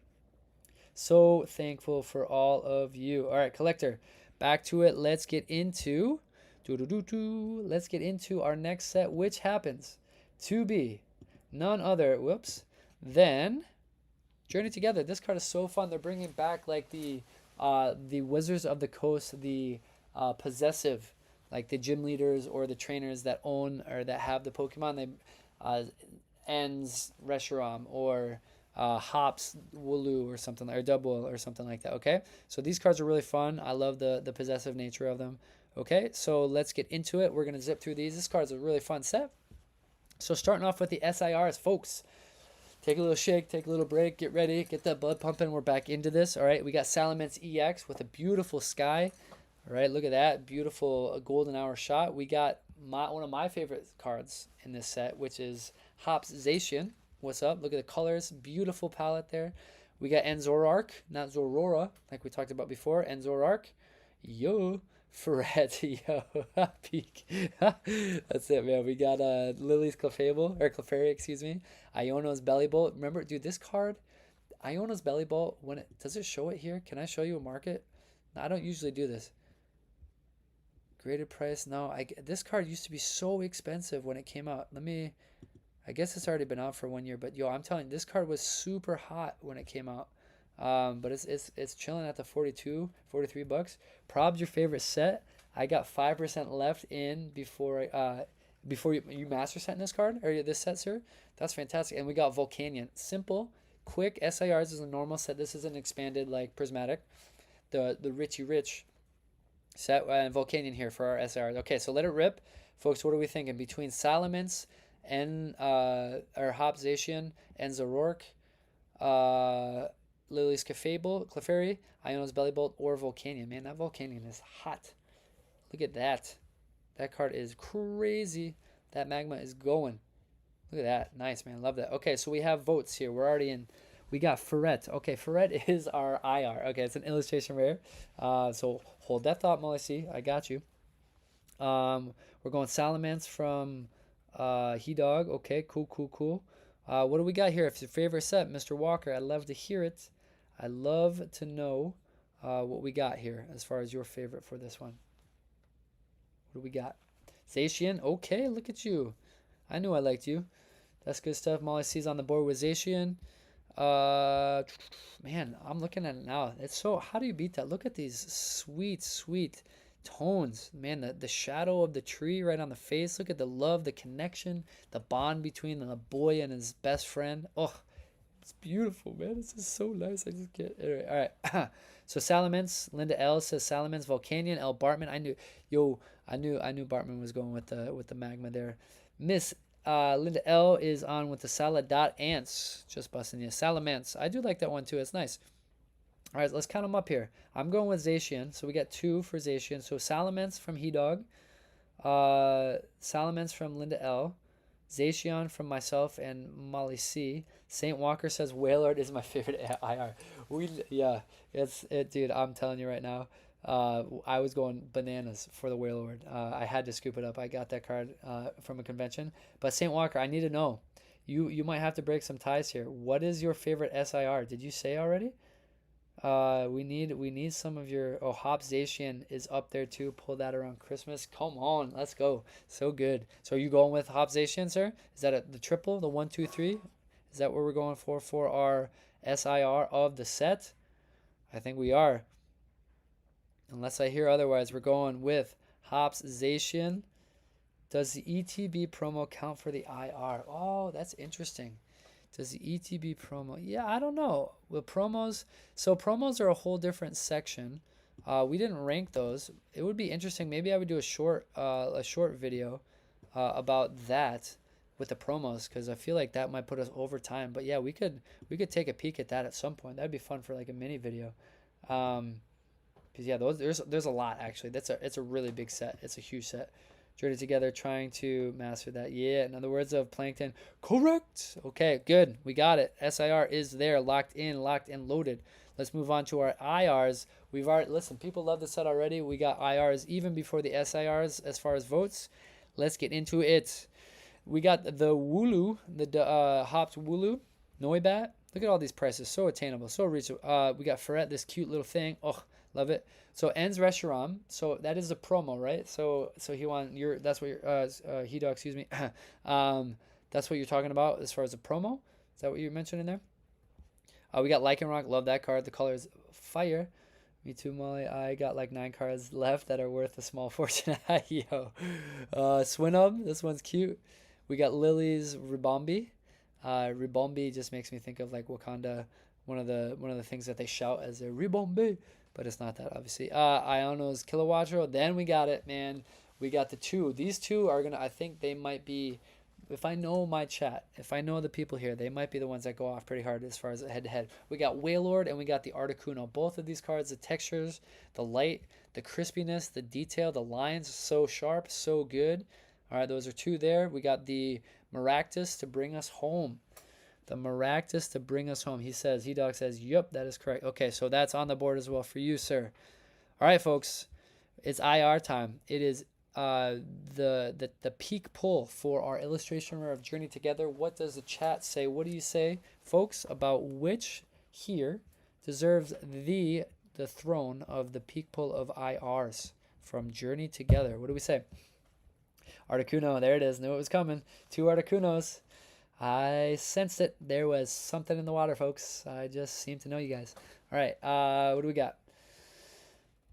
So thankful for all of you. All right, collector, back to it. Let's get into... Let's get into our next set, which happens to be none other, than Journey Together. This card is so fun. They're bringing back like the Wizards of the Coast, the possessive, like the gym leaders or the trainers that own or that have the Pokemon. They Ends Reshiram or Hops Wooloo or something, or Double or something like that. Okay, so these cards are really fun. I love the possessive nature of them. Okay, so let's get into it. We're going to zip through these. This card's a really fun set. So starting off with the SIRs, folks. Take a little shake, take a little break, get ready, get that blood pumping. We're back into this. All right, we got Salamence EX with a beautiful sky. All right, look at that. Beautiful golden hour shot. We got one of my favorite cards in this set, which is Hops Zacian. What's up? Look at the colors. Beautiful palette there. We got Enzorark, not Zorora, like we talked about before. Enzorark. Yo. Fred, yo, peak. That's it, man. We got Lily's Clefairy, excuse me. Iono's Belly Bolt. Remember, dude, this card, Iono's Belly Bolt, does it show it here? Can I show you a market? No, I don't usually do this. Graded price. No, this card used to be so expensive when it came out. I guess it's already been out for 1 year, but yo, I'm telling you, this card was super hot when it came out. But it's chilling at the 42, 43 bucks. Prob's your favorite set. I got 5% left in before you master set in this card or this set, sir. That's fantastic. And we got Volcanion. Simple, quick. SIRs is a normal set. This is an expanded like prismatic. The Richie Rich set and Volcanion here for our SIRs. Okay, so let it rip, folks. What are we thinking between Salamence and or Hops Zacian and Zoroark? Lily's Clefairy, Iono's Bellybolt, or Volcanion. Man, that Volcanion is hot. Look at that. That card is crazy. That Magma is going. Look at that. Nice, man. Love that. Okay, so we have votes here. We're already in. We got Ferret. Okay, Ferret is our IR. Okay, it's an illustration rare. So hold that thought, Molly C. I got you. We're going Salamence from He Dog. Okay, cool, cool, cool. What do we got here? If it's your favorite set, Mr. Walker, I'd love to hear it. I'd love to know what we got here as far as your favorite for this one. What do we got? Zacian. Okay, look at you. I knew I liked you. That's good stuff. Molly C's on the board with Zacian. Man, I'm looking at it now. It's so, how do you beat that? Look at these sweet, sweet tones. Man, the shadow of the tree right on the face. Look at the love, the connection, the bond between the boy and his best friend. Oh, it's beautiful, man. This is so nice. I just get it. All right. So Salamence, Linda L says Salamence, Volcanion, L Bartman. I knew Bartman was going with the magma there. Miss Linda L is on with the Salad Dot Ants. Just busting you. Salamence. I do like that one too. It's nice. All right, let's count them up here. I'm going with Zacian. So we got 2 for Zacian. So Salamence from He Dog. Salamence from Linda L. Zacian from myself and Molly C. Saint Walker says Wailord is my favorite IR. Yeah, it's it, dude. I'm telling you right now. I was going bananas for the Wailord. I had to scoop it up. I got that card from a convention. But Saint Walker, I need to know. You might have to break some ties here. What is your favorite SIR? Did you say already? We need some of your. Oh, Hopzation is up there too. Pull that around Christmas. Come on, let's go. So good. So are you going with Hopzation, sir? Is that the triple, the 1, 2, 3? Is that what we're going for our SIR of the set? I think we are. Unless I hear otherwise, we're going with Hopzation. Does the ETB promo count for the IR? Oh, that's interesting. Does the ETB promo? Yeah, I don't know. With promos, so promos are a whole different section. We didn't rank those. It would be interesting. Maybe I would do a short video about that with the promos, because I feel like that might put us over time. But yeah, we could take a peek at that at some point. That'd be fun for like a mini video. Because yeah, there's a lot actually. It's a really big set. It's a huge set. Journey together, trying to master that. Yeah, in other words of Plankton, correct. Okay, good. We got it. SIR is there, locked in, loaded. Let's move on to our IRs. We've already, listen, people love the set already. We got IRs even before the SIRs as far as votes. Let's get into it. We got the Wooloo, the Hopped Wooloo, Noibat. Look at all these prices, so attainable, so reachable. We got Ferret, this cute little thing. Oh, love it. So Enz Reshiram. So that is a promo, right? So he want your. That's what your He Dog. Excuse me. That's what you're talking about as far as a promo. Is that what you mentioned in there? We got Lycanroc. Love that card. The color is fire. Me too, Molly. I got like 9 cards left that are worth a small fortune. Yo, Swinub. This one's cute. We got Lily's Ribombi. Ribombi just makes me think of like Wakanda. One of the things that they shout as a Ribombi. But it's not that, obviously. Iono's Kilowattrel. Then we got it, man. We got the 2. These 2 are going to, I think they might be, if I know my chat, if I know the people here, they might be the ones that go off pretty hard as far as head-to-head. We got Wailord and we got the Articuno. Both of these cards, the textures, the light, the crispiness, the detail, the lines, so sharp, so good. All right, those are 2 there. We got the Maractus to bring us home. The Maractus to bring us home. He says, He Dog says, yep, that is correct. Okay, so that's on the board as well for you, sir. All right, folks, it's IR time. It is the peak pull for our illustration rare of Journey Together. What does the chat say? What do you say, folks, about which here deserves the throne of the peak pull of IRs from Journey Together? What do we say? Articuno, there it is. Knew it was coming. 2 Articunos. I sensed it. There was something in the water, folks. I just seem to know you guys. All right, what do we got?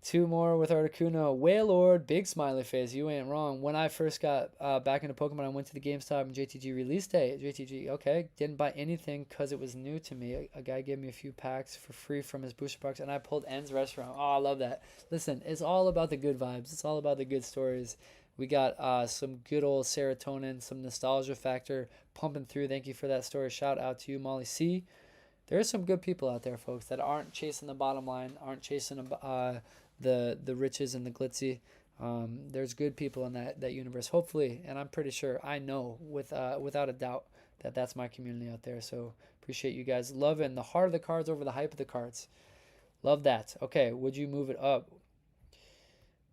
2 more with Articuno. Wailord, big smiley face. You ain't wrong. When I first got back into Pokemon, I went to the GameStop and JTG release day. JTG, okay. Didn't buy anything because it was new to me. A guy gave me a few packs for free from his booster box, and I pulled En's Restaurant. Oh, I love that. Listen, it's all about the good vibes. It's all about the good stories. We got some good old serotonin, some nostalgia factor pumping through. Thank you for that story. Shout out to you, Molly C. There's some good people out there, folks, that aren't chasing the bottom line, aren't chasing the riches and the glitzy. There's good people in that universe, hopefully, and I'm pretty sure, I know without a doubt that that's my community out there. So appreciate you guys loving the heart of the cards over the hype of the cards. Love that. Okay, would you move it up?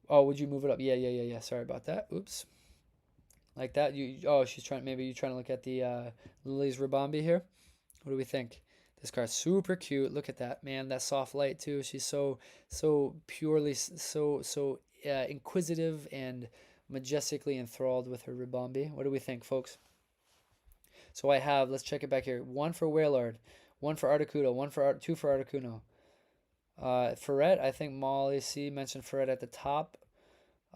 Oh, would you move it up? Yeah. Sorry about that. Oops. Like that. She's trying. Maybe you trying to look at the Lily's Rabambi here. What do we think? This card's super cute. Look at that, man. That soft light too. She's so purely so inquisitive and majestically enthralled with her Rabambi. What do we think, folks? So I have. Let's check it back here. One for Wailord, one for Articuno, two for Articuno. Ferret, I think Molly C mentioned Ferret at the top.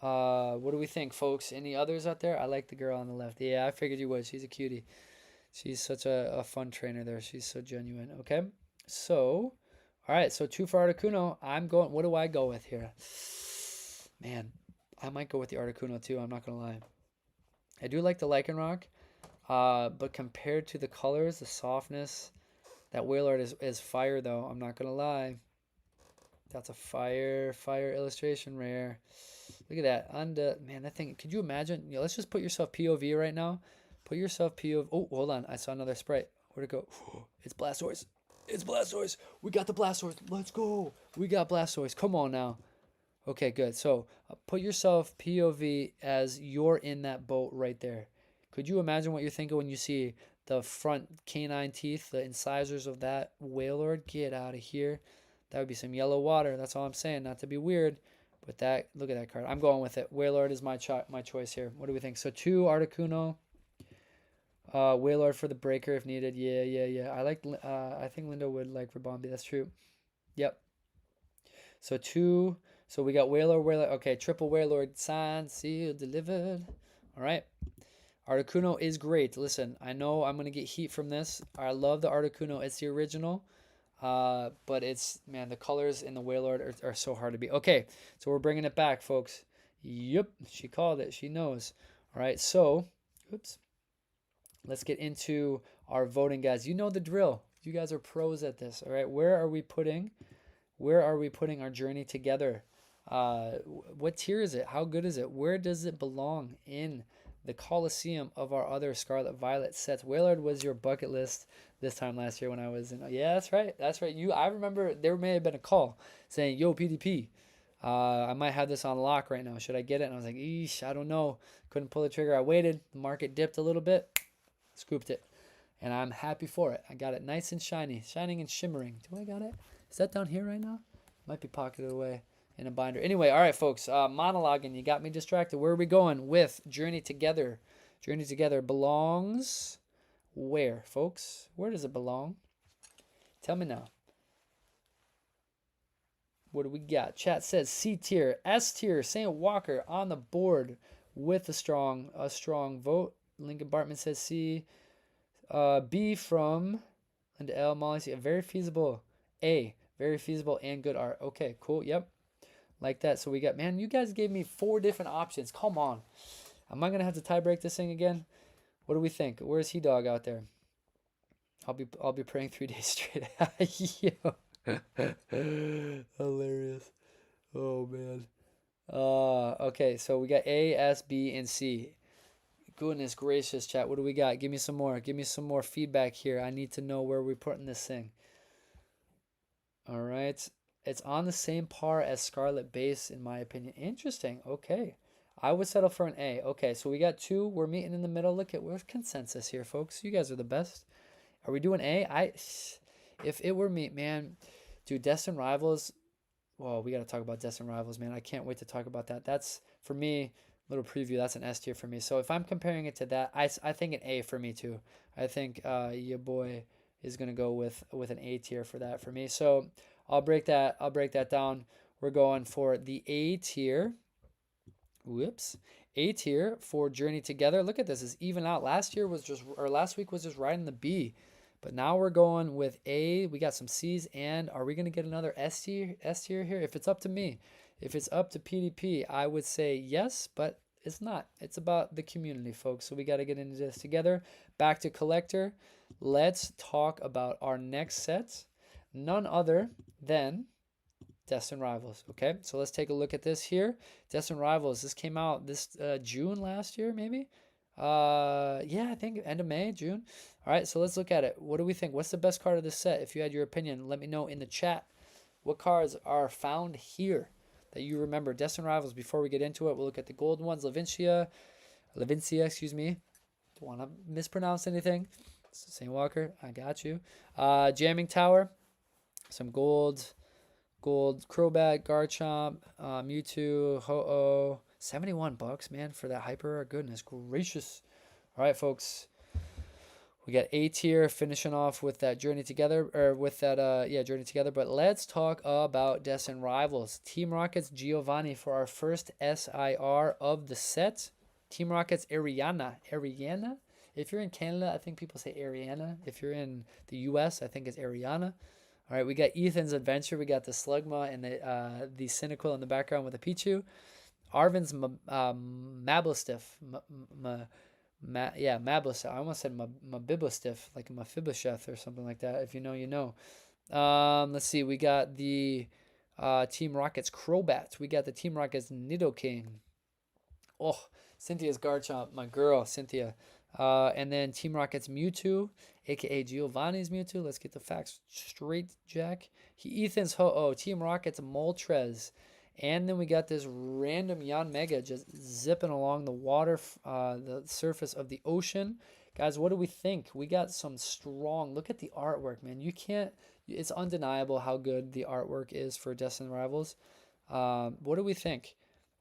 What do we think, folks? Any others out there? I like the girl on the left. Yeah, I figured you would. She's a cutie. She's such a fun trainer there. She's so genuine. Okay, so, all right. So two for Articuno. I'm going. What do I go with here? Man, I might go with the Articuno too. I'm not gonna lie. I do like the Lycanroc, but compared to the colors, the softness, that Wailord is fire though. I'm not gonna lie. That's a fire illustration rare. Look at that. Man, that thing, could you imagine? Let's just put yourself POV right now. Put yourself POV. Oh, hold on. I saw another sprite. Where'd it go? It's Blastoise. It's Blastoise. We got the Blastoise. Let's go. We got Blastoise. Come on now. Okay, good. So put yourself POV as you're in that boat right there. Could you imagine what you're thinking when you see the front canine teeth, the incisors of that Wailord? Get out of here. That would be some yellow water. That's all I'm saying. Not to be weird, but that, look at that card. I'm going with it. Wailord is my choice here. What do we think? So two Articuno, Wailord for the breaker if needed. Yeah. I think Linda would like Rabambi. That's true. Yep. So two. So we got Wailord. Okay, triple Wailord. Signed, sealed, delivered. All right. Articuno is great. Listen, I know I'm gonna get heat from this. I love the Articuno. It's the original. But it's, man, the colors in the Wailord are so hard to beat. Okay, so we're bringing it back, folks. Yep, she called it. She knows. All right, so, oops. Let's get into our voting, guys. You know the drill. You guys are pros at this. All right, where are we putting our journey together? What tier is it? How good is it? Where does it belong in the Coliseum of our other Scarlet Violet sets? Wailord was your bucket list this time last year when I was in. Yeah, that's right. I remember there may have been a call saying, "Yo, PDP, I might have this on lock right now. Should I get it?" And I was like, "Eesh, I don't know." Couldn't pull the trigger. I waited. The market dipped a little bit, scooped it, and I'm happy for it. I got it nice and shiny, shining and shimmering. Do I got it? Is that down here right now? Might be pocketed away in a binder. Anyway, all right, folks. Monologuing. You got me distracted. Where are we going with Journey Together? Journey Together belongs where, folks? Where does it belong? Tell me now. What do we got? Chat says C tier, S tier, St. Walker on the board with a strong vote. Lincoln Bartman says C. B from Linda L. Molly C. Very feasible. A. Very feasible and good art. Okay, cool. Yep. Like that. So we got, man, you guys gave me 4 different options. Come on. Am I going to have to tie break this thing again? What do we think? Where's He Dog out there? I'll be praying 3 days straight. Hilarious. Oh man. Okay, so we got A, S, B, and C. Goodness gracious, chat. What do we got? Give me some more. Give me some more feedback here. I need to know where we're putting this thing. All right. It's on the same par as Scarlet Base, in my opinion. Interesting. Okay. I would settle for an A. Okay, so we got 2. We're meeting in the middle. Look at, where's consensus here, folks? You guys are the best. Are we doing A? If it were me, man, dude, Destined Rivals. Well, we got to talk about Destined Rivals, man. I can't wait to talk about that. That's, for me, little preview, that's an S tier for me. So if I'm comparing it to that, I think an A for me too. I think your boy is going to go with an A tier for that for me. So I'll break that down. We're going for the A tier. Whoops. A tier for Journey Together. Look at this. It's even out. Last week was just right in the B. But now we're going with A. We got some C's, and are we going to get another S tier here? If it's up to me, if it's up to PDP, I would say yes, but It's not. It's about the community, folks. So we got to get into this together. Back to collector. Let's talk about our next set. None other than Destined Rivals. Okay, so let's take a look at this here. Destined Rivals. This came out this June last year, maybe. Yeah, I think end of May, June. All right, so let's look at it. What do we think? What's the best card of this set? If you had your opinion, let me know in the chat. What cards are found here that you remember? Destined Rivals. Before we get into it, we'll look at the gold ones. Levincia, excuse me. Don't want to mispronounce anything. St. Walker, I got you. Jamming Tower, some gold, Crobat, Garchomp, Mewtwo, Ho-Oh. $71, man, for that hyper. Goodness gracious. All right, folks. We got A tier finishing off with that Journey Together, or with that, Journey Together. But let's talk about Destined Rivals. Team Rocket's Giovanni for our first SIR of the set. Team Rocket's Ariana. If you're in Canada, I think people say Ariana. If you're in the US, I think it's Ariana. All right, we got Ethan's Adventure. We got the Slugma and the Cynical in the background with the Pichu. Arvin's Mablostiff. Mablostiff. I almost said Mabibostiff, like Mephibosheth or something like that. If you know, you know. Let's see. We got the Team Rocket's Crobat. We got the Team Rocket's Nidoking. Oh, Cynthia's Garchomp, my girl, Cynthia. And then Team Rocket's Mewtwo, aka Giovanni's Mewtwo. Let's get the facts straight, Jack. Ethan's Ho-Oh, Team Rocket's Moltres. And then we got this random Yanmega just zipping along the water, the surface of the ocean. Guys, what do we think? We got some strong, look at the artwork, man. You can't, it's undeniable how good the artwork is for Destined Rivals. What do we think?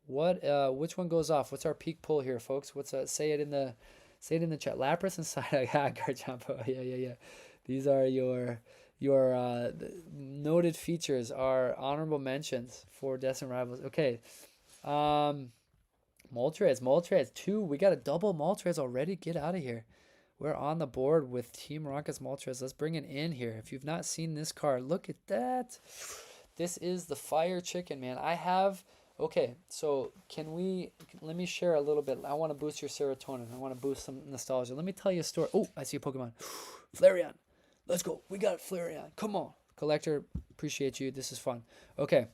Which one goes off? What's our peak pull here, folks? Say it in the chat. Lapras inside. Garchomp. Yeah. These are your noted features, are honorable mentions for Destined Rivals. Okay. Moltres 2. We got a double Moltres already. Get out of here. We're on the board with Team Rocket's Moltres. Let's bring it in here. If you've not seen this card, look at that. This is the Fire Chicken, man. Okay, so let me share a little bit. I want to boost your serotonin. I want to boost some nostalgia. Let me tell you a story. Oh, I see a Pokemon. Flareon. Let's go. We got Flareon. Come on. Collector, appreciate you. This is fun. Okay,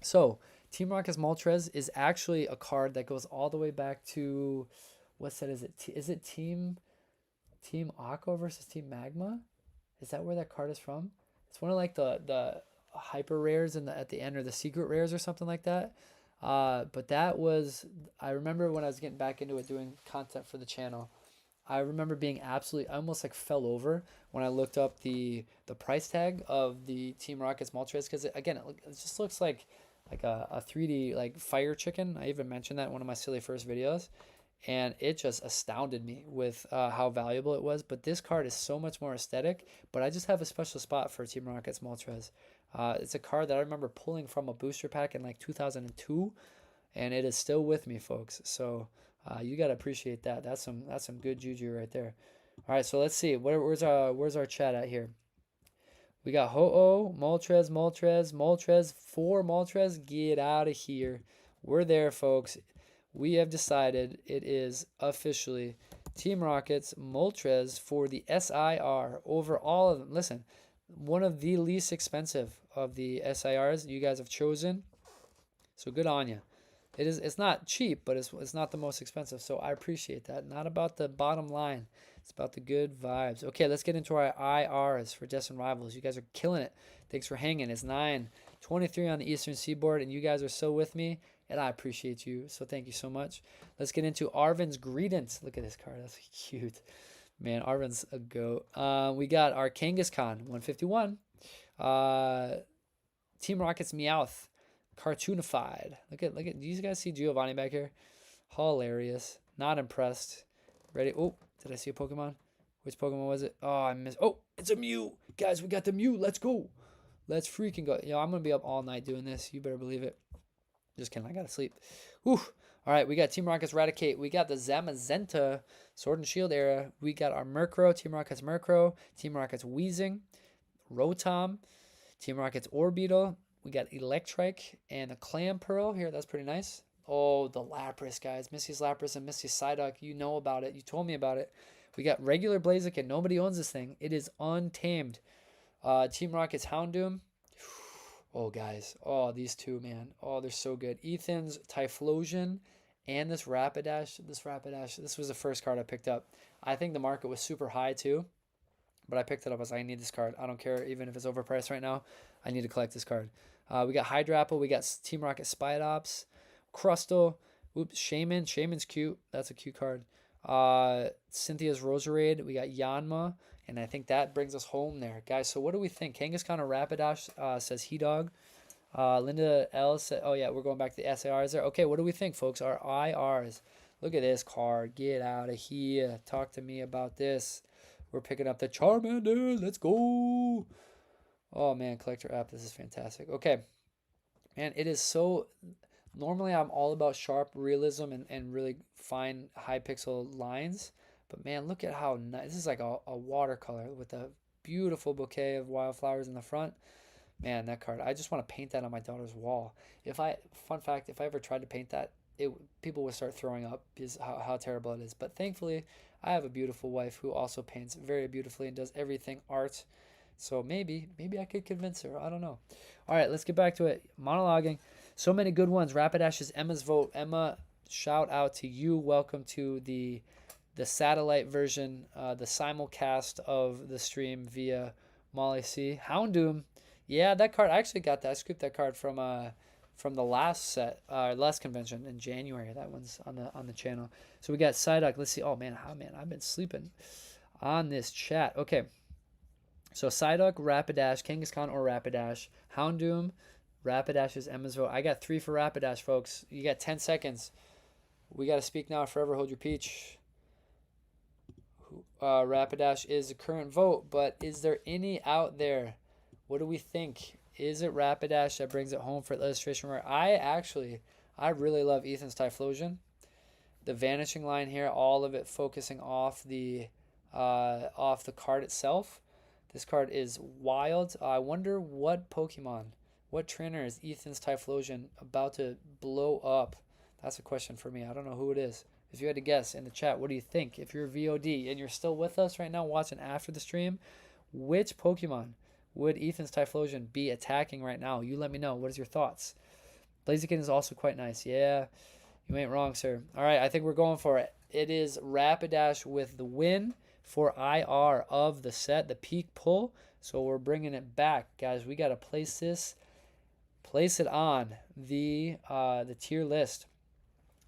so Team Rocket's Moltres is actually a card that goes all the way back to, what set is it? Is it Team Aqua versus Team Magma? Is that where that card is from? It's one of like the hyper rares at the end, or the secret rares or something like that. But that was, I remember when I was getting back into it, doing content for the channel, I remember being I almost like fell over when I looked up the price tag of the Team Rocket's Moltres, because it just looks like a 3D like Fire Chicken. I even mentioned that in one of my silly first videos, and it just astounded me with how valuable it was. But this card is so much more aesthetic, but I just have a special spot for Team Rocket's Moltres. It's a card that I remember pulling from a booster pack in like 2002, and it is still with me, folks. So you gotta appreciate that. That's some good juju right there. All right, so let's see. Where's our chat at here? We got Ho-Oh, Moltres, 4 Moltres. Get out of here. We're there, folks. We have decided it is officially Team Rocket's Moltres for the SIR over all of them. Listen, one of the least expensive of the SIRs you guys have chosen. So good on you. It's not cheap, but it's not the most expensive. So I appreciate that. Not about the bottom line. It's about the good vibes. Okay, let's get into our IRs for Destined Rivals. You guys are killing it. Thanks for hanging. It's 9:23 on the Eastern Seaboard, and you guys are still with me, and I appreciate you. So thank you so much. Let's get into Arvin's Greedence. Look at this card. That's cute. Man, Arvin's a goat. We got our Kangaskhan, 151. Team Rocket's Meowth, cartoonified. Look at. Do you guys see Giovanni back here? Hilarious. Not impressed. Ready? Oh, did I see a Pokemon? Which Pokemon was it? Oh, I missed. Oh, it's a Mew. Guys, we got the Mew. Let's go. Let's freaking go. Yo, I'm going to be up all night doing this. You better believe it. Just kidding. I got to sleep. Whew. All right, we got Team Rocket's Raticate. We got the Zamazenta Sword and Shield era. We got our Murkrow, Team Rocket's Murkrow, Team Rocket's Weezing, Rotom, Team Rocket's Orbeetle. We got Electrike and a Clam Pearl here. That's pretty nice. Oh, the Lapras, guys. Misty's Lapras and Misty's Psyduck. You know about it. You told me about it. We got regular Blaziken. Nobody owns this thing. It is untamed. Team Rocket's Houndoom. Oh, guys. Oh, these two, man. Oh, they're so good. Ethan's Typhlosion and this Rapidash. This was the first card I picked up. I think the market was super high, too. But I picked it up. I was like, I need this card. I don't care even if it's overpriced right now. I need to collect this card. We got Hydrapple. We got Team Rocket Spidops. Crustle. Oops, Shaman. Shaman's cute. That's a cute card. Cynthia's Roserade. We got Yanma. And I think that brings us home there. Guys, so what do we think? Kangaskhan or Rapidash says He-Dog. Linda L said, oh yeah, we're going back to the SARs there. Okay, what do we think, folks? Our IRs. Look at this card. Get out of here. Talk to me about this. We're picking up the Charmander. Let's go. Oh, man, collector app. This is fantastic. Okay. Man, it is so... Normally, I'm all about sharp realism and really fine, high pixel lines. But, man, look at how nice... This is like a watercolor with a beautiful bouquet of wildflowers in the front. Man, that card. I just want to paint that on my daughter's wall. Fun fact, if I ever tried to paint that, people would start throwing up because how terrible it is. But thankfully, I have a beautiful wife who also paints very beautifully and does everything art. So maybe I could convince her. I don't know. All right, let's get back to it. Monologuing. So many good ones. Rapidash is Emma's vote. Emma, shout out to you. Welcome to the satellite version, the simulcast of the stream via Molly C. Houndoom. Yeah, that card. I actually got that. I scooped that card from the last set, last convention in January. That one's on the channel. So we got Psyduck. Let's see. Oh man, I've been sleeping on this chat. Okay. So Psyduck, Rapidash, Kangaskhan or Rapidash, Houndoom, Rapidash is Emma's vote. I got 3 for Rapidash, folks. You got 10 seconds. We got to speak now or forever hold your peach. Rapidash is the current vote, but is there any out there? What do we think? Is it Rapidash that brings it home for illustration rare? I really love Ethan's Typhlosion. The vanishing line here, all of it focusing off the card itself. This card is wild. I wonder what Pokemon, what trainer is Ethan's Typhlosion about to blow up? That's a question for me. I don't know who it is. If you had to guess in the chat, what do you think? If you're VOD and you're still with us right now watching after the stream, which Pokemon would Ethan's Typhlosion be attacking right now? You let me know. What is your thoughts? Blaziken is also quite nice. Yeah, you ain't wrong, sir. All right, I think we're going for it. It is Rapidash with the win for IR of the set, the peak pull. So we're bringing it back, guys. We got to place it on the tier list.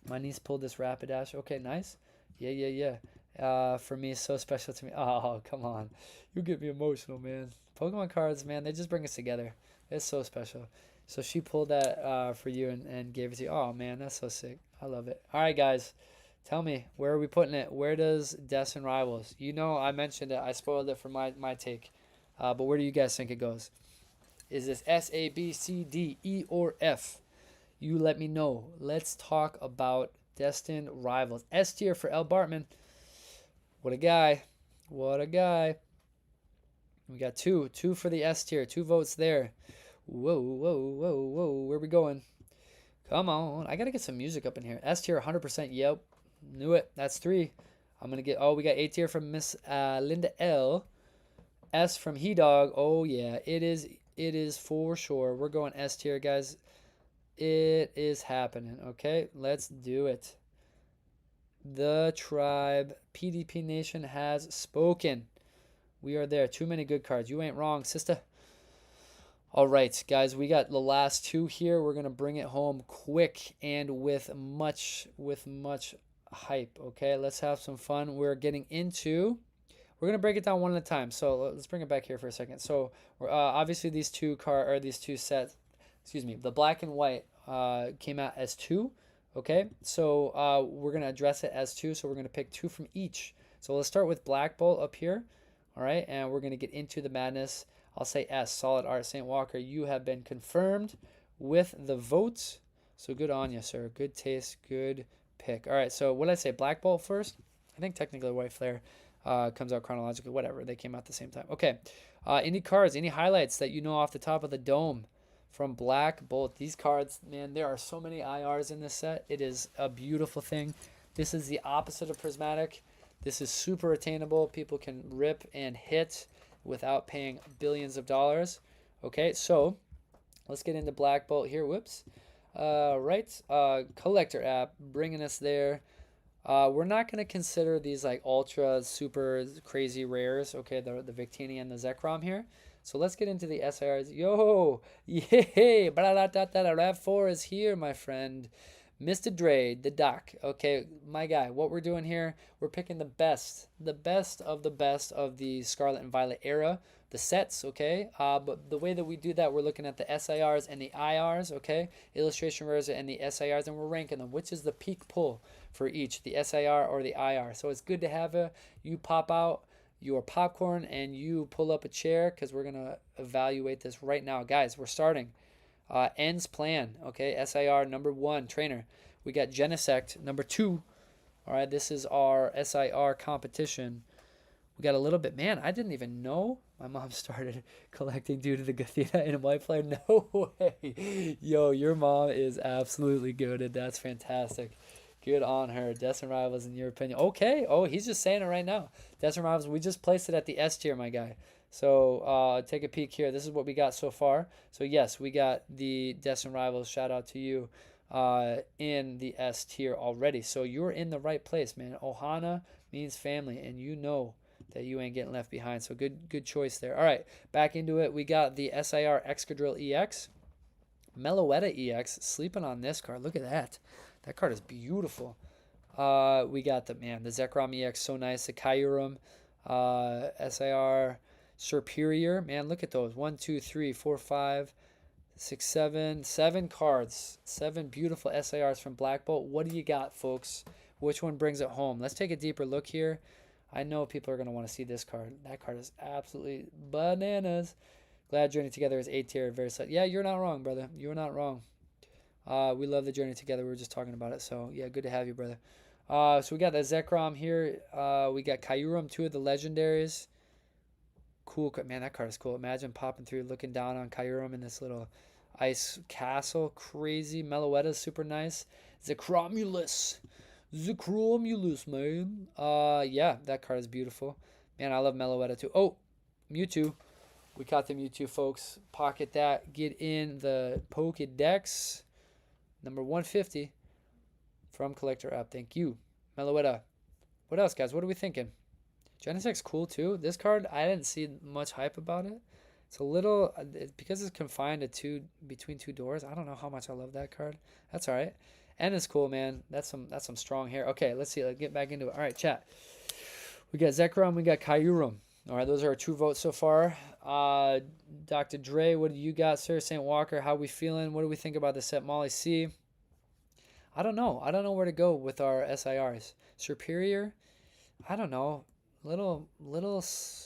My niece pulled this Rapidash. Okay, nice. Yeah. For me, it's so special to me. Oh, come on. You get me emotional, man. Pokemon cards, man, they just bring us together. It's so special. So she pulled that for you and gave it to you. Oh, man, that's so sick. I love it. All right, guys. Tell me, where are we putting it? Where does Destin Rivals? You know, I mentioned it. I spoiled it for my take. But where do you guys think it goes? Is this S, A, B, C, D, E, or F? You let me know. Let's talk about Destin Rivals. S tier for L. Bartman. What a guy. What a guy. We got two for the S tier. 2 votes there. Whoa. Where are we going? Come on. I got to get some music up in here. S tier 100%. Yep. Knew it. That's 3. I'm going to get... Oh, we got A tier from Miss Linda L. S from He Dog. Oh, yeah. It is for sure. We're going S tier, guys. It is happening. Okay, let's do it. The tribe PDP Nation has spoken. We are there. Too many good cards. You ain't wrong, sister. All right, guys, we got the last 2 here. We're gonna bring it home quick and with much hype. Okay, let's have some fun. We're getting into. We're gonna break it down one at a time. So let's bring it back here for a second. So obviously these two sets. Excuse me. The black and white came out as 2. Okay, so we're going to address it as 2. So we're going to pick 2 from each. So let's start with Black Bolt up here. All right, and we're going to get into the madness. I'll say S, Solid Art St. Walker. You have been confirmed with the votes. So good on you, sir. Good taste, good pick. All right, so what did I say? Black Bolt first? I think technically White Flare comes out chronologically. Whatever, they came out at the same time. Okay, any cards, any highlights that you know off the top of the dome from Black Bolt. These cards, man, there are so many IRs in this set. It is a beautiful thing. This is the opposite of prismatic. This is super attainable. People can rip and hit without paying billions of dollars. Okay, so let's get into Black Bolt here. Whoops. Collector app, bringing us there. We're not going to consider these like ultra super crazy rares, okay, the Victini and the Zekrom here. So let's get into the SIRs. Yo, yay, RAV4 is here, my friend. Mr. Dre, the doc. Okay, my guy, what we're doing here, we're picking the best of the Scarlet and Violet era, the sets, okay? But the way that we do that, we're looking at the SIRs and the IRs, okay? Illustration rares and the SIRs, and we're ranking them. Which is the peak pull for each, the SIR or the IR? So it's good to have you pop out your popcorn and you pull up a chair because we're going to evaluate this right now. Guys, we're starting. Ends plan, okay? SIR number 1, trainer. We got Genesect number 2. All right, this is our SIR competition. We got a little bit, man, I didn't even know my mom started collecting due to the Gathena and White Flare. No way. Yo, your mom is absolutely goated. That's fantastic. Good on her. Destin Rivals, in your opinion. Okay. Oh, he's just saying it right now. Destin Rivals, we just placed it at the S tier, my guy. So take a peek here. This is what we got so far. So yes, we got the Destin Rivals. Shout out to you in the S tier already. So you're in the right place, man. Ohana means family, and you know that you ain't getting left behind. So good choice there. All right, back into it. We got the SIR Excadrill EX. Meloetta EX. Sleeping on this card. Look at that. That card is beautiful. We got the Zekrom EX, so nice. The Kyurem SIR Superior. Man, look at those. 1, 2, 3, 4, 5, 6, 7. 7 cards. 7 beautiful SIRs from Black Bolt. What do you got, folks? Which one brings it home? Let's take a deeper look here. I know people are going to want to see this card. That card is absolutely bananas. Glad Journey Together is A tier. Very sad. Yeah, you're not wrong, brother. You're not wrong. We love the Journey Together. We were just talking about it. So, yeah, good to have you, brother. So we got the Zekrom here. We got Kyurem, 2 of the legendaries. Cool. Man, that card is cool. Imagine popping through, looking down on Kyurem in this little ice castle. Crazy. Meloetta is super nice. Zekromulus, man. Yeah, that card is beautiful. Man, I love Meloetta too. Oh, Mewtwo. We caught the Mewtwo, folks. Pocket that. Get in the Pokédex. Number 150 from Collector App. Thank you. Meloetta. What else, guys? What are we thinking? Genesect's cool too. This card, I didn't see much hype about it. It's a little, because it's confined to between 2 doors. I don't know how much I love that card. That's all right. And it's cool, man. That's some strong hair. Okay, let's see. Let's get back into it. All right, chat. We got Zekrom. We got Kyurem. All right, those are our 2 votes so far. Dr. Dre, what do you got, sir? St. Walker, how we feeling? What do we think about the set? Molly C. I don't know. I don't know where to go with our SIRs. Superior? I don't know. Little,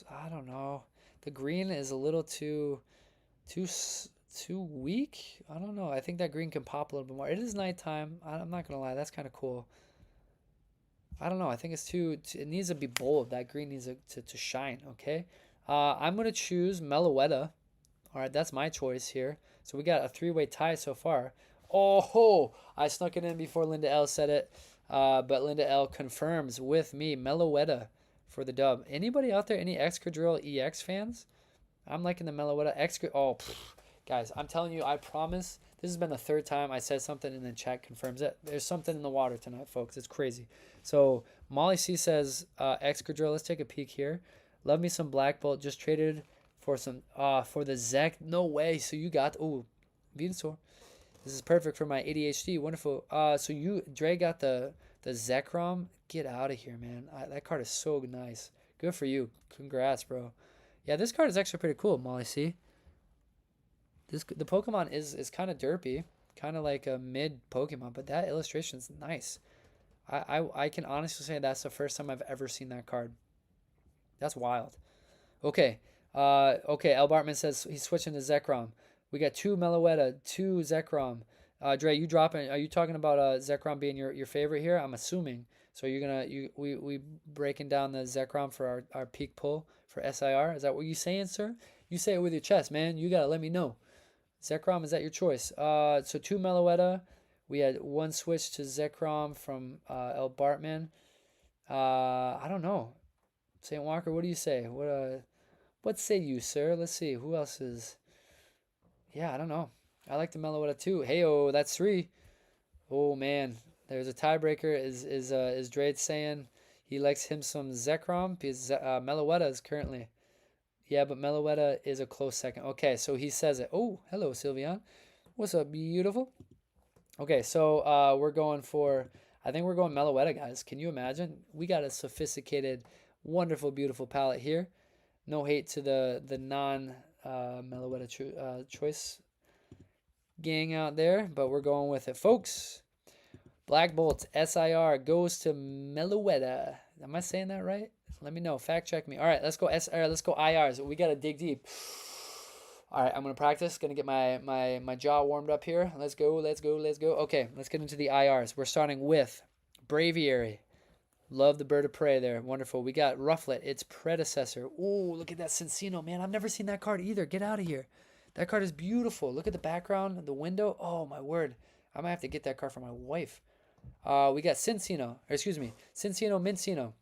I don't know. The green is a little too weak. I don't know. I think that green can pop a little bit more. It is nighttime. I'm not gonna lie. That's kind of cool. I don't know. I think it's too. It needs to be bold. That green needs to shine. Okay. I'm gonna choose Meloetta. All right, that's my choice here. So we got a 3-way tie so far. Oh, I snuck it in before Linda L said it, but Linda L confirms with me Meloetta for the dub. Anybody out there? Any Excadrill EX fans? I'm liking the Meloetta Excadrill. Oh, guys, I'm telling you, I promise. This has been the 3rd time I said something and then chat confirms it. There's something in the water tonight, folks. It's crazy. So Molly C says Excadrill. Let's take a peek here. Love me some Black Bolt. Just traded for some for the Zek. No way. So you got Venusaur. This is perfect for my ADHD. Wonderful. So Dre got the Zekrom. Get out of here, man. That card is so nice. Good for you. Congrats, bro. Yeah, this card is actually pretty cool, Molly C. The Pokemon is kind of derpy, kind of like a mid Pokemon, but that illustration is nice. I can honestly say that's the first time I've ever seen that card. That's wild. Okay. Okay, El Bartman says he's switching to Zekrom. We got 2 Meloetta, 2 Zekrom. Dre, you dropping? Are you talking about Zekrom being your favorite here? I'm assuming. So we breaking down the Zekrom for our peak pull for SIR. Is that what you saying, sir? You say it with your chest, man. You gotta let me know. Zekrom, is that your choice? So 2 Meloetta. We had 1 switch to Zekrom from El Bartman. I don't know. St. Walker, what do you say? What say you, sir? Let's see. Who else is... Yeah, I don't know. I like the Meloetta too. Hey-oh, that's 3. Oh, man. There's a tiebreaker. Is Drade saying he likes him some Zekrom? Because Meloetta is currently... Yeah, but Meloetta is a close second. Okay, so he says it. Oh, hello, Sylvian. What's up, beautiful? Okay, so we're going for... I think we're going Meloetta, guys. Can you imagine? We got a sophisticated, wonderful, beautiful palette here. No hate to the non Meloetta choice gang out there, but we're going with it, folks. Black Bolt SIR goes to Meloetta. Am I saying that right? Let me know. Fact check me. All right, let's go SR. Let's go IRs. We gotta dig deep. All right, I'm gonna practice. Gonna get my jaw warmed up here. Let's go. Let's go. Let's go. Okay, let's get into the IRs. We're starting with Braviary. Love the bird of prey there. Wonderful. We got Rufflet, its predecessor. Oh, look at that Cincino, man. I've never seen that card either. Get out of here. That card is beautiful. Look at the background, the window. Oh, my word. I might have to get that card for my wife. We got Cincino, Cincino Mincino.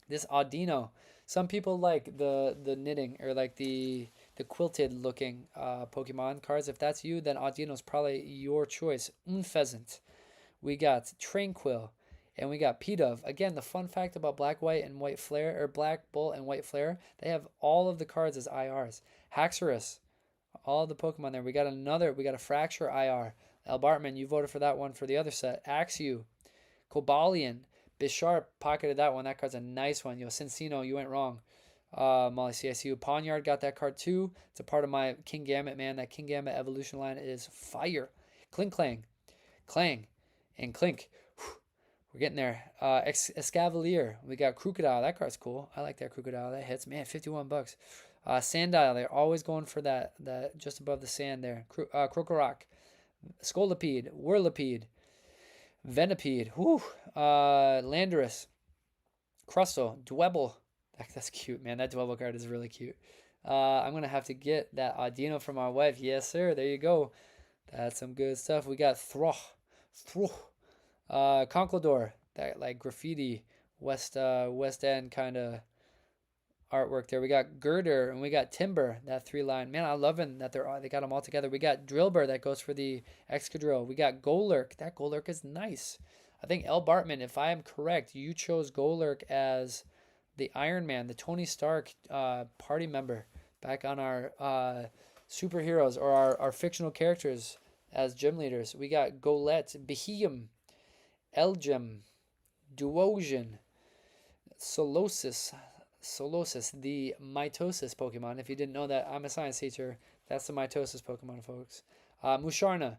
This Audino. Some people like the knitting or like the quilted looking Pokemon cards. If that's you, then Audino's probably your choice. Unpheasant. We got Tranquil. And we got P-Dove. Again, the fun fact about Black, White, and White Flare, or Black Bolt and White Flare, they have all of the cards as IRs. Haxorus, all the Pokemon there. We got a Fracture IR. El Bartman, you voted for that one for the other set. Axew, Cobalion, Bisharp pocketed that one. That card's a nice one. Yo, Cincino, you went wrong. Molly CSU. Pawniard got that card too. It's a part of my King Gambit, man. That King Gambit evolution line is fire. Clink Clang, Clang, and Clink. We're getting there. Escavalier. We got Crocodile. That card's cool. I like that Crocodile. That hits. Man, 51 bucks. Sandile. They're always going for that just above the sand there. Krokorok. Scolipede. Whirlipede. Venipede. Whew. Landorus. Crustle. Dwebble. That's cute, man. That Dwebble card is really cute. I'm going to have to get that Audino from our wife. Yes, sir. There you go. That's some good stuff. We got Throh. Conkeldurr, that like graffiti West End kind of artwork there. We got Girder and we got Timber, that 3-line. Man, I'm loving that they got them all together. We got Drillbur that goes for the Excadrill. We got Golurk. That Golurk is nice. I think El Bartman, if I am correct, you chose Golurk as the Iron Man, the Tony Stark party member back on our superheroes or our fictional characters as gym leaders. We got Golett, Beheeyem, Elgem, Duosion, Solosis, the mitosis Pokemon. If you didn't know that, I'm a science teacher. That's the mitosis Pokemon, folks. Musharna,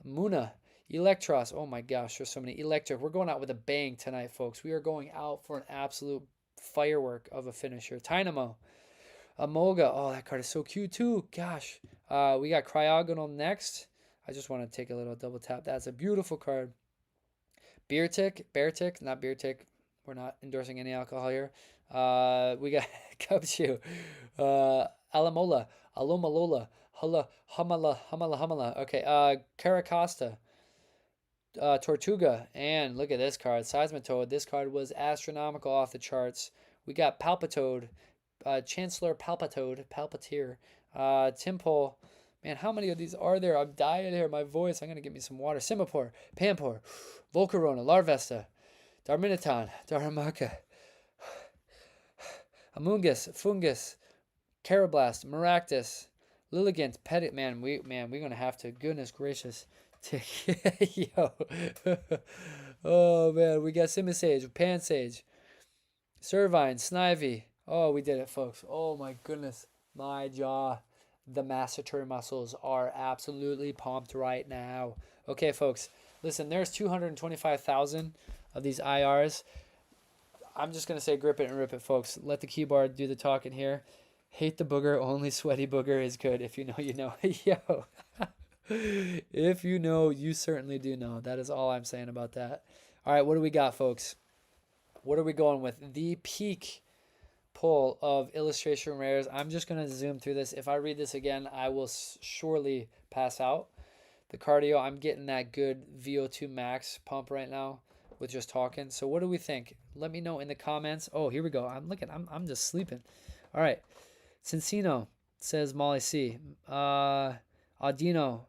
Muna, Electros. Oh my gosh, there's so many. Electric. We're going out with a bang tonight, folks. We are going out for an absolute firework of a finisher. Tynamo, Amolga. Oh, that card is so cute too. Gosh. We got Cryogonal next. I just want to take a little double tap. That's a beautiful card. Beartic, not Beartic. We're not endorsing any alcohol here. We got Cubchoo, Alomola, Hamala. Okay, Caracosta, Tortuga, and look at this card, Seismitoad. This card was astronomical off the charts. We got Palpitoad, Chancellor Palpatier, Timpole. Man, how many of these are there? I'm dying here. My voice. I'm going to get me some water. Simipour, Pampor, Volcarona, Larvesta, Darmanitan, Daramaka, Amoonguss, Fungus, Carablast, Maractus, Lilligant, Petit. Man, we're going to have to, goodness gracious. Yo. Oh, man. We got Simisage, Pansage, Servine, Snivy. Oh, we did it, folks. Oh, my goodness. My jaw. The masseter muscles are absolutely pumped right now. Okay, folks, listen, there's 225,000 of these IRs. I'm just going to say grip it and rip it, folks. Let the keyboard do the talking here. Hate the booger, only sweaty booger is good. If you know, you know. Yo. If you know, you certainly do know. That is all I'm saying about that. All right, what do we got, folks? What are we going with? The peak pull of illustration rares. I'm just going to zoom through this. If I read this again, I will surely pass out. The cardio, I'm getting that good VO2 max pump right now with just talking. So what do we think? Let me know in the comments. Oh, here we go. I'm just sleeping. All right. Cincino says Molly C. Audino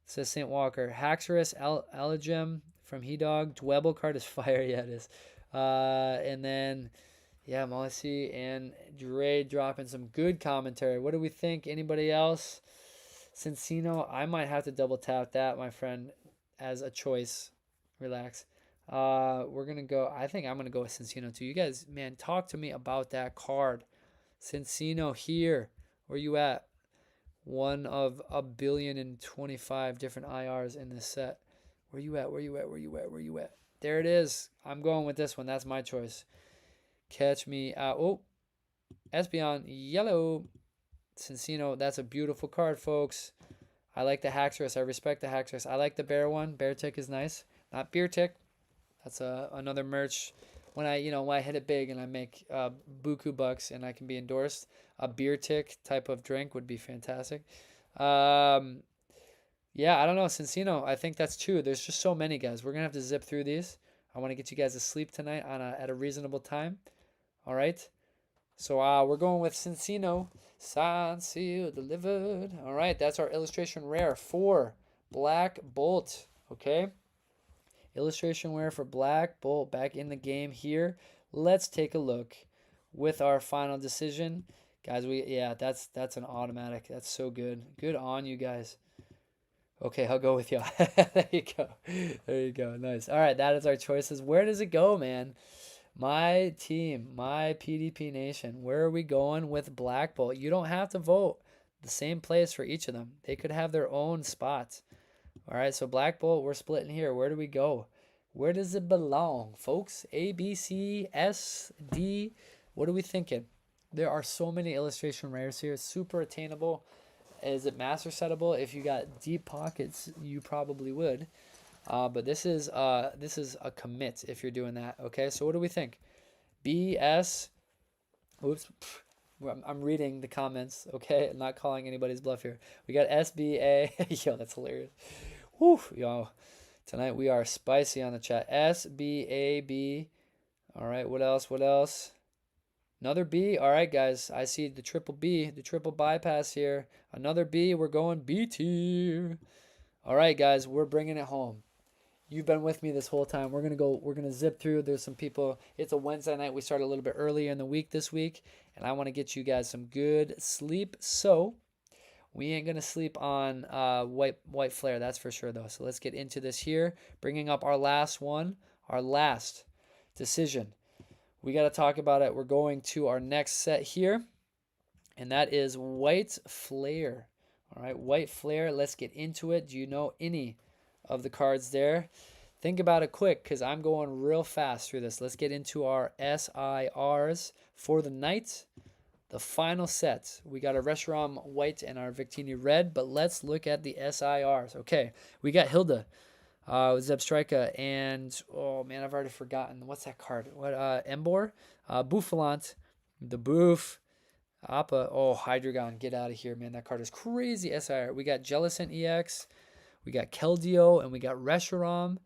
says St. Walker. Haxorus Elegem from He Dog. Dwebble card is fire. Yeah, it is. And then, yeah, Molly C. and Dre dropping some good commentary. What do we think? Anybody else? Cincino, I might have to double tap that, my friend, as a choice. Relax. We're gonna go. I think I'm gonna go with Cincino too. You guys, man, talk to me about that card. Cincino here. Where you at? One of 1,025,000,025 different IRs in this set. Where you at? Where you at? Where you at? Where you at? There it is. I'm going with this one. That's my choice. Catch me out. Oh, Espeon yellow. Cincino, that's a beautiful card, folks. I like the Haxorus. I respect the Haxorus. I like the bear one. Bear tick is nice. Not beer tick. That's another merch. When I hit it big and I make buku bucks and I can be endorsed, a beer tick type of drink would be fantastic. Yeah, I don't know. Cincino, I think that's two. There's just so many, guys. We're going to have to zip through these. I want to get you guys to sleep tonight at a reasonable time. All right? So we're going with Cincino. Signed, sealed, delivered. All right, that's our illustration rare for Black Bolt. Okay? Illustration rare for Black Bolt back in the game here. Let's take a look with our final decision. Guys, that's an automatic. That's so good. Good on you guys. Okay, I'll go with y'all. There you go. There you go. Nice. All right, that is our choices. Where does it go, man? My team, my PDP Nation, where are we going with Black Bolt? You don't have to vote the same place for each of them. They could have their own spots. All right, so Black Bolt, we're splitting here. Where do we go? Where does it belong, folks? A, B, C, S, D. What are we thinking? There are so many illustration rares here. Super attainable. Is it master settable? If you got deep pockets, you probably would. But this is a commit if you're doing that. Okay, so what do we think? BS. Oops, I'm reading the comments. Okay, I'm not calling anybody's bluff here. We got SBA. Yo, that's hilarious. Whew, yo. Tonight we are spicy on the chat. SBAB. All right, what else? What else? Another B. All right, guys. I see the triple B, the triple bypass here. Another B. We're going B tier. All right, guys. We're bringing it home. You've been with me this whole time. We're gonna zip through. There's some people. It's a Wednesday night. We started a little bit earlier in the week this week, and I want to get you guys some good sleep. So we ain't gonna sleep on white flare, that's for sure though. So let's get into this here. Bringing up our last one, our last decision. We got to talk about it. We're going to our next set here, and that is white flare. All right, white flare. Let's get into it. Do you know any of the cards there? Think about it quick because I'm going real fast through this. Let's get into our SIRs for the night. The final set. We got our Reshiram white and our Victini red, but let's look at the SIRs. Okay, we got Hilda, Zebstrika, and oh man, I've already forgotten. What's that card? What, Embor? Bouffalant, the Boof, Appa. Oh, Hydreigon, get out of here, man. That card is crazy. SIR. We got Jellicent EX. We got Keldeo, and we got Reshiram,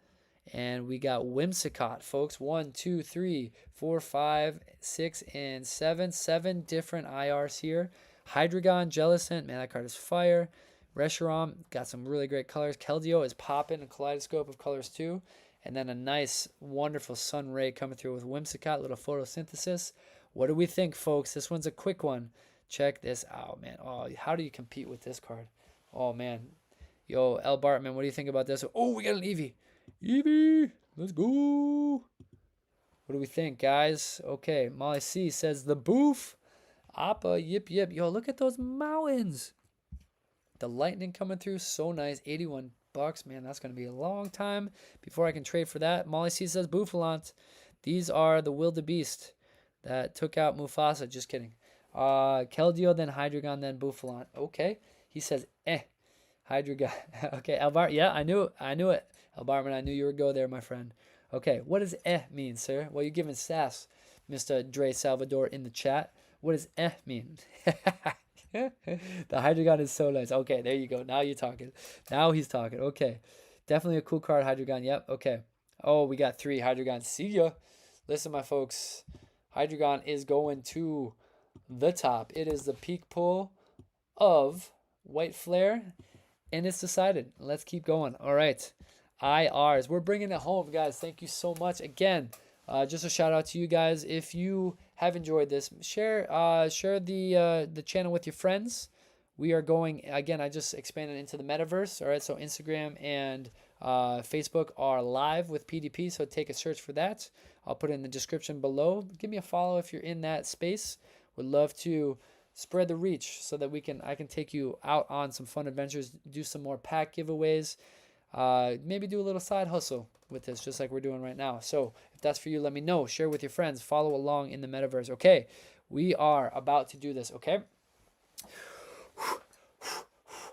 and we got Whimsicott, folks. 1, 2, 3, 4, 5, 6, and 7. 7 different IRs here. Hydreigon, Jellicent, man, that card is fire. Reshiram got some really great colors. Keldeo is popping, a kaleidoscope of colors too. And then a nice, wonderful sun ray coming through with Whimsicott, little photosynthesis. What do we think, folks? This one's a quick one. Check this out, man. Oh, how do you compete with this card? Oh, man. Yo, L. Bartman, what do you think about this? Oh, we got an Eevee. Eevee, let's go. What do we think, guys? Okay, Molly C says the Boof. Appa, yip, yip. Yo, look at those mountains. The lightning coming through, so nice. 81 bucks, man. That's going to be a long time before I can trade for that. Molly C says Bouffalant. These are the wildebeest that took out Mufasa. Just kidding. Keldeo, then Hydreigon, then Bouffalant. Okay. He says, Hydreigon. Okay, Albart. Yeah, I knew it. Albartman, I knew you would go there, my friend. Okay, what does mean, sir? Well, you're giving sass, Mr. Dre Salvador in the chat. What does mean? The Hydreigon is so nice. Okay, there you go. Now you're talking. Now he's talking. Okay. Definitely a cool card, Hydreigon. Yep. Okay. Oh, we got 3 Hydreigon. See ya. Listen, my folks. Hydreigon is going to the top. It is the peak pull of White Flare, and it's decided. Let's keep going. All right. IRs. We're bringing it home, guys. Thank you so much. Again, just a shout out to you guys. If you have enjoyed this, share the channel with your friends. We are going again. I just expanded into the metaverse. All right, so Instagram and Facebook are live with PDP. So take a search for that. I'll put it in the description below. Give me a follow if you're in that space. Would love to spread the reach so that I can take you out on some fun adventures. Do some more pack giveaways. Maybe do a little side hustle with this, just like we're doing right now. So if that's for you, let me know. Share with your friends. Follow along in the metaverse. Okay, we are about to do this. Okay.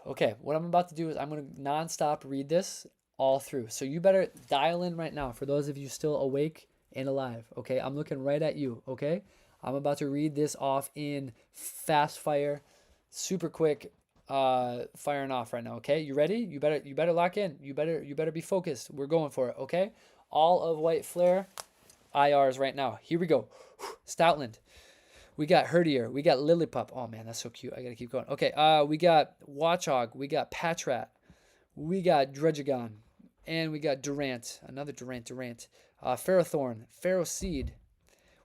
Okay, what I'm about to do is I'm going to nonstop read this all through. So you better dial in right now for those of you still awake and alive. Okay, I'm looking right at you. Okay, I'm about to read this off in fast fire, super quick, firing off right now. Okay, you ready? You better lock in. You better be focused. We're going for it. Okay, all of White Flare IRs right now. Here we go. Stoutland. We got Herdier. We got Lillipup. Oh man, that's so cute. I gotta keep going. Okay, we got Watchog. We got Patrat. We got Dredgegon. And we got Durant. Another Durant. Ferrothorn. Ferroseed.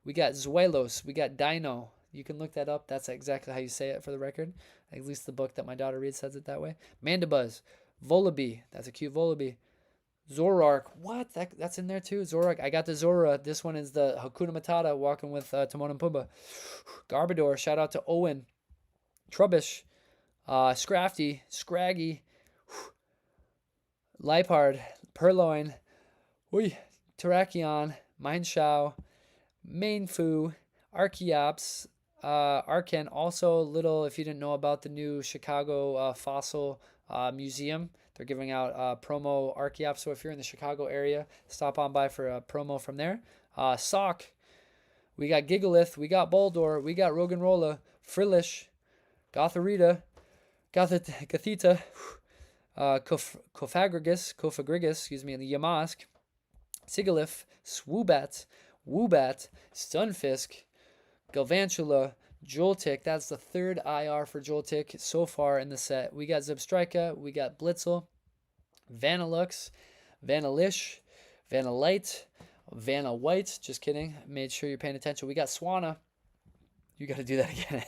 We got Zuelos. We got Dino. You can look that up. That's exactly how you say it for the record. At least the book that my daughter reads says it that way. Mandibuzz. Volibee. That's a cute Volibee. Zoroark. What? That's in there too? Zoroark. I got the Zora. This one is the Hakuna Matata walking with Timon and Pumbaa. Garbodor. Shout out to Owen. Trubbish. Scrafty. Scraggy. Lipard. Purloin. Terrakion. Mindshao. Mainfu. Archeops. Arcan. Also, little, if you didn't know about the new Chicago fossil museum, they're giving out promo Archeops. So if you're in the Chicago area, stop on by for a promo from there. Sock. We got Gigalith. We got Boldor. We got Roggenrola. Frillish. Gotharita. Gothita. Cofagrigus, excuse me, the Yamask. Sigalith. Swoobat. Woobat. Stunfisk. Galvantula. Joltik, that's the 3rd IR for Joltik so far in the set. We got Zebstrika, we got Blitzel, Vanillux, Vanillish, Vanillite, Vanillite, just kidding, made sure you're paying attention. We got Swanna, you got to do that again.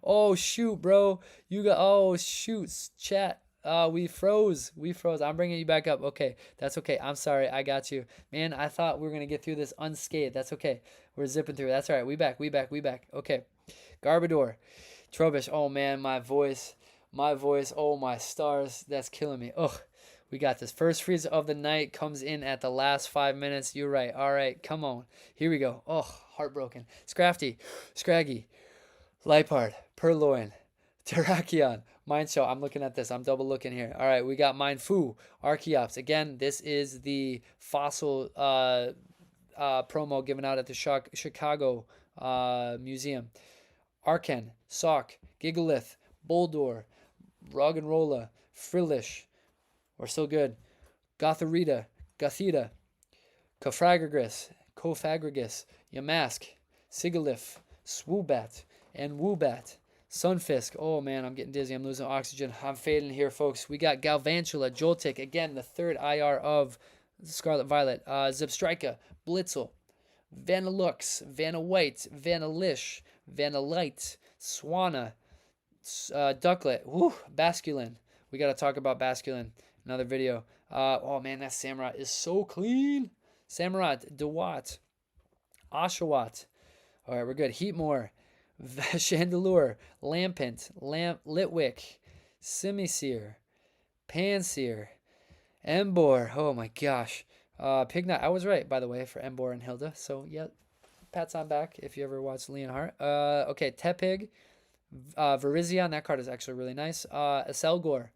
Oh, shoot, bro, oh, shoot, chat. We froze. I'm bringing you back up. Okay, that's okay. I'm sorry. I got you. Man, I thought we were going to get through this unscathed. That's okay. We're zipping through. That's all right. We back. Okay. Garbodor. Trubbish. Oh, man, my voice. Oh, my stars. That's killing me. Oh, we got this. First freeze of the night comes in at the last 5 minutes. You're right. All right, come on. Here we go. Oh, heartbroken. Scrafty. Scraggy. Lipard. Purloin. Terrakion. Mindshell. I'm looking at this. I'm double looking here. All right, we got Mindfu. Archeops. Again, this is the fossil promo given out at the Chicago Museum. Arcan. Sock. Gigalith. Boldor. Roggenrola. Frillish. We're still good. Gotharita. Gothita. Cofagrigus. Yamask. Sigalith. Swoobat. And Woobat. Sunfisk. Oh, man, I'm getting dizzy. I'm losing oxygen. I'm fading here, folks. We got Galvantula, Joltik. Again, the 3rd IR of Scarlet Violet. Zebstrika, Blitzel, Vanillux, Vanillite, Vanillish, Vanillite, Swanna, Ducklet. Woo, Basculin. We got to talk about Basculin. Another video. Oh, man, that Samurott is so clean. Samurott, Dewat, Oshawott. All right, we're good. Heatmore. Chandelure, Lampent, Litwick, Simisear, Pansear, Embor. Oh my gosh. Pignut. I was right, by the way, for Embor and Hilda. So, yeah, pats on back if you ever watched Leonhardt. Okay, Tepig, Virizion. That card is actually really nice. Aselgor,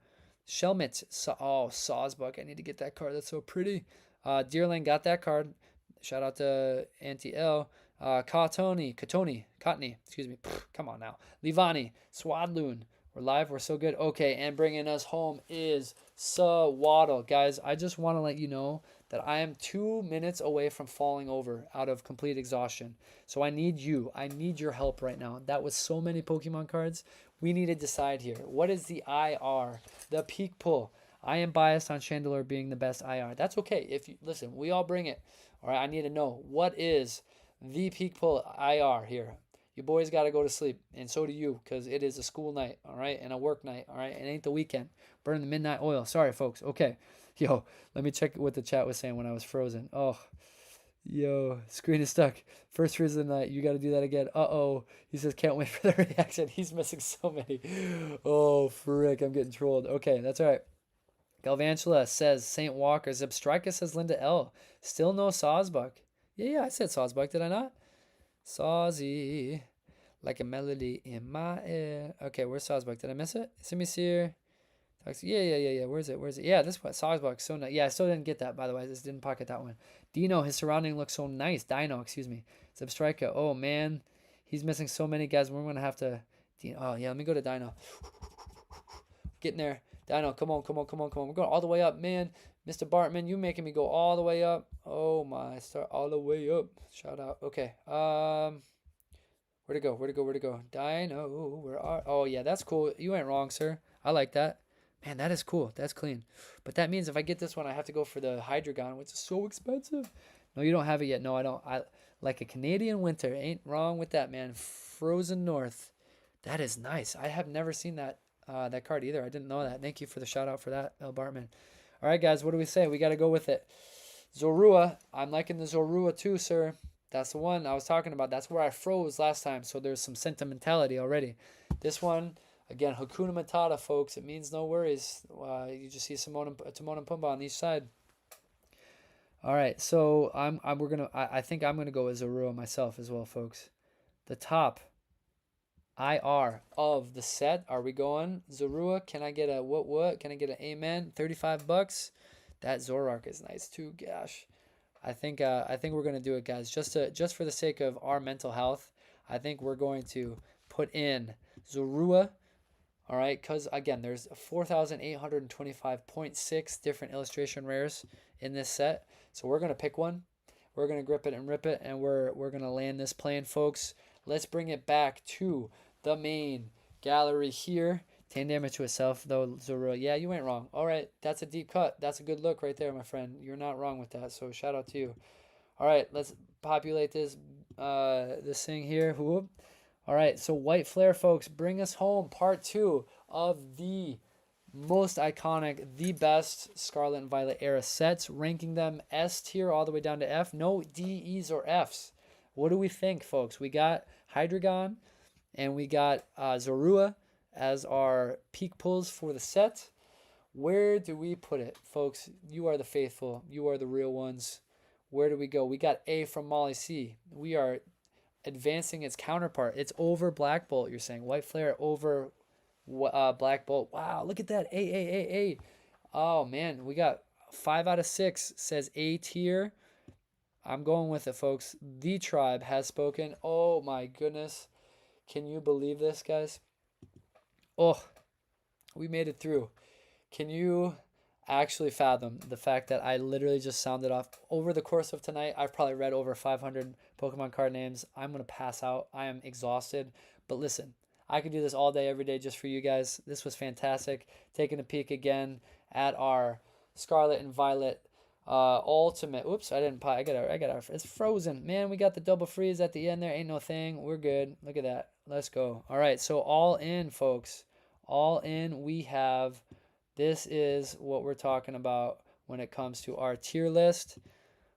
Shelmet. Sawsbuck. I need to get that card. That's so pretty. Deerling got that card. Shout out to Auntie L. Cottony, excuse me. Pfft, come on now. Livani, Swadloon. We're live. We're so good. Okay, and bringing us home is Sawaddle. Guys, I just want to let you know that I am 2 minutes away from falling over out of complete exhaustion. So I need you. I need your help right now. That was so many Pokemon cards. We need to decide here. What is the IR? The peak pull. I am biased on Chandelure being the best IR. That's okay. If you listen, we all bring it. All right, I need to know what is the peak pull IR here. You boys got to go to sleep, and so do you, because it is a school night, all right, and a work night, all right. It ain't the weekend. Burn the midnight oil. Sorry, folks. Okay, yo, let me check what the chat was saying when I was frozen. Oh, yo, screen is stuck. First freeze of the night. You got to do that again. Uh-oh. He says, can't wait for the reaction. He's missing so many. Oh, frick. I'm getting trolled. Okay, that's all right. Galvantula says St. Walker. Zebstrika says Linda L. Still no Sawsbuck. Yeah, I said Sawsbuck, did I not? Sawsy. Like a melody in my ear. Okay, where's Sawsbuck? Did I miss it? Simisear. Yeah. Where's it? Yeah, this one. Sawsbuck. So nice. Yeah, I still didn't get that, by the way. I just didn't pocket that one. Dino, his surrounding looks so nice. Dino, excuse me. Zebstrika. Oh, man. He's missing so many guys. We're going to have to... Oh, yeah, let me go to Dino. Getting there. Dino, come on. We're going all the way up, man. Mr. Bartman, you making me go all the way up. Oh, my. Start all the way up. Shout out. Okay. Where'd it go? Dino, where are... Oh, yeah, that's cool. You ain't wrong, sir. I like that. Man, that is cool. That's clean. But that means if I get this one, I have to go for the Hydreigon, which is so expensive. No, you don't have it yet. No, I don't. I like a Canadian winter. Ain't wrong with that, man. Frozen North. That is nice. I have never seen that that card either. I didn't know that. Thank you for the shout out for that, El Bartman. All right, guys, what do we say? We got to go with it. Zorua. I'm liking the Zorua too, sir. That's the one I was talking about. That's where I froze last time, so there's some sentimentality already. This one, again, Hakuna Matata, folks. It means no worries. You just see Timon and Pumbaa on each side. All right, so I think I'm gonna go with Zorua myself as well, folks. The top IR of the set. Are we going Zorua? Can I get a what? Can I get an amen? $35. That Zoroark is nice too. Gosh. I think we're gonna do it, guys. Just for the sake of our mental health, I think we're going to put in Zorua. All right, because again, there's 4,825.6 different illustration rares in this set. So we're gonna pick one. We're gonna grip it and rip it, and we're gonna land this plane, folks. Let's bring it back to the main gallery here. 10 damage to itself, though, Zorua. Yeah, you ain't wrong. All right, that's a deep cut. That's a good look right there, my friend. You're not wrong with that, so shout out to you. All right, let's populate this this thing here. Whoop. All right, so White Flare, folks, bring us home. Part 2 of the most iconic, the best Scarlet and Violet era sets, ranking them S tier all the way down to F. No D, E's, or F's. What do we think, folks? We got Hydreigon, and we got Zorua as our peak pulls for the set. Where do we put it, folks? You are the faithful. You are the real ones. Where do we go? We got A from Molly C. We are advancing its counterpart. It's over Black Bolt, you're saying. White Flare over Black Bolt. Wow, look at that. A. Oh, man. We got 5 out of 6 says A tier. I'm going with it, folks. The tribe has spoken. Oh, my goodness. Can you believe this, guys? Oh, we made it through. Can you actually fathom the fact that I literally just sounded off over the course of tonight? I've probably read over 500 Pokemon card names. I'm going to pass out. I am exhausted. But listen, I could do this all day, every day just for you guys. This was fantastic. Taking a peek again at our Scarlet and Violet ultimate. Oops, I didn't. I got our. It's frozen, man. We got the double freeze at the end there. Ain't no thing. We're good. Look at that. Let's go. All right, so all in, folks. All in. We have. This is what we're talking about when it comes to our tier list.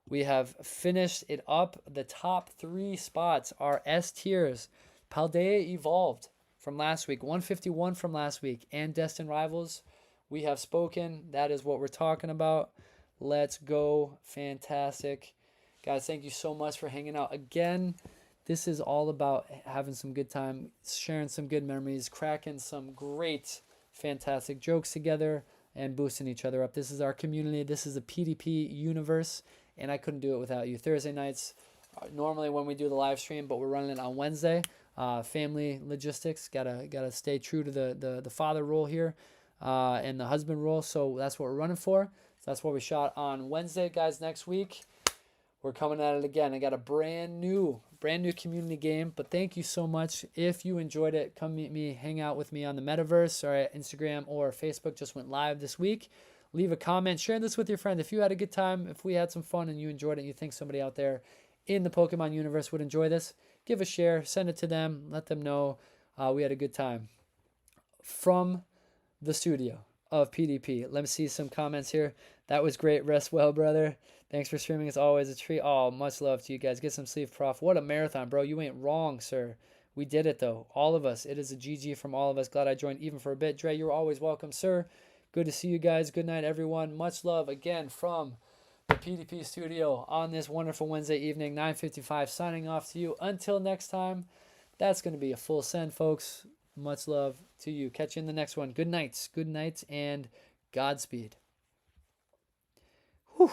We have finished it up. The top 3 spots are S tiers. Paldea Evolved from last week, 151 from last week, and Destined Rivals. We have spoken. That is what we're talking about. Let's go. Fantastic. Guys, thank you so much for hanging out. Again, this is all about having some good time, sharing some good memories, cracking some great, fantastic jokes together, and boosting each other up. This is our community. This is a PDP universe, and I couldn't do it without you. Thursday nights normally when we do the live stream, but we're running it on Wednesday. Family logistics, gotta stay true to the father role here, and the husband role. So that's what we're running for. So that's what we shot on Wednesday, guys. Next week we're coming at it again. I got a brand new community game. But thank you so much. If you enjoyed it, come meet me, hang out with me on the metaverse or at Instagram or Facebook. Just went live this week. Leave a comment, share this with your friend. If you had a good time, if we had some fun and you enjoyed it, and you think somebody out there in the Pokemon universe would enjoy this, give a share, send it to them, let them know we had a good time. From the studio of PDP, let me see some comments here. That was great. Rest well, brother. Thanks for streaming. It's always a treat. Oh, much love to you guys. Get some sleep, Prof. What a marathon, bro. You ain't wrong, sir. We did it, though. All of us. It is a GG from all of us. Glad I joined even for a bit. Dre, you're always welcome, sir. Good to see you guys. Good night, everyone. Much love again from the PDP studio on this wonderful Wednesday evening, 9:55. Signing off to you. Until next time, that's going to be a full send, folks. Much love to you. Catch you in the next one. Good nights, and Godspeed. Whew.